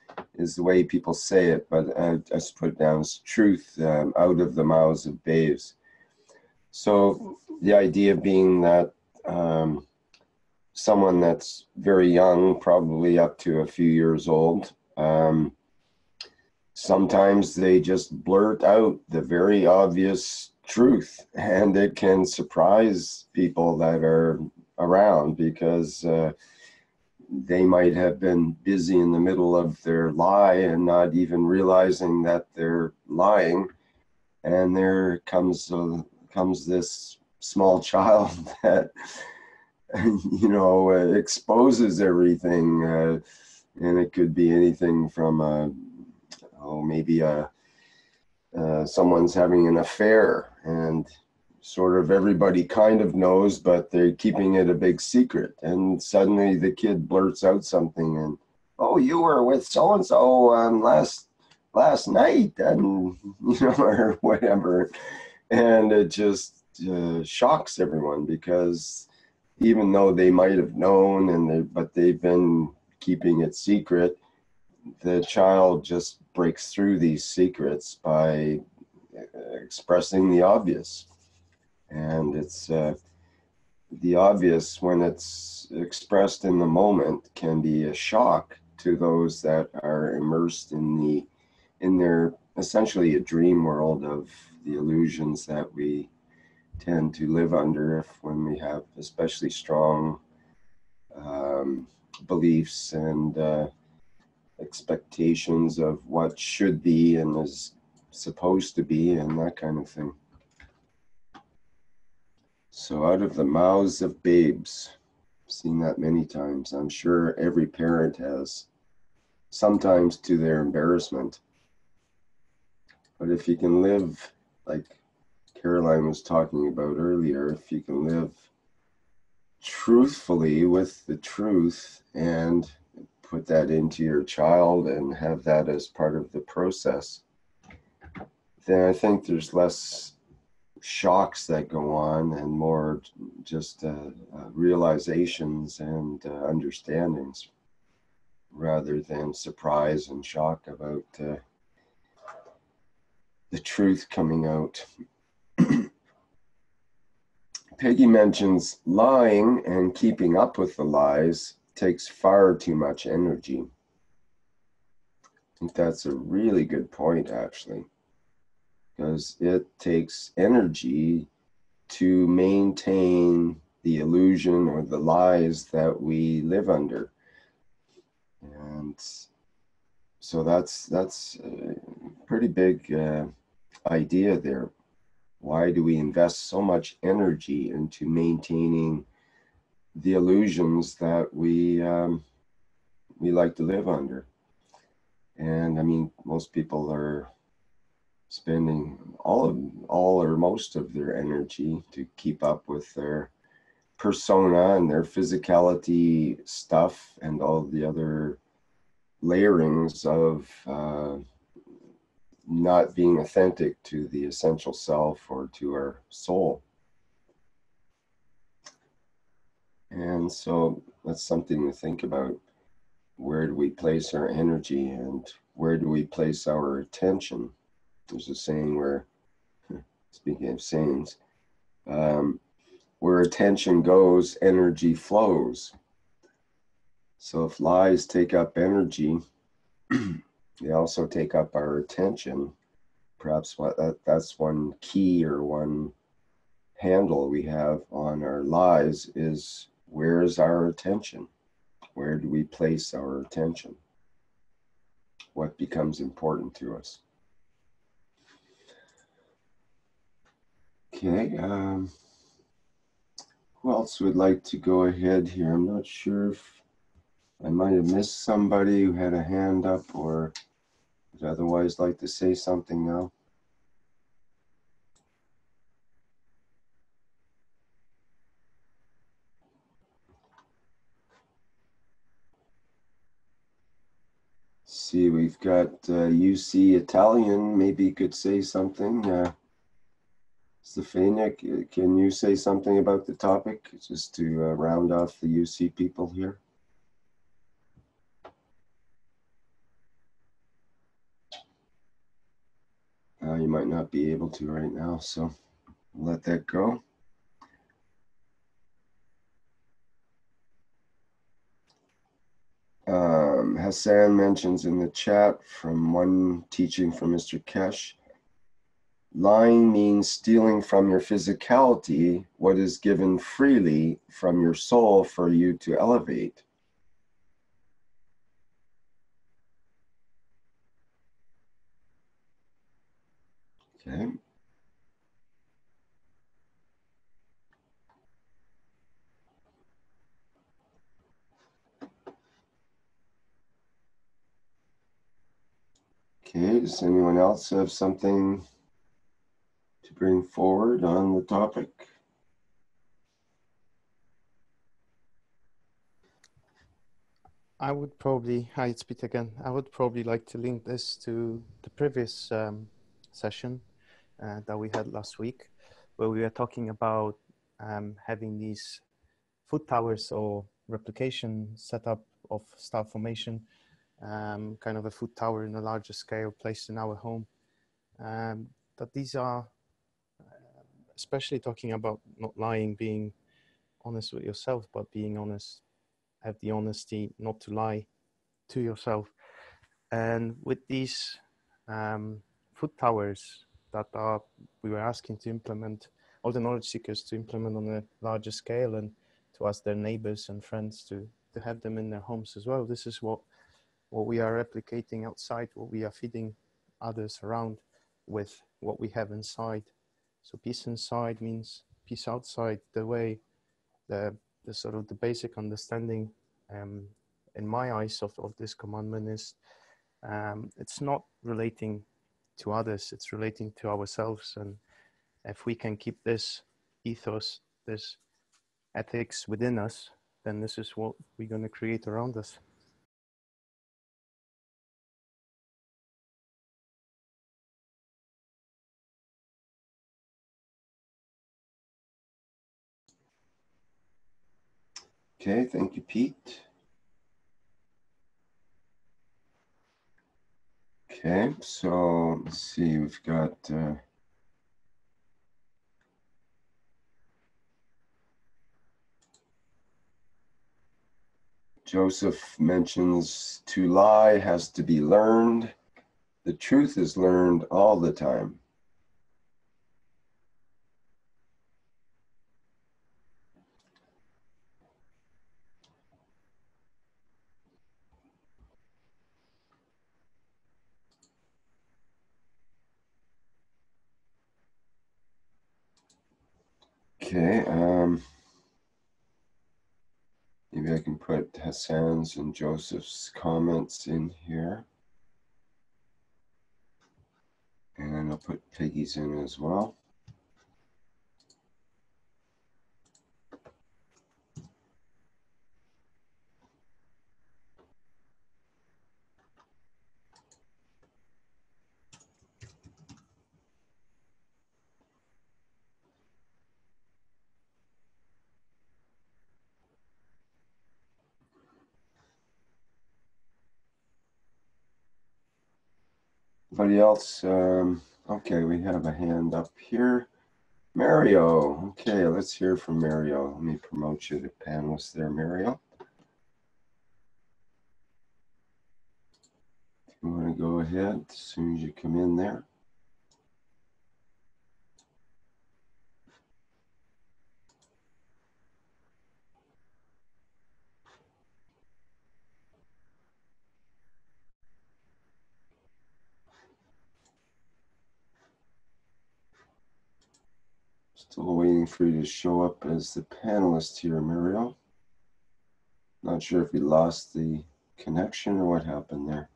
the way people say it, but I just put it down as truth out of the mouths of babes. So the idea being that someone that's very young, probably up to a few years old, sometimes they just blurt out the very obvious truth, and it can surprise people that are around, because they might have been busy in the middle of their lie and not even realizing that they're lying, and there comes this small child that you know exposes everything, and it could be anything from maybe someone's having an affair, and sort of everybody kind of knows, but they're keeping it a big secret. And suddenly the kid blurts out something, and, oh, you were with so-and-so last night, and, you know, or whatever. And it just shocks everyone, because even though they might have known, but they've been keeping it secret, the child just breaks through these secrets by expressing the obvious. And it's the obvious, when it's expressed in the moment, can be a shock to those that are immersed in their essentially a dream world of the illusions that we tend to live under when we have especially strong beliefs and expectations of what should be and is supposed to be and that kind of thing. So out of the mouths of babes, I've seen that many times. I'm sure every parent has, sometimes to their embarrassment. But if you can live, like Caroline was talking about earlier, if you can live truthfully with the truth and put that into your child and have that as part of the process, then I think there's less shocks that go on and more just realizations and understandings, rather than surprise and shock about the truth coming out. Peggy mentions lying and keeping up with the lies takes far too much energy. I think that's a really good point, actually, because it takes energy to maintain the illusion or the lies that we live under. And so that's a pretty big idea there. Why do we invest so much energy into maintaining the illusions that we we like to live under. And I mean, most people are spending all or most of their energy to keep up with their persona and their physicality stuff and all the other layerings of not being authentic to the essential self or to our soul. And so that's something to think about. Where do we place our energy and where do we place our attention? There's a saying where, speaking of sayings, where attention goes, energy flows. So if lies take up energy, they also take up our attention. Perhaps that's one key or one handle we have on our lies is, where is our attention? Where do we place our attention? What becomes important to us? Okay, who else would like to go ahead here? I'm not sure if I might have missed somebody who had a hand up or would otherwise like to say something now. See, we've got UC Italian. Maybe you could say something. Stefania, can you say something about the topic, just to round off the UC people here? You might not be able to right now, so let that go. Hassan mentions in the chat from one teaching from Mr. Keshe, lying means stealing from your physicality what is given freely from your soul for you to elevate. Okay. Okay, does anyone else have something to bring forward on the topic? I would probably, hi, it's Pete again. I would probably like to link this to the previous session that we had last week, where we were talking about having these food towers or replication setup of star formation, kind of a food tower in a larger scale placed in our home. That these are, especially talking about not lying, being honest with yourself, but being honest, have the honesty not to lie to yourself. And with these food towers that we were asking to implement, all the knowledge seekers to implement on a larger scale and to ask their neighbors and friends to have them in their homes as well. This is what we are replicating outside, what we are feeding others around with what we have inside. So peace inside means peace outside. The way, the sort of the basic understanding in my eyes of this commandment is it's not relating to others, it's relating to ourselves. And if we can keep this ethos, this ethics within us, then this is what we're going to create around us. Okay, thank you, Pete. Okay, so let's see, we've got Joseph mentions to lie has to be learned. The truth is learned all the time. Okay, Maybe I can put Hassan's and Joseph's comments in here. And I'll put Peggy's in as well. Anybody else? Okay, we have a hand up here. Mario. Okay, let's hear from Mario. Let me promote you to panelist there, Mario. If you want to go ahead as soon as you come in there. Still waiting for you to show up as the panelist here, Mario. Not sure if we lost the connection or what happened there.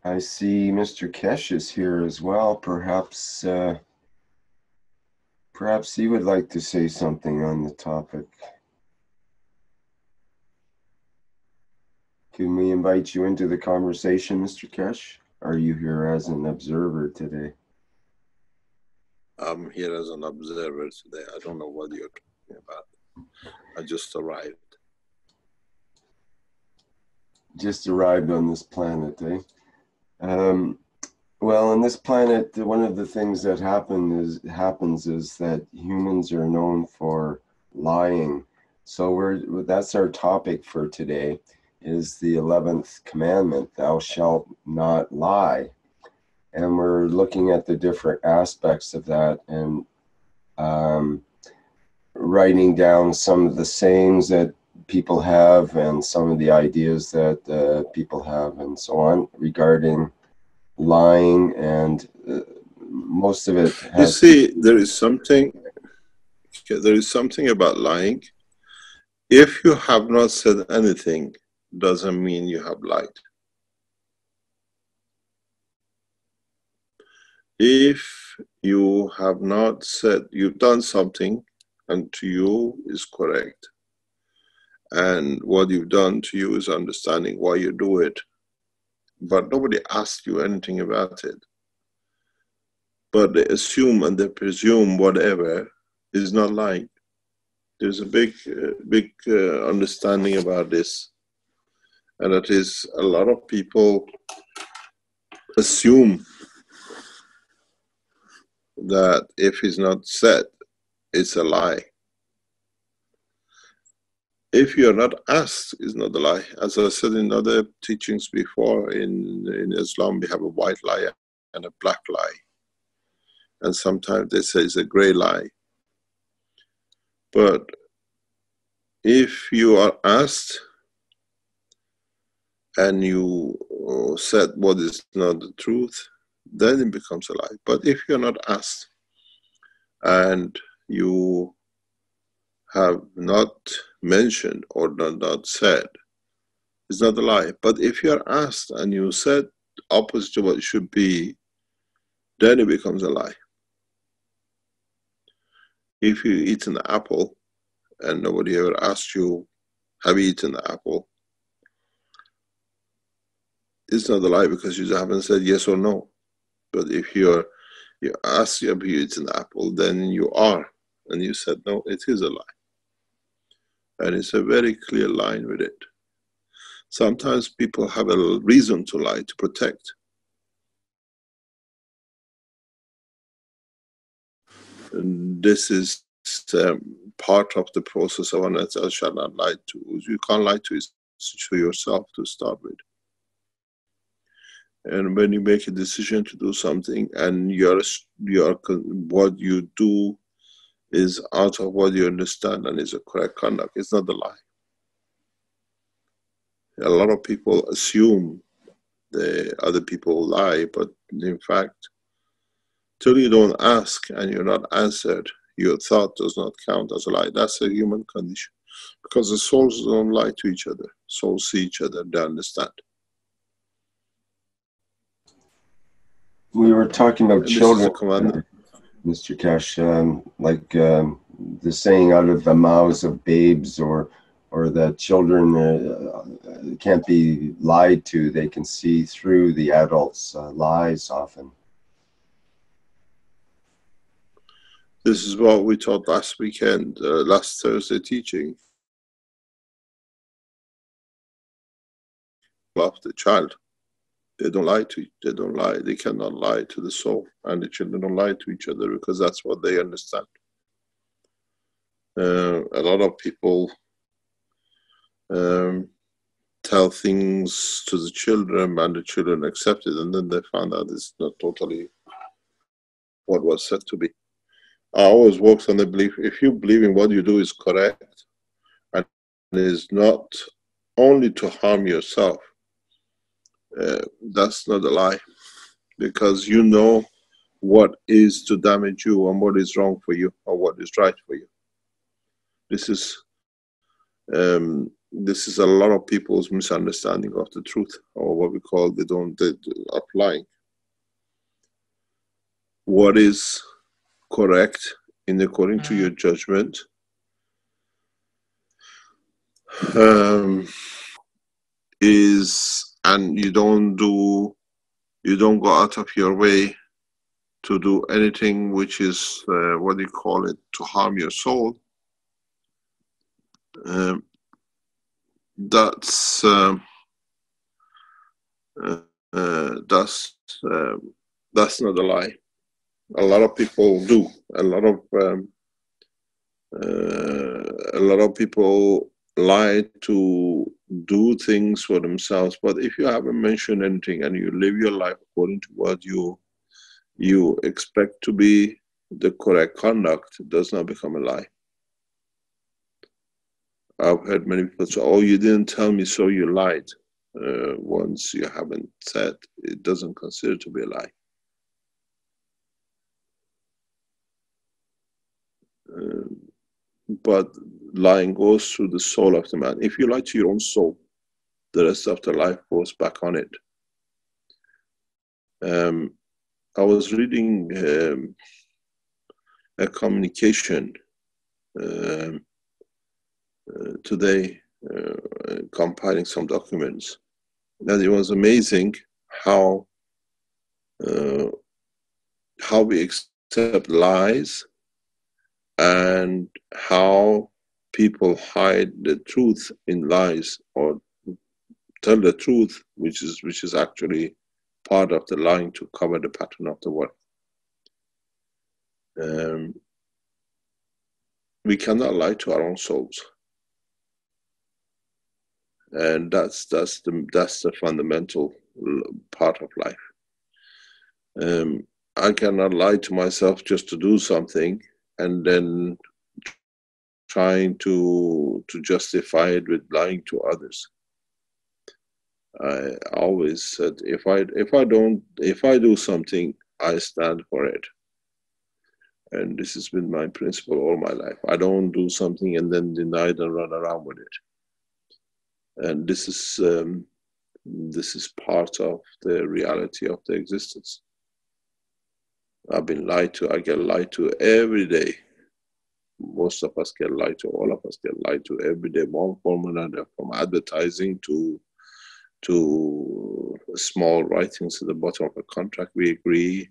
I see Mr. Keshe is here as well. Perhaps he would like to say something on the topic. Can we invite you into the conversation, Mr. Keshe? Are you here as an observer today? I'm here as an observer today. I don't know what you're talking about. I just arrived. Just arrived on this planet, eh? Well, on this planet, one of the things that happens is that humans are known for lying. So that's our topic for today, is the 11th commandment, thou shalt not lie. And we're looking at the different aspects of that and writing down some of the sayings that people have and some of the ideas that people have and so on regarding lying, and most of it has... You see, there is something about lying. If you have not said anything, doesn't mean you have lied. If you have not said, you've done something and to you is correct, and what you've done to you is understanding why you do it, but nobody asked you anything about it, but they assume and they presume whatever, is not lying. There's a big understanding about this, and that is a lot of people assume that if it's not said, it's a lie. If you're not asked, it's not a lie. As I said in other teachings before, in Islam, we have a white lie and a black lie. And sometimes they say it's a gray lie. But if you are asked and you said what is not the truth, then it becomes a lie. But if you're not asked and you have not mentioned or not said, it's not a lie. But if you're asked and you said opposite to what it should be, then it becomes a lie. If you eat an apple and nobody ever asked you, have you eaten the apple? It's not a lie because you haven't said yes or no. But if you ask, have you eaten the apple, then you are, and you said no, it is a lie. And it's a very clear line with it. Sometimes people have a reason to lie to protect. And this is part of the process of an I shall not lie to. You can't lie to yourself to start with. And when you make a decision to do something and what you do is out of what you understand and is a correct conduct, it's not a lie. A lot of people assume the other people lie, but in fact, till you don't ask and you're not answered, your thought does not count as a lie. That's a human condition, because the souls don't lie to each other. Souls see each other, they understand. We were talking about children, Mr. Keshe, like the saying out of the mouths of babes, or that children can't be lied to. They can see through the adults' lies often. This is what we taught last weekend, last Thursday teaching of the child. They don't lie to, they don't lie, they cannot lie to the soul, and the children don't lie to each other because that's what they understand. A lot of people tell things to the children and the children accept it, and then they find out it's not totally what was said to be. I always work on the belief, if you believe in what you do is correct and is not only to harm yourself, that's not a lie, because you know what is to damage you and what is wrong for you or what is right for you. This is a lot of people's misunderstanding of the truth, or what we call they applying. What is correct in according to your judgment is, and you don't go out of your way to do anything which is what do you call it, to harm your soul. That's not a lie. A lot of people do. A lot of people lie to do things for themselves. But if you haven't mentioned anything and you live your life according to what you expect to be the correct conduct, it does not become a lie. I've heard many people say, "Oh, you didn't tell me, so you lied." Once you haven't said, it doesn't consider to be a lie. But lying goes through the soul of the man. If you lie to your own soul, the rest of the life goes back on it. I was reading a communication today, compiling some documents, and it was amazing how we accept lies and how people hide the truth in lies, or tell the truth, which is actually part of the lying to cover the pattern of the work. We cannot lie to our own souls, and that's the fundamental part of life. I cannot lie to myself just to do something and then trying to justify it with lying to others. I always said, if I do something, I stand for it. And this has been my principle all my life. I don't do something and then deny it and run around with it. And this is part of the reality of the existence. I've been lied to. I get lied to every day. Most of us get lied to. All of us get lied to every day, one form or another, from advertising to small writings at the bottom of a contract we agree,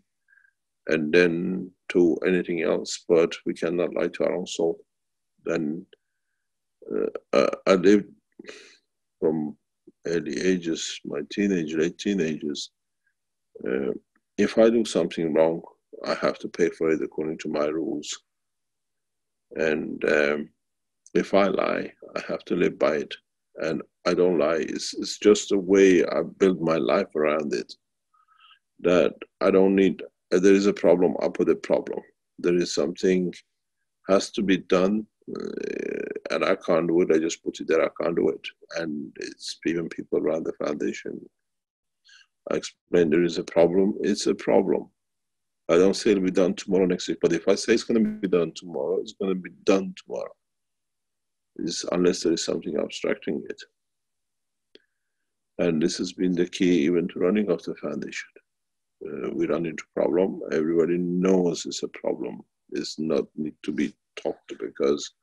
and then to anything else. But we cannot lie to our own soul. Then I lived from early ages, my late teenagers. If I do something wrong, I have to pay for it according to my rules. And if I lie, I have to live by it. And I don't lie. It's just the way I build my life around it. That I don't need, there is a problem, I put a problem. There is something has to be done, and I can't do it, I just put it there, I can't do it. And it's even people around the foundation I explain there is a problem, it's a problem. I don't say it'll be done tomorrow, next week, but if I say it's going to be done tomorrow, it's going to be done tomorrow. Unless there is something obstructing it. And this has been the key even to running of the foundation. We run into problem. Everybody knows it's a problem. It's not need to be talked to, because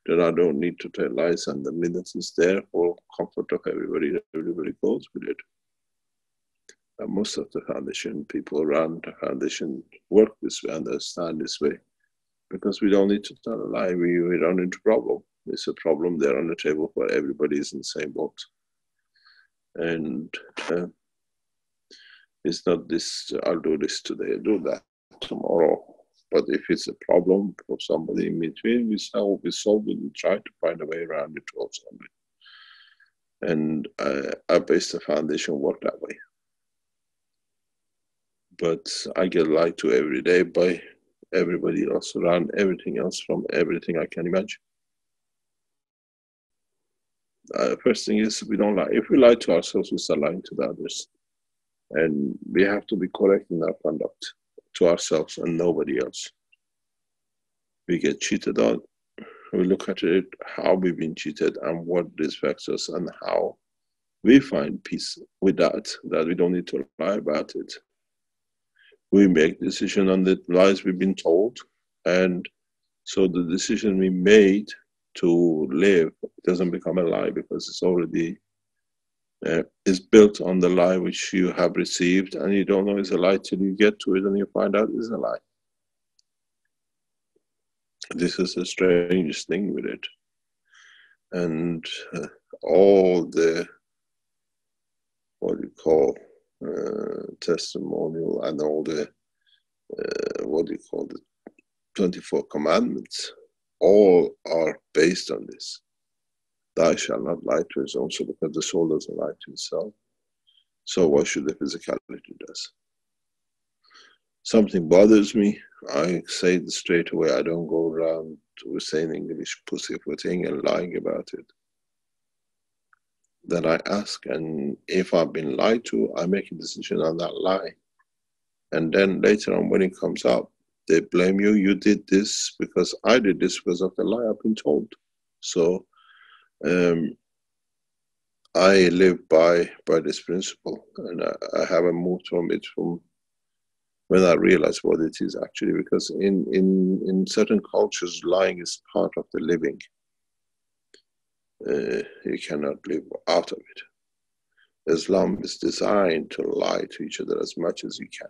then I don't need to tell lies, and the minute it's there for comfort of everybody, everybody goes with it. And most of the foundation people run the foundation work this way, understand this way, because we don't need to tell a lie. We run into problem. It's a problem there on the table where everybody is in the same boat. And it's not this, I'll do this today, do that tomorrow. But if it's a problem for somebody in between, we solve it, we try to find a way around it to solve it. And I base the foundation work that way. But I get lied to every day by everybody else around, everything else from everything I can imagine. First thing is, we don't lie. If we lie to ourselves, we start lying to the others. And we have to be correct in our conduct to ourselves and nobody else. We get cheated on. We look at it, how we've been cheated and what this affects us, and how we find peace with that we don't need to lie about it. We make decision on the lies we've been told, and so the decision we made to live doesn't become a lie, because it's already is built on the lie which you have received, and you don't know it's a lie till you get to it and you find out it's a lie. This is the strangest thing with it. And all the, what you call, testimonial, and all the, what do you call the 24 commandments, all are based on this. Thou shalt not lie to his own soul, because the soul doesn't lie to itself. So why should the physicality does? Something bothers me, I say it straight away. I don't go around with saying English pussyfooting and lying about it. Then I ask, and if I've been lied to, I make a decision on that lie. And then later on, when it comes up, they blame you. You did this because I did this because of the lie I've been told. So I live by this principle, and I haven't moved from it from when I realized what it is actually, because in certain cultures, lying is part of the living. You cannot live out of it. Islam is designed to lie to each other as much as you can.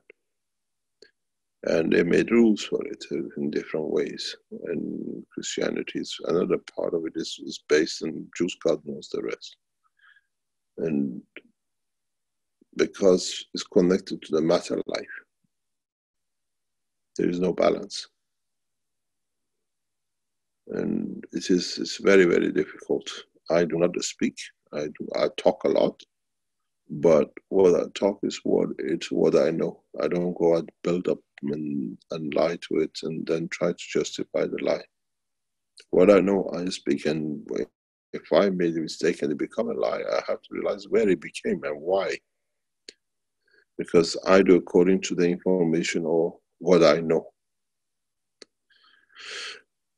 And they made rules for it in different ways. And Christianity is another part of it is based on Jews, God knows the rest. And because it's connected to the matter life, there is no balance. And it's very, very difficult. I do not speak. I talk a lot, but what I talk is what I know. I don't go and build up and lie to it and then try to justify the lie. What I know, I speak, and if I made a mistake and it become a lie, I have to realize where it became and why. Because I do according to the information or what I know.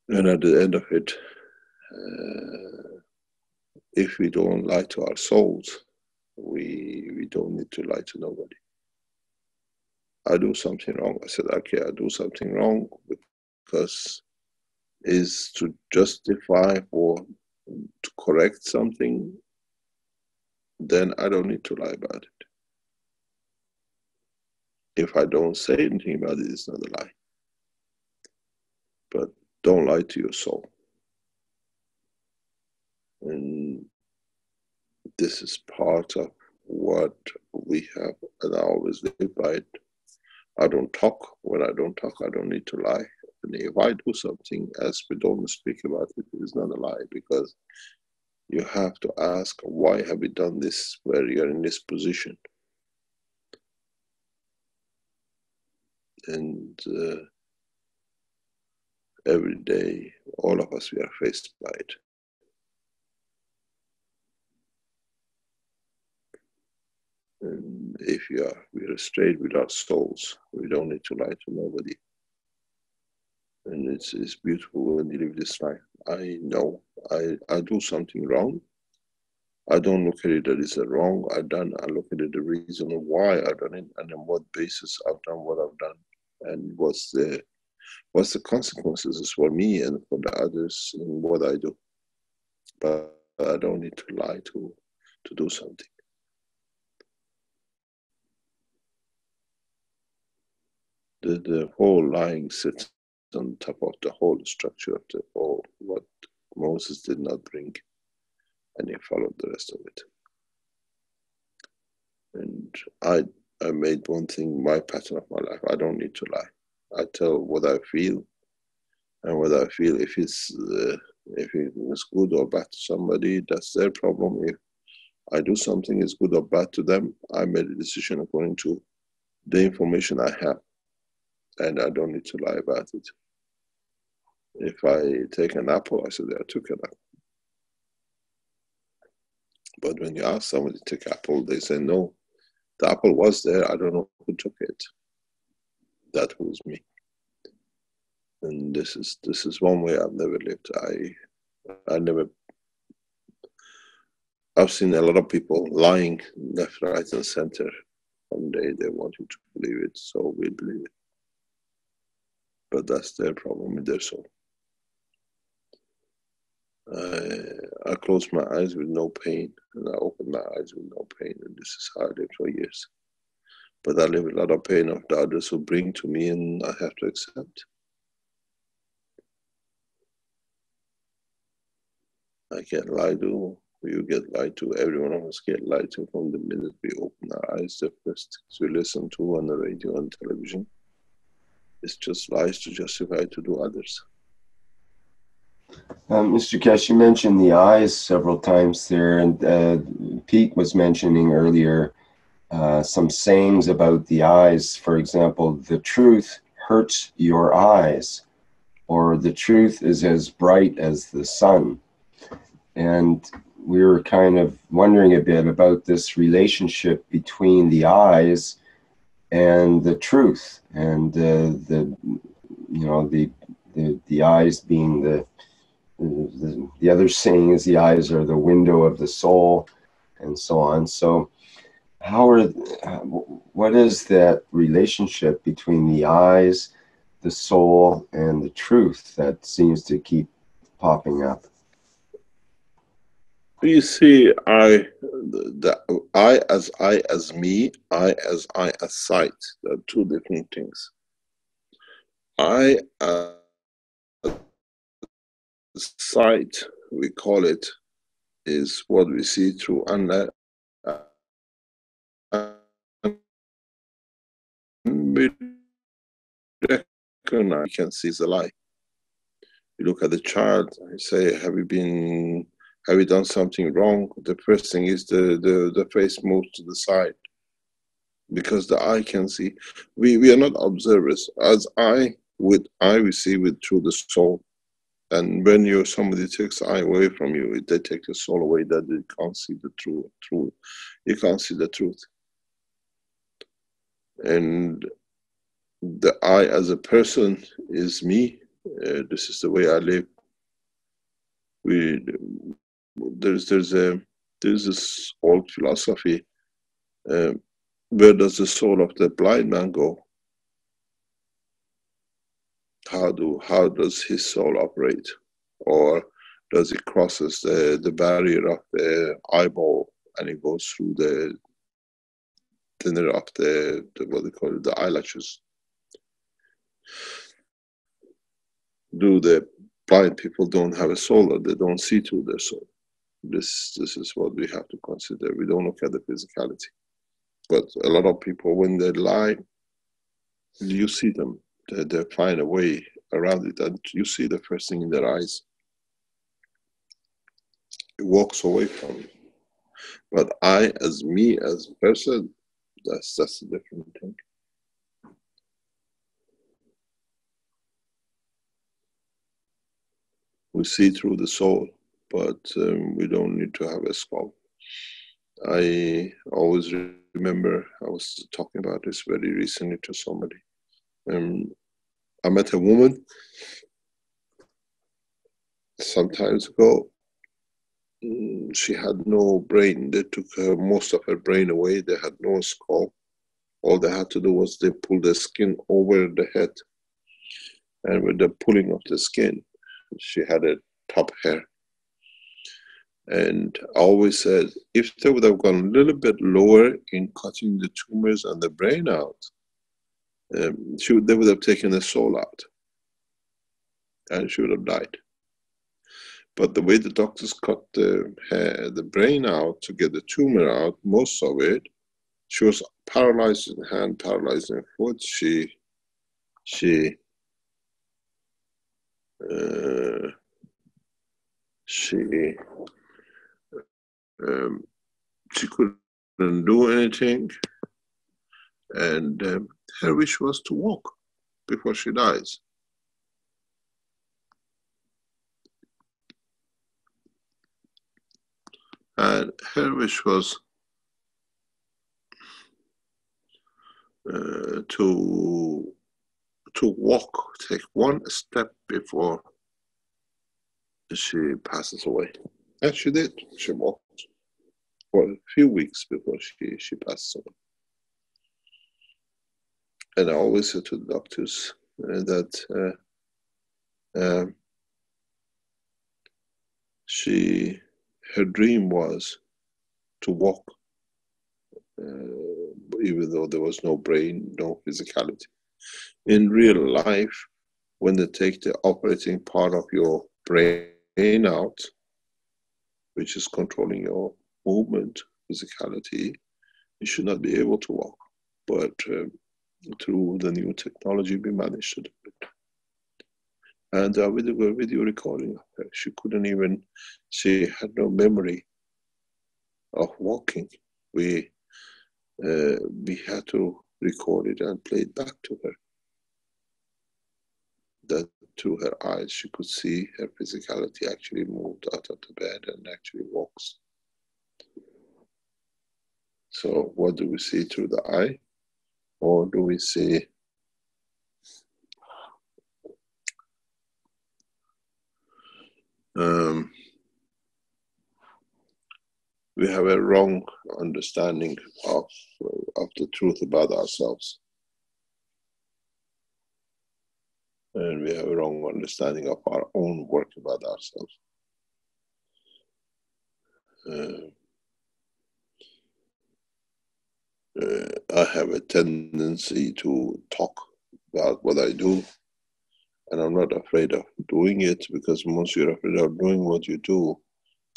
And at the end of it, if we don't lie to our souls, we don't need to lie to nobody. I do something wrong. I said, okay, I do something wrong because is to justify or to correct something, then I don't need to lie about it. If I don't say anything about it, it's not a lie. But don't lie to your soul. And this is part of what we have, and I always live by it. I don't talk. When I don't talk, I don't need to lie. And if I do something, as we don't speak about it, it's not a lie, because you have to ask, why have you done this where you're in this position? And every day, all of us, we are faced by it. And if we're straight with our souls, we don't need to lie to nobody. And it's beautiful when you live this life. I know I do something wrong. I don't look at it that it's a wrong I done. I look at it the reason why I done it, and on what basis I've done what I've done, and what's the consequences for me and for the others in what I do. But I don't need to lie to do something. The whole lying sits on top of the whole structure of the whole, what Moses did not bring, and he followed the rest of it. And I made one thing my pattern of my life. I don't need to lie. I tell what I feel, and what I feel, if it was good or bad to somebody, that's their problem. If I do something is good or bad to them, I made a decision according to the information I have, and I don't need to lie about it. If I take an apple, I said I took an apple. But when you ask somebody to take apple, they say no. The apple was there. I don't know who took it. That was me. And this is one way I've never lived. I've seen a lot of people lying left, right, and center. One day they want you to believe it, so we believe it. But that's their problem with their soul. I close my eyes with no pain, and I open my eyes with no pain, and this is how I lived for years. But I live a lot of pain of the others who bring to me, and I have to accept. I get lied to, you get lied to, every one of us get lied to from the minute we open our eyes. The first things we listen to on the radio and television is just lies to justify to do others. Mr. Keshe, you mentioned the eyes several times there, and Pete was mentioning earlier some sayings about the eyes. For example, the truth hurts your eyes, or the truth is as bright as the sun. And we were kind of wondering a bit about this relationship between the eyes and the truth, and the eyes being the other saying is the eyes are the window of the soul, and so on. So what is that relationship between the eyes, the soul, and the truth that seems to keep popping up? You see, I as me, I as sight. There are two different things. I as sight, we call it, is what we see through we recognize, we can see the light. You look at the child, I say, have you done something wrong? The first thing is the face moves to the side, because the eye can see. We are not observers. As we see through the soul. And when somebody takes the eye away from you, they take the soul away, that you can't see the truth. You can't see the truth. And the I as a person is me. This is the way I live. There's this old philosophy. Where does the soul of the blind man go? How does his soul operate? Or does it crosses the barrier of the eyeball and it goes through the thinner of the what they call it, the eyelashes? Do the blind people don't have a soul, or they don't see through their soul? This is what we have to consider. We don't look at the physicality. But a lot of people, when they lie, you see them. They find a way around it, and you see the first thing in their eyes. It walks away from you. But I, as me, as a person, that's a different thing. We see through the soul, but we don't need to have a skull. I always remember I was talking about this very recently to somebody. I met a woman some time ago. She had no brain. They took most of her brain away. They had no skull. All they had to do was they pulled the skin over the head. And with the pulling of the skin, she had a top hair. And I always said, if they would have gone a little bit lower in cutting the tumors and the brain out, they would have taken the soul out. And she would have died. But the way the doctors cut the brain out to get the tumor out, most of it, she was paralyzed in hand, paralyzed in foot. She couldn't do anything, and her wish was to walk before she dies. And her wish was to walk, take one step before she passes away. And she did. She walked for a few weeks before she passed away. And I always said to the doctors that her dream was to walk, even though there was no brain, no physicality. In real life, when they take the operating part of your brain out, which is controlling your movement, physicality, you should not be able to walk. But through the new technology, we managed to do it. And with the video recording of her, she had no memory of walking. We had to record it and play it back to her. That through her eyes, she could see her physicality actually moved out of the bed and actually walks. So what do we see through the eye? Or do we see we have a wrong understanding of the truth about ourselves. And we have a wrong understanding of our own work about ourselves. I have a tendency to talk about what I do, and I'm not afraid of doing it, because once you're afraid of doing what you do,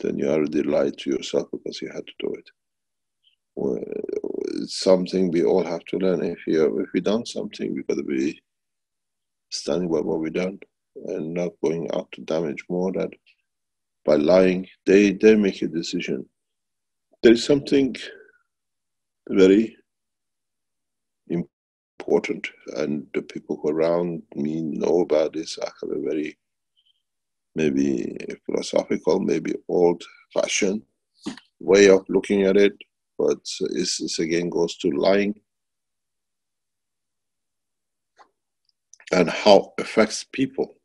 then you already lied to yourself because you had to do it. It's something we all have to learn. If we've done something, we've got to be standing by what we've done and not going out to damage more. That by lying, they make a decision. There is something very important, and the people who around me know about this. I have a very maybe philosophical, maybe old-fashioned way of looking at it, but this again goes to lying and how it affects people.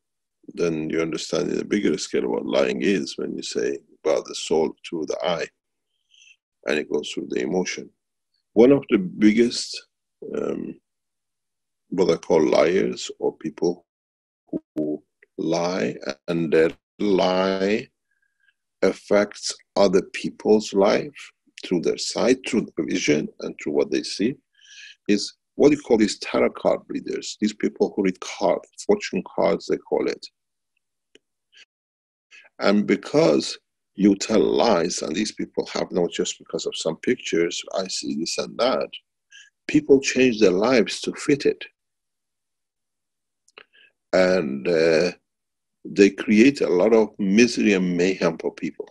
Then you understand in a bigger scale what lying is when you say about the soul through the eye, and it goes through the emotion. One of the biggest what I call liars, or people who lie, and their lie affects other people's life through their sight, through the vision, and through what they see, is what you call these tarot card readers. These people who read cards, fortune cards, they call it. And because you tell lies, and these people have not just because of some pictures, I see this and that, people change their lives to fit it. And they create a lot of misery and mayhem for people.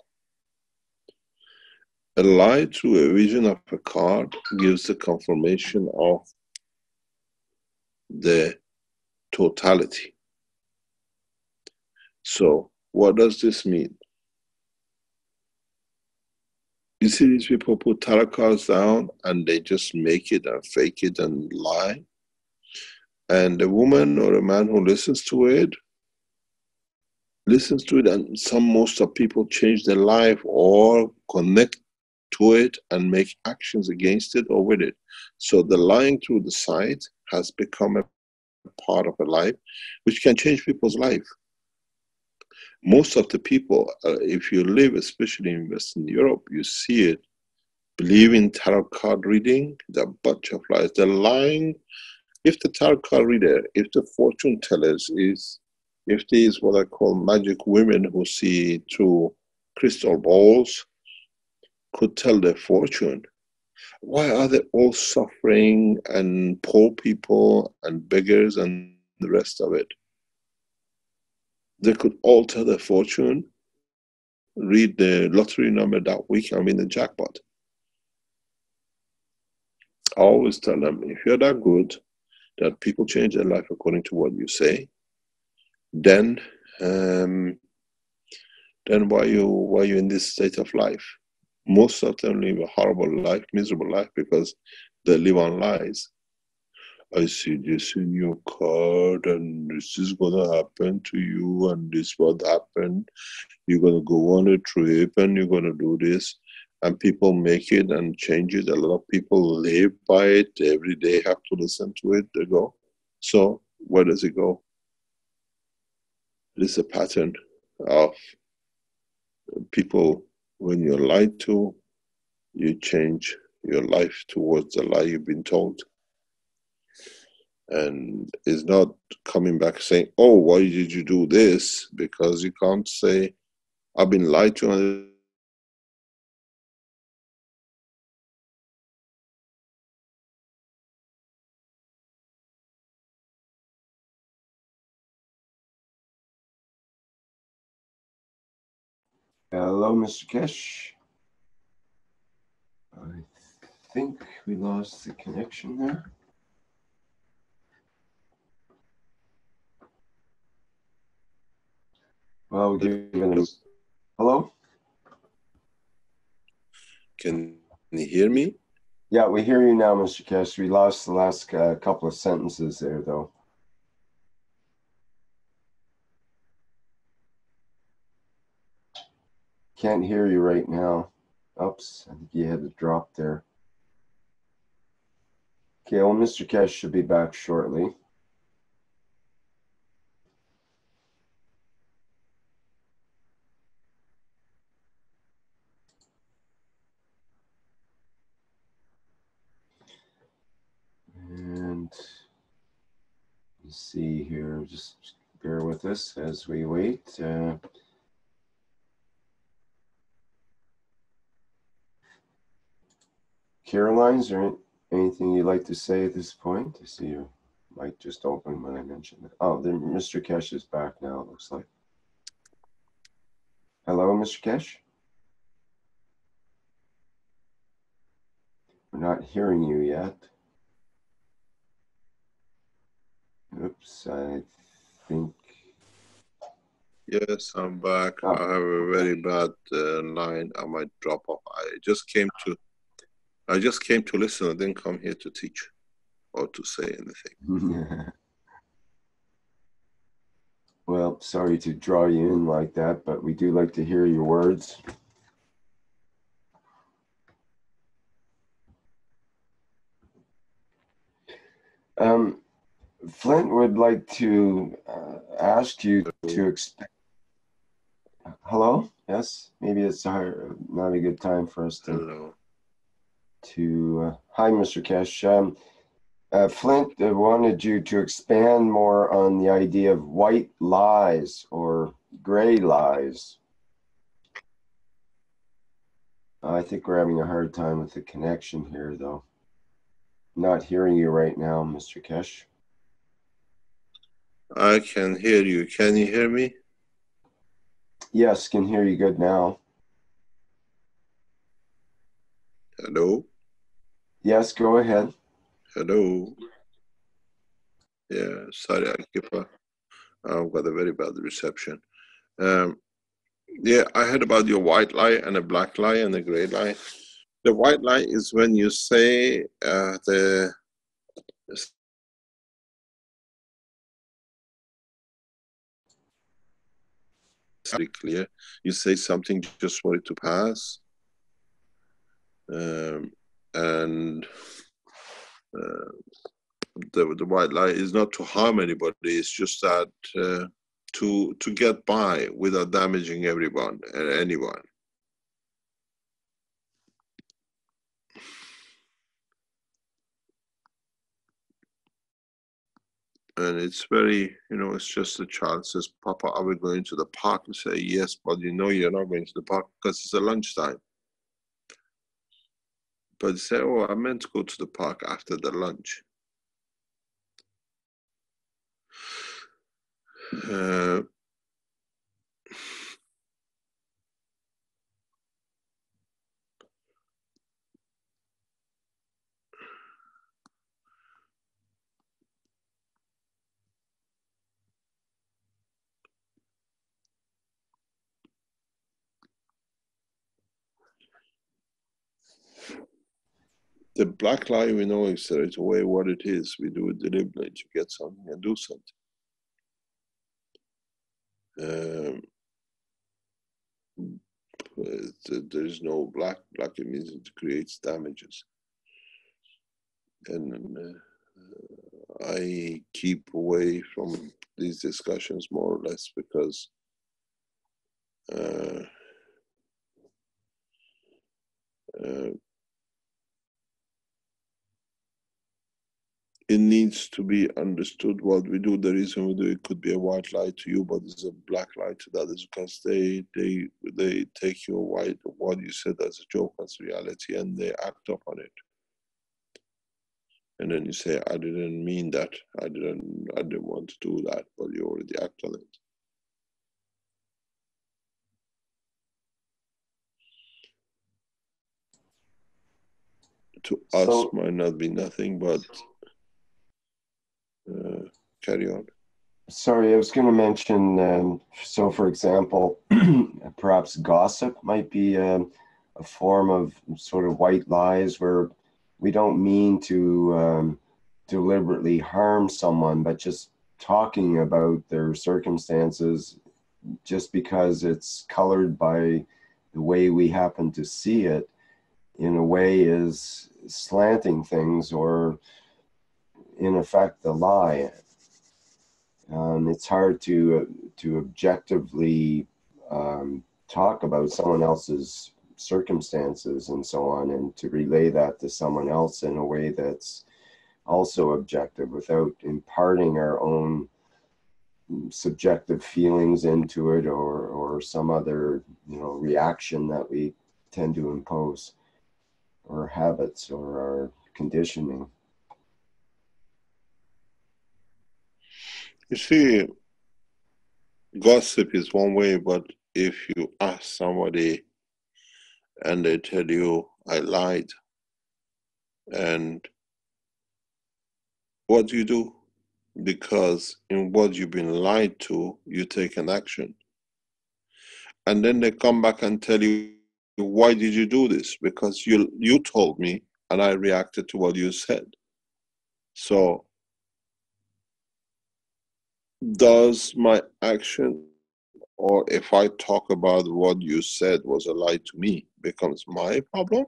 A lie through a vision of a card gives the confirmation of the totality. So what does this mean? You see these people put tarot cards down and they just make it and fake it and lie. And a woman or a man who listens to it, and most of people change their life or connect to it and make actions against it or with it. So the lying through the side has become a part of a life which can change people's life. Most of the people, if you live especially in Western Europe, you see it, believe in tarot card reading, they're a bunch of lies. They're lying. If the tarot card reader, if the fortune tellers if these what I call magic women who see through crystal balls could tell their fortune, why are they all suffering and poor people and beggars and the rest of it? They could alter their fortune, read the lottery number that week and win the jackpot. I always tell them, if you're that good, that people change their life according to what you say, then why are you in this state of life? Most of them live a horrible life, miserable life, because they live on lies. I see this in your card, and this is gonna happen to you, and this what happened. You're gonna go on a trip, and you're gonna do this, and people make it and change it. A lot of people live by it. Every day have to listen to it. They go. So where does it go? It is a pattern of people. When you're lied to, you change your life towards the lie you've been told. And it's not coming back saying, oh, why did you do this? Because you can't say, I've been lied to. And Hello, Mr. Keshe. I think we lost the connection there. Well, we'll give him. Hello? can you hear me? Yeah, we hear you now, Mr. Keshe. We lost the last couple of sentences there, though. Can't hear you right now. Oops, I think you had to drop there. Okay, well, Mr. Keshe should be back shortly. And let's see here, just bear with us as we wait. Caroline, is there anything you'd like to say at this point? I see your mic just open when I mentioned it. Oh, then Mr. Keshe is back now, it looks like. Hello, Mr. Keshe? We're not hearing you yet. Oops, I think. Yes, I'm back. Oh, I have a very bad line. I might drop off. I just came to listen. I didn't come here to teach or to say anything. Well, sorry to draw you in like that, but we do like to hear your words. Flint would like to ask you to expand. Hello? Yes? Maybe it's not a good time for us to... Hello. Hi, Mr. Keshe. Flint wanted you to expand more on the idea of white lies or gray lies. I think we're having a hard time with the connection here, though. Not hearing you right now, Mr. Keshe. I can hear you. Can you hear me? Yes, can hear you good now. Hello? Yes, go ahead. Hello? Yeah, sorry, I've got a very bad reception. Yeah, I heard about your white lie and a black lie and a gray lie. The white lie is when you say very clear. You say something just for it to pass, and the white lie is not to harm anybody. It's just that to get by without damaging everyone and anyone. And it's very, you know, it's just a child says, Papa, are we going to the park? You say, yes, but you know you're not going to the park because it's a lunchtime. But you say, oh, I meant to go to the park after the lunch. The black lie, we know straight away what it is. We do it deliberately to get something and do something. There is no black. Black, it means it creates damages. And I keep away from these discussions more or less because it needs to be understood what we do. The reason we do it could be a white lie to you, but it's a black lie to the others because they take your white what you said as a joke as reality and they act upon it. And then you say, I didn't mean that. I didn't want to do that, but you already act on it. To us might not be nothing, but carry on. Sorry, I was going to mention, so for example, perhaps gossip might be a form of sort of white lies where we don't mean to deliberately harm someone, but just talking about their circumstances just because it's colored by the way we happen to see it, in a way is slanting things or in effect a lie. It's hard to objectively talk about someone else's circumstances and so on, and to relay that to someone else in a way that's also objective without imparting our own subjective feelings into it or some other, you know, reaction that we tend to impose, or habits or our conditioning. You see, gossip is one way, but if you ask somebody and they tell you, I lied, and what do you do? Because in what you've been lied to, you take an action. And then they come back and tell you, why did you do this? Because you told me and I reacted to what you said. So does my action, or if I talk about what you said was a lie to me, becomes my problem?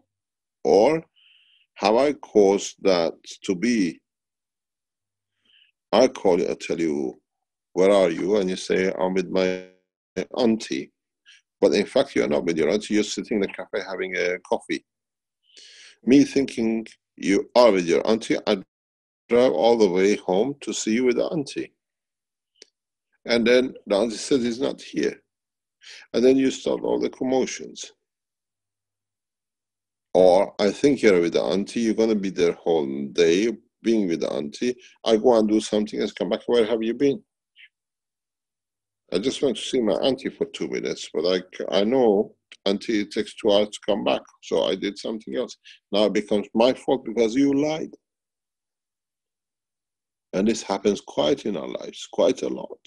Or have I caused that to be? I call you, I tell you, where are you? And you say, I'm with my auntie. But in fact, you're not with your auntie, you're sitting in the cafe having a coffee. Me thinking you are with your auntie, I drive all the way home to see you with the auntie. And then the auntie says he's not here. And then you start all the commotions. Or I think you're with the auntie, you're going to be there whole day being with the auntie. I go and do something and come back, where have you been? I just went to see my auntie for 2 minutes, but I know auntie, it takes 2 hours to come back. So I did something else. Now it becomes my fault because you lied. And this happens quite in our lives, quite a lot.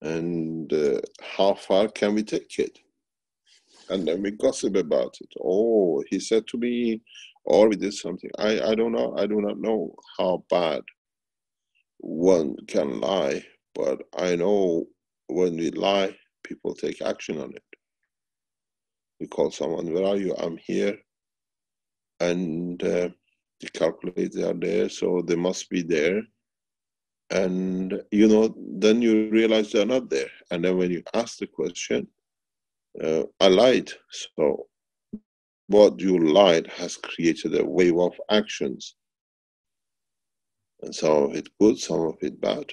And how far can we take it? And then we gossip about it. Oh, he said to me, or we did something. I don't know. I do not know how bad one can lie, but I know when we lie, people take action on it. We call someone, where are you? I'm here. And they calculate they are there, so they must be there. And, you know, then you realize they're not there. And then when you ask the question, I lied. So what you lied has created a wave of actions. And some of it good, some of it bad.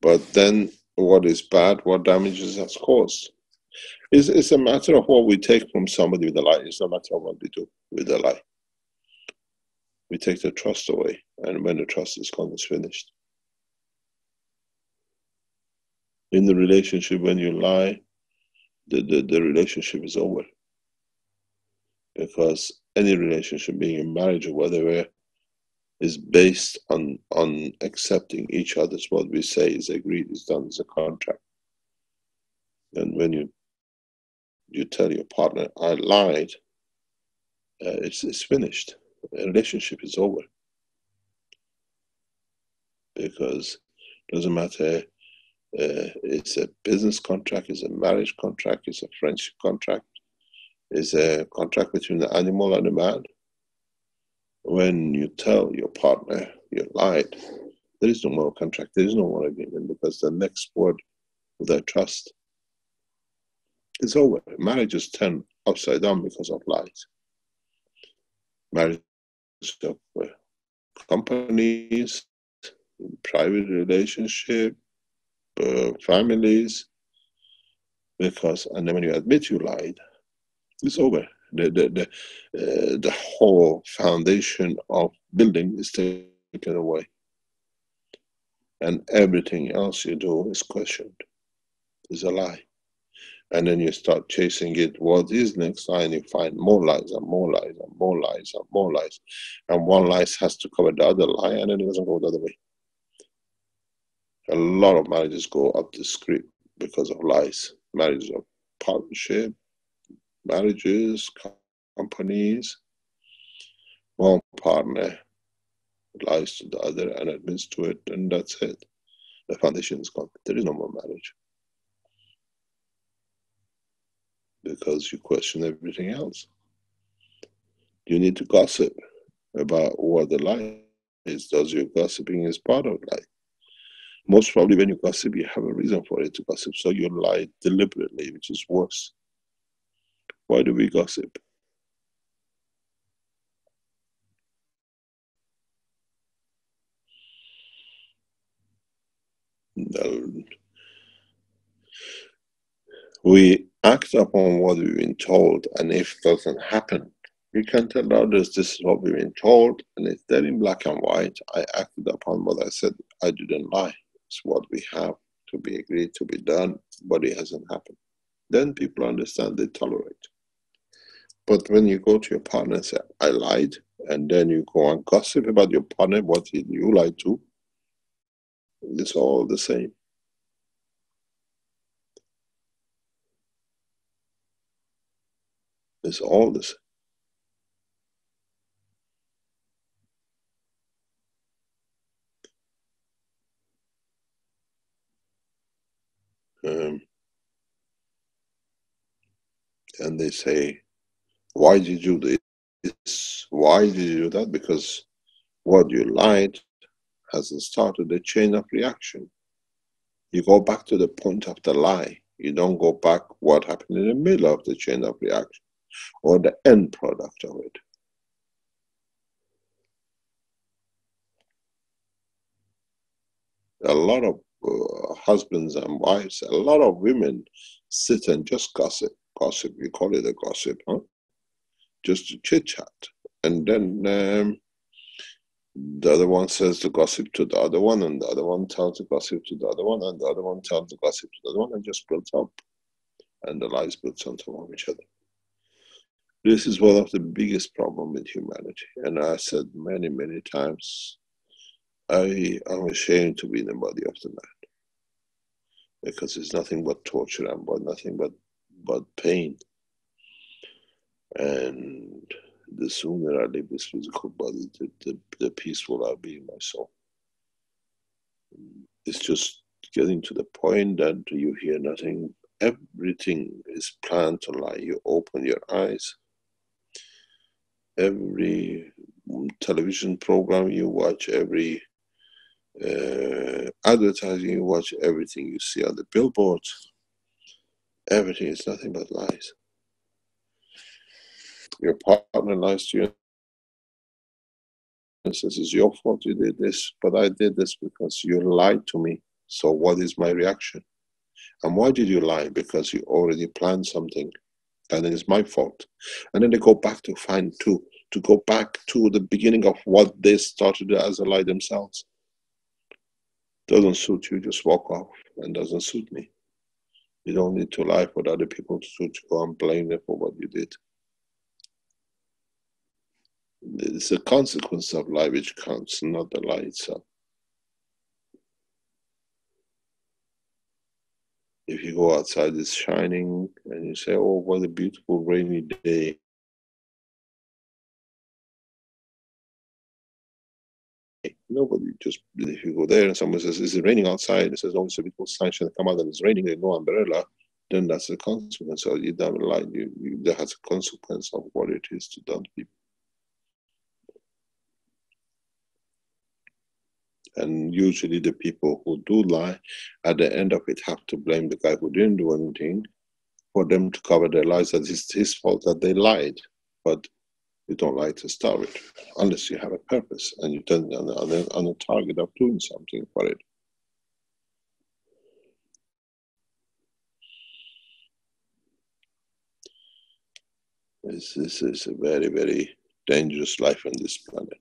But then what is bad, what damages has caused? It's a matter of what we take from somebody with a lie. It's a matter of what we do with a lie. We take the trust away. And when the trust is gone, it's finished. In the relationship, when you lie, the relationship is over. Because any relationship, being in marriage or whatever, is based on accepting each other's what we say is agreed, is done, is a contract. And when you tell your partner, I lied, it's finished. The relationship is over. Because it doesn't matter, it's a business contract, it's a marriage contract, it's a friendship contract, it's a contract between the animal and the man. When you tell your partner you lied, there is no more contract, there is no more agreement, because the next word of their trust is over. Marriage is turned upside down because of lies. Marriage of companies, private relationship, families, because, and then when you admit you lied, it's over. The whole foundation of building is taken away. And everything else you do is questioned, is a lie. And then you start chasing it. What is next lie? And you find more lies and more lies and more lies and more lies. And one lie has to cover the other lie, and then it doesn't go the other way. A lot of marriages go up the script because of lies. Marriages of partnership, marriages, companies, one partner lies to the other and admits to it, and that's it. The foundation is gone. There is no more marriage. Because you question everything else. You need to gossip about what the lie is. Does your gossiping is part of lie? Most probably when you gossip, you have a reason for it to gossip. So you lie deliberately, which is worse. Why do we gossip? We act upon what we've been told, and if it doesn't happen, we can tell others this is what we've been told, and it's there in black and white. I acted upon what I said. I didn't lie. It's what we have to be agreed to be done, but it hasn't happened. Then people understand, they tolerate. But when you go to your partner and say, I lied, and then you go and gossip about your partner, what you lied to, it's all the same. It's all the same. And they say, why did you do this? Why did you do that? Because what you lied has started a chain of reaction. You go back to the point of the lie. You don't go back what happened in the middle of the chain of reaction or the end product of it. A lot of husbands and wives, a lot of women sit and just gossip. Gossip, we call it a gossip, huh? Just to chit chat. And then the other one says the gossip to the other one, and the other one tells the gossip to the other one, and the other one tells the gossip to the other one, and just builds up. And the lies build on top of each other. This is one of the biggest problems with humanity. And I said many, many times, I am ashamed to be in the body of the man. because it's nothing but torture and nothing but pain. And the sooner I leave this physical body, the peaceful I'll be in my soul. It's just getting to the point that you hear nothing. Everything is planned to lie. You open your eyes. Every television program you watch, every advertising you watch, everything you see on the billboards, everything is nothing but lies. Your partner lies to you and says, it's your fault you did this, but I did this because you lied to me. So what is my reaction? And why did you lie? Because you already planned something, and then it's my fault. And then they go back to go back to the beginning of what they started as a lie themselves. Doesn't suit you, just walk off, and doesn't suit me. You don't need to lie for other people to go and blame them for what you did. It's a consequence of lie which counts, not the lie itself. If you go outside, it's shining, and you say, oh, what a beautiful rainy day. Nobody just, if you go there and someone says, is it raining outside? And says, oh, it's a beautiful sunshine, come out and it's raining, there's no umbrella, then that's the consequence. So you don't lie, that has a consequence of what it is to done people. And usually the people who do lie, at the end of it, have to blame the guy who didn't do anything for them to cover their lies, that it's his fault that they lied. But you don't lie to start with, unless you have a purpose and you turn on a target of doing something for it. This is a very, very dangerous life on this planet.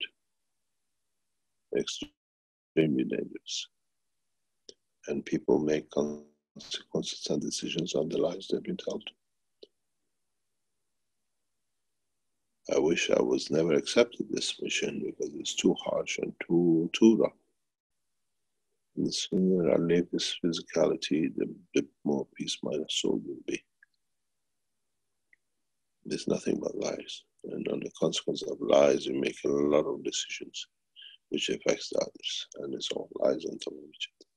Extremely dangerous. And people make consequences and decisions on the lies they've been told. I wish I was never accepted this mission because it's too harsh and too rough. And the sooner I leave this physicality, the more peace my soul will be. There's nothing but lies. And on the consequence of lies, you make a lot of decisions which affects the others. And it's all lies on top of each other.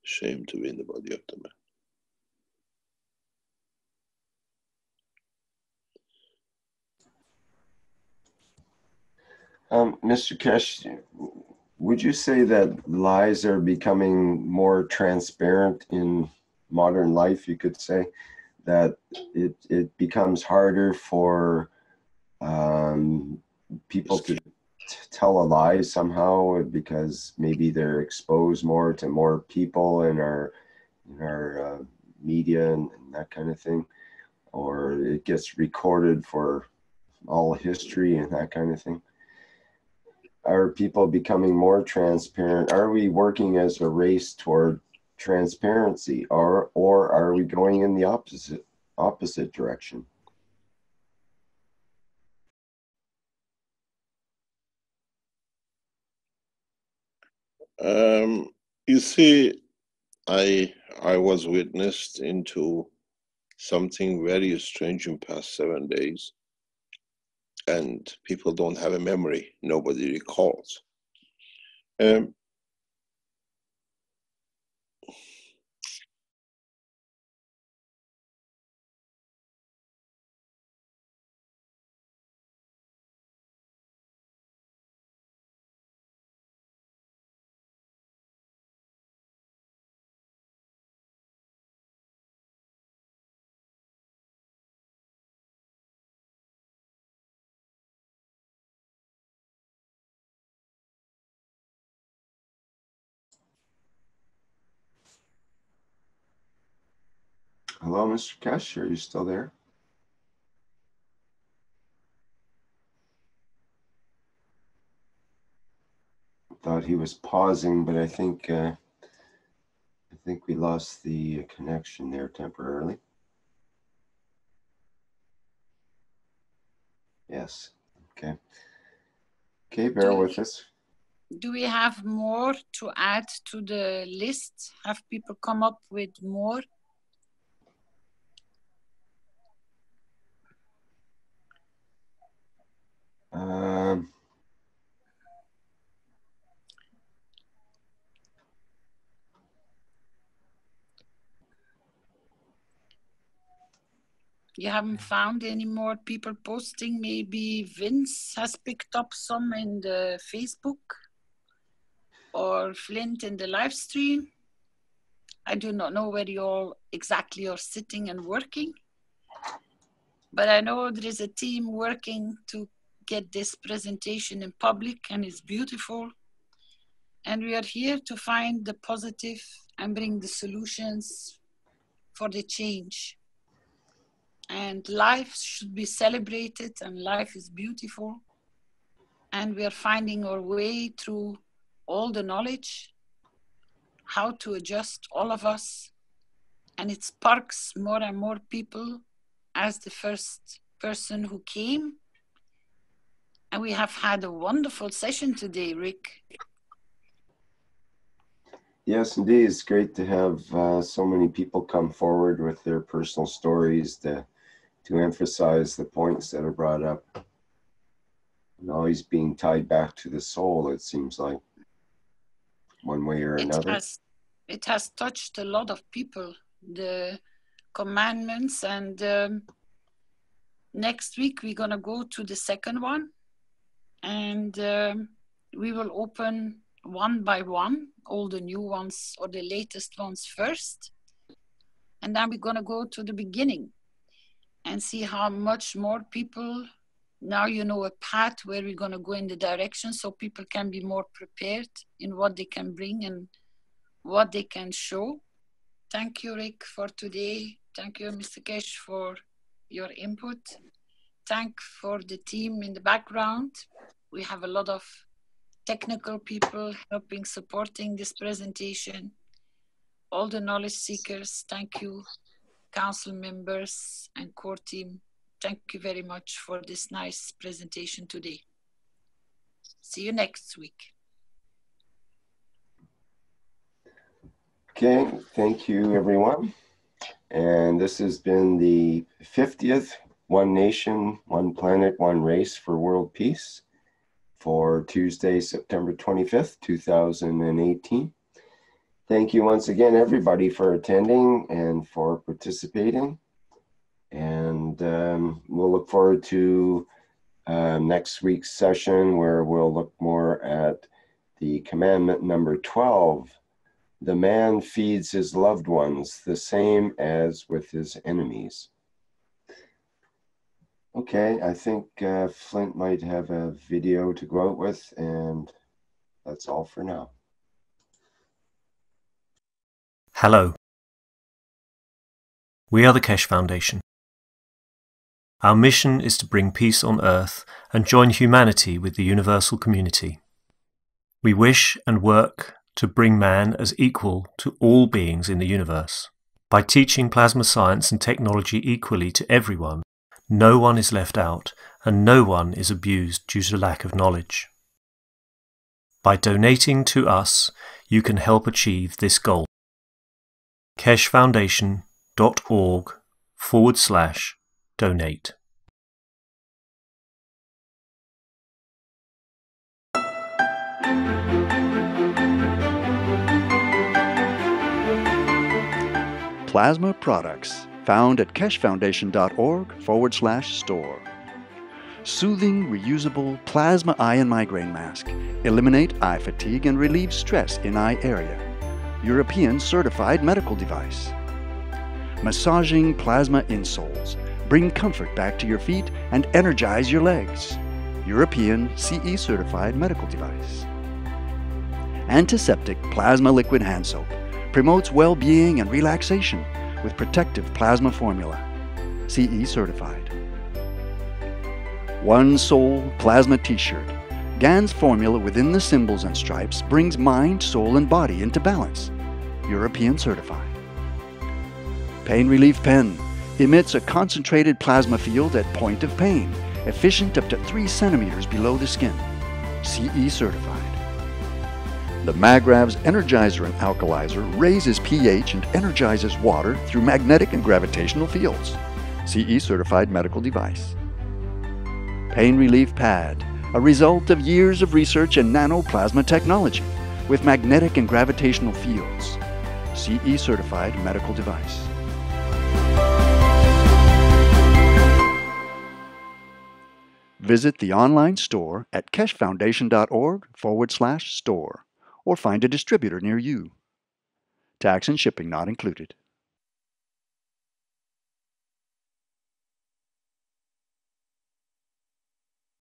Shame to be in the body of the man. Mr. Keshe, would you say that lies are becoming more transparent in modern life? You could say that it becomes harder for people to tell a lie somehow because maybe they're exposed more to more people in our media and that kind of thing, or it gets recorded for all history and that kind of thing. Are people becoming more transparent? Are we working as a race toward transparency, or are we going in the opposite direction? You see, I was witnessed into something very strange in past 7 days, and people don't have a memory. Nobody recalls. Hello, Mr. Keshe, are you still there? Thought he was pausing, but I think we lost the connection there temporarily. Yes. Okay. Okay, bear with us. Do we have more to add to the list? Have people come up with more? You haven't found any more people posting? Maybe Vince has picked up some in the Facebook or Flint in the live stream. I do not know where you all exactly are sitting and working, but I know there is a team working to get this presentation in public, and it's beautiful. And we are here to find the positive and bring the solutions for the change. And life should be celebrated, and life is beautiful. And we are finding our way through all the knowledge, how to adjust all of us. And it sparks more and more people as the first person who came. And we have had a wonderful session today, Rick. Yes, indeed. It's great to have so many people come forward with their personal stories to emphasize the points that are brought up. And always being tied back to the soul, it seems like, one way or another. It has touched a lot of people, the commandments, and next week we're going to go to the second one, and we will open one by one, all the new ones or the latest ones first, and then we're going to go to the beginning and see how much more people, now you know a path where we're going to go in the direction, so people can be more prepared in what they can bring and what they can show. Thank you, Rick, for today. Thank you, Mr. Keshe, for your input. Thank for the team in the background. We have a lot of technical people helping, supporting this presentation. All the knowledge seekers, thank you. Council members and core team, thank you very much for this nice presentation today. See you next week. Okay, thank you everyone. And this has been the 50th One Nation, One Planet, One Race for World Peace for Tuesday, September 25th, 2018. Thank you once again, everybody, for attending and for participating. And we'll look forward to next week's session, where we'll look more at the commandment number 12. The man feeds his loved ones the same as with his enemies. Okay, I think Flint might have a video to go out with, and that's all for now. Hello. We are the Keshe Foundation. Our mission is to bring peace on earth and join humanity with the universal community. We wish and work to bring man as equal to all beings in the universe. By teaching plasma science and technology equally to everyone, no one is left out and no one is abused due to lack of knowledge. By donating to us, you can help achieve this goal. keshefoundation.org/donate. Plasma products found at keshefoundation.org/store. Soothing, reusable plasma eye and migraine mask. Eliminate eye fatigue and relieve stress in eye area. European certified medical device. Massaging plasma insoles. Bring comfort back to your feet and energize your legs. European CE certified medical device. Antiseptic plasma liquid hand soap. Promotes well-being and relaxation with protective plasma formula. CE certified. One Soul Plasma T-shirt. GAN's formula within the symbols and stripes brings mind, soul, and body into balance. European certified. Pain Relief Pen. Emits a concentrated plasma field at point of pain, efficient up to 3 centimeters below the skin. CE certified. The Magrav's Energizer and Alkalizer raises pH and energizes water through magnetic and gravitational fields. CE certified medical device. Pain Relief Pad, a result of years of research in nanoplasma technology with magnetic and gravitational fields. CE certified medical device. Visit the online store at keshefoundation.org/store or find a distributor near you. Tax and shipping not included.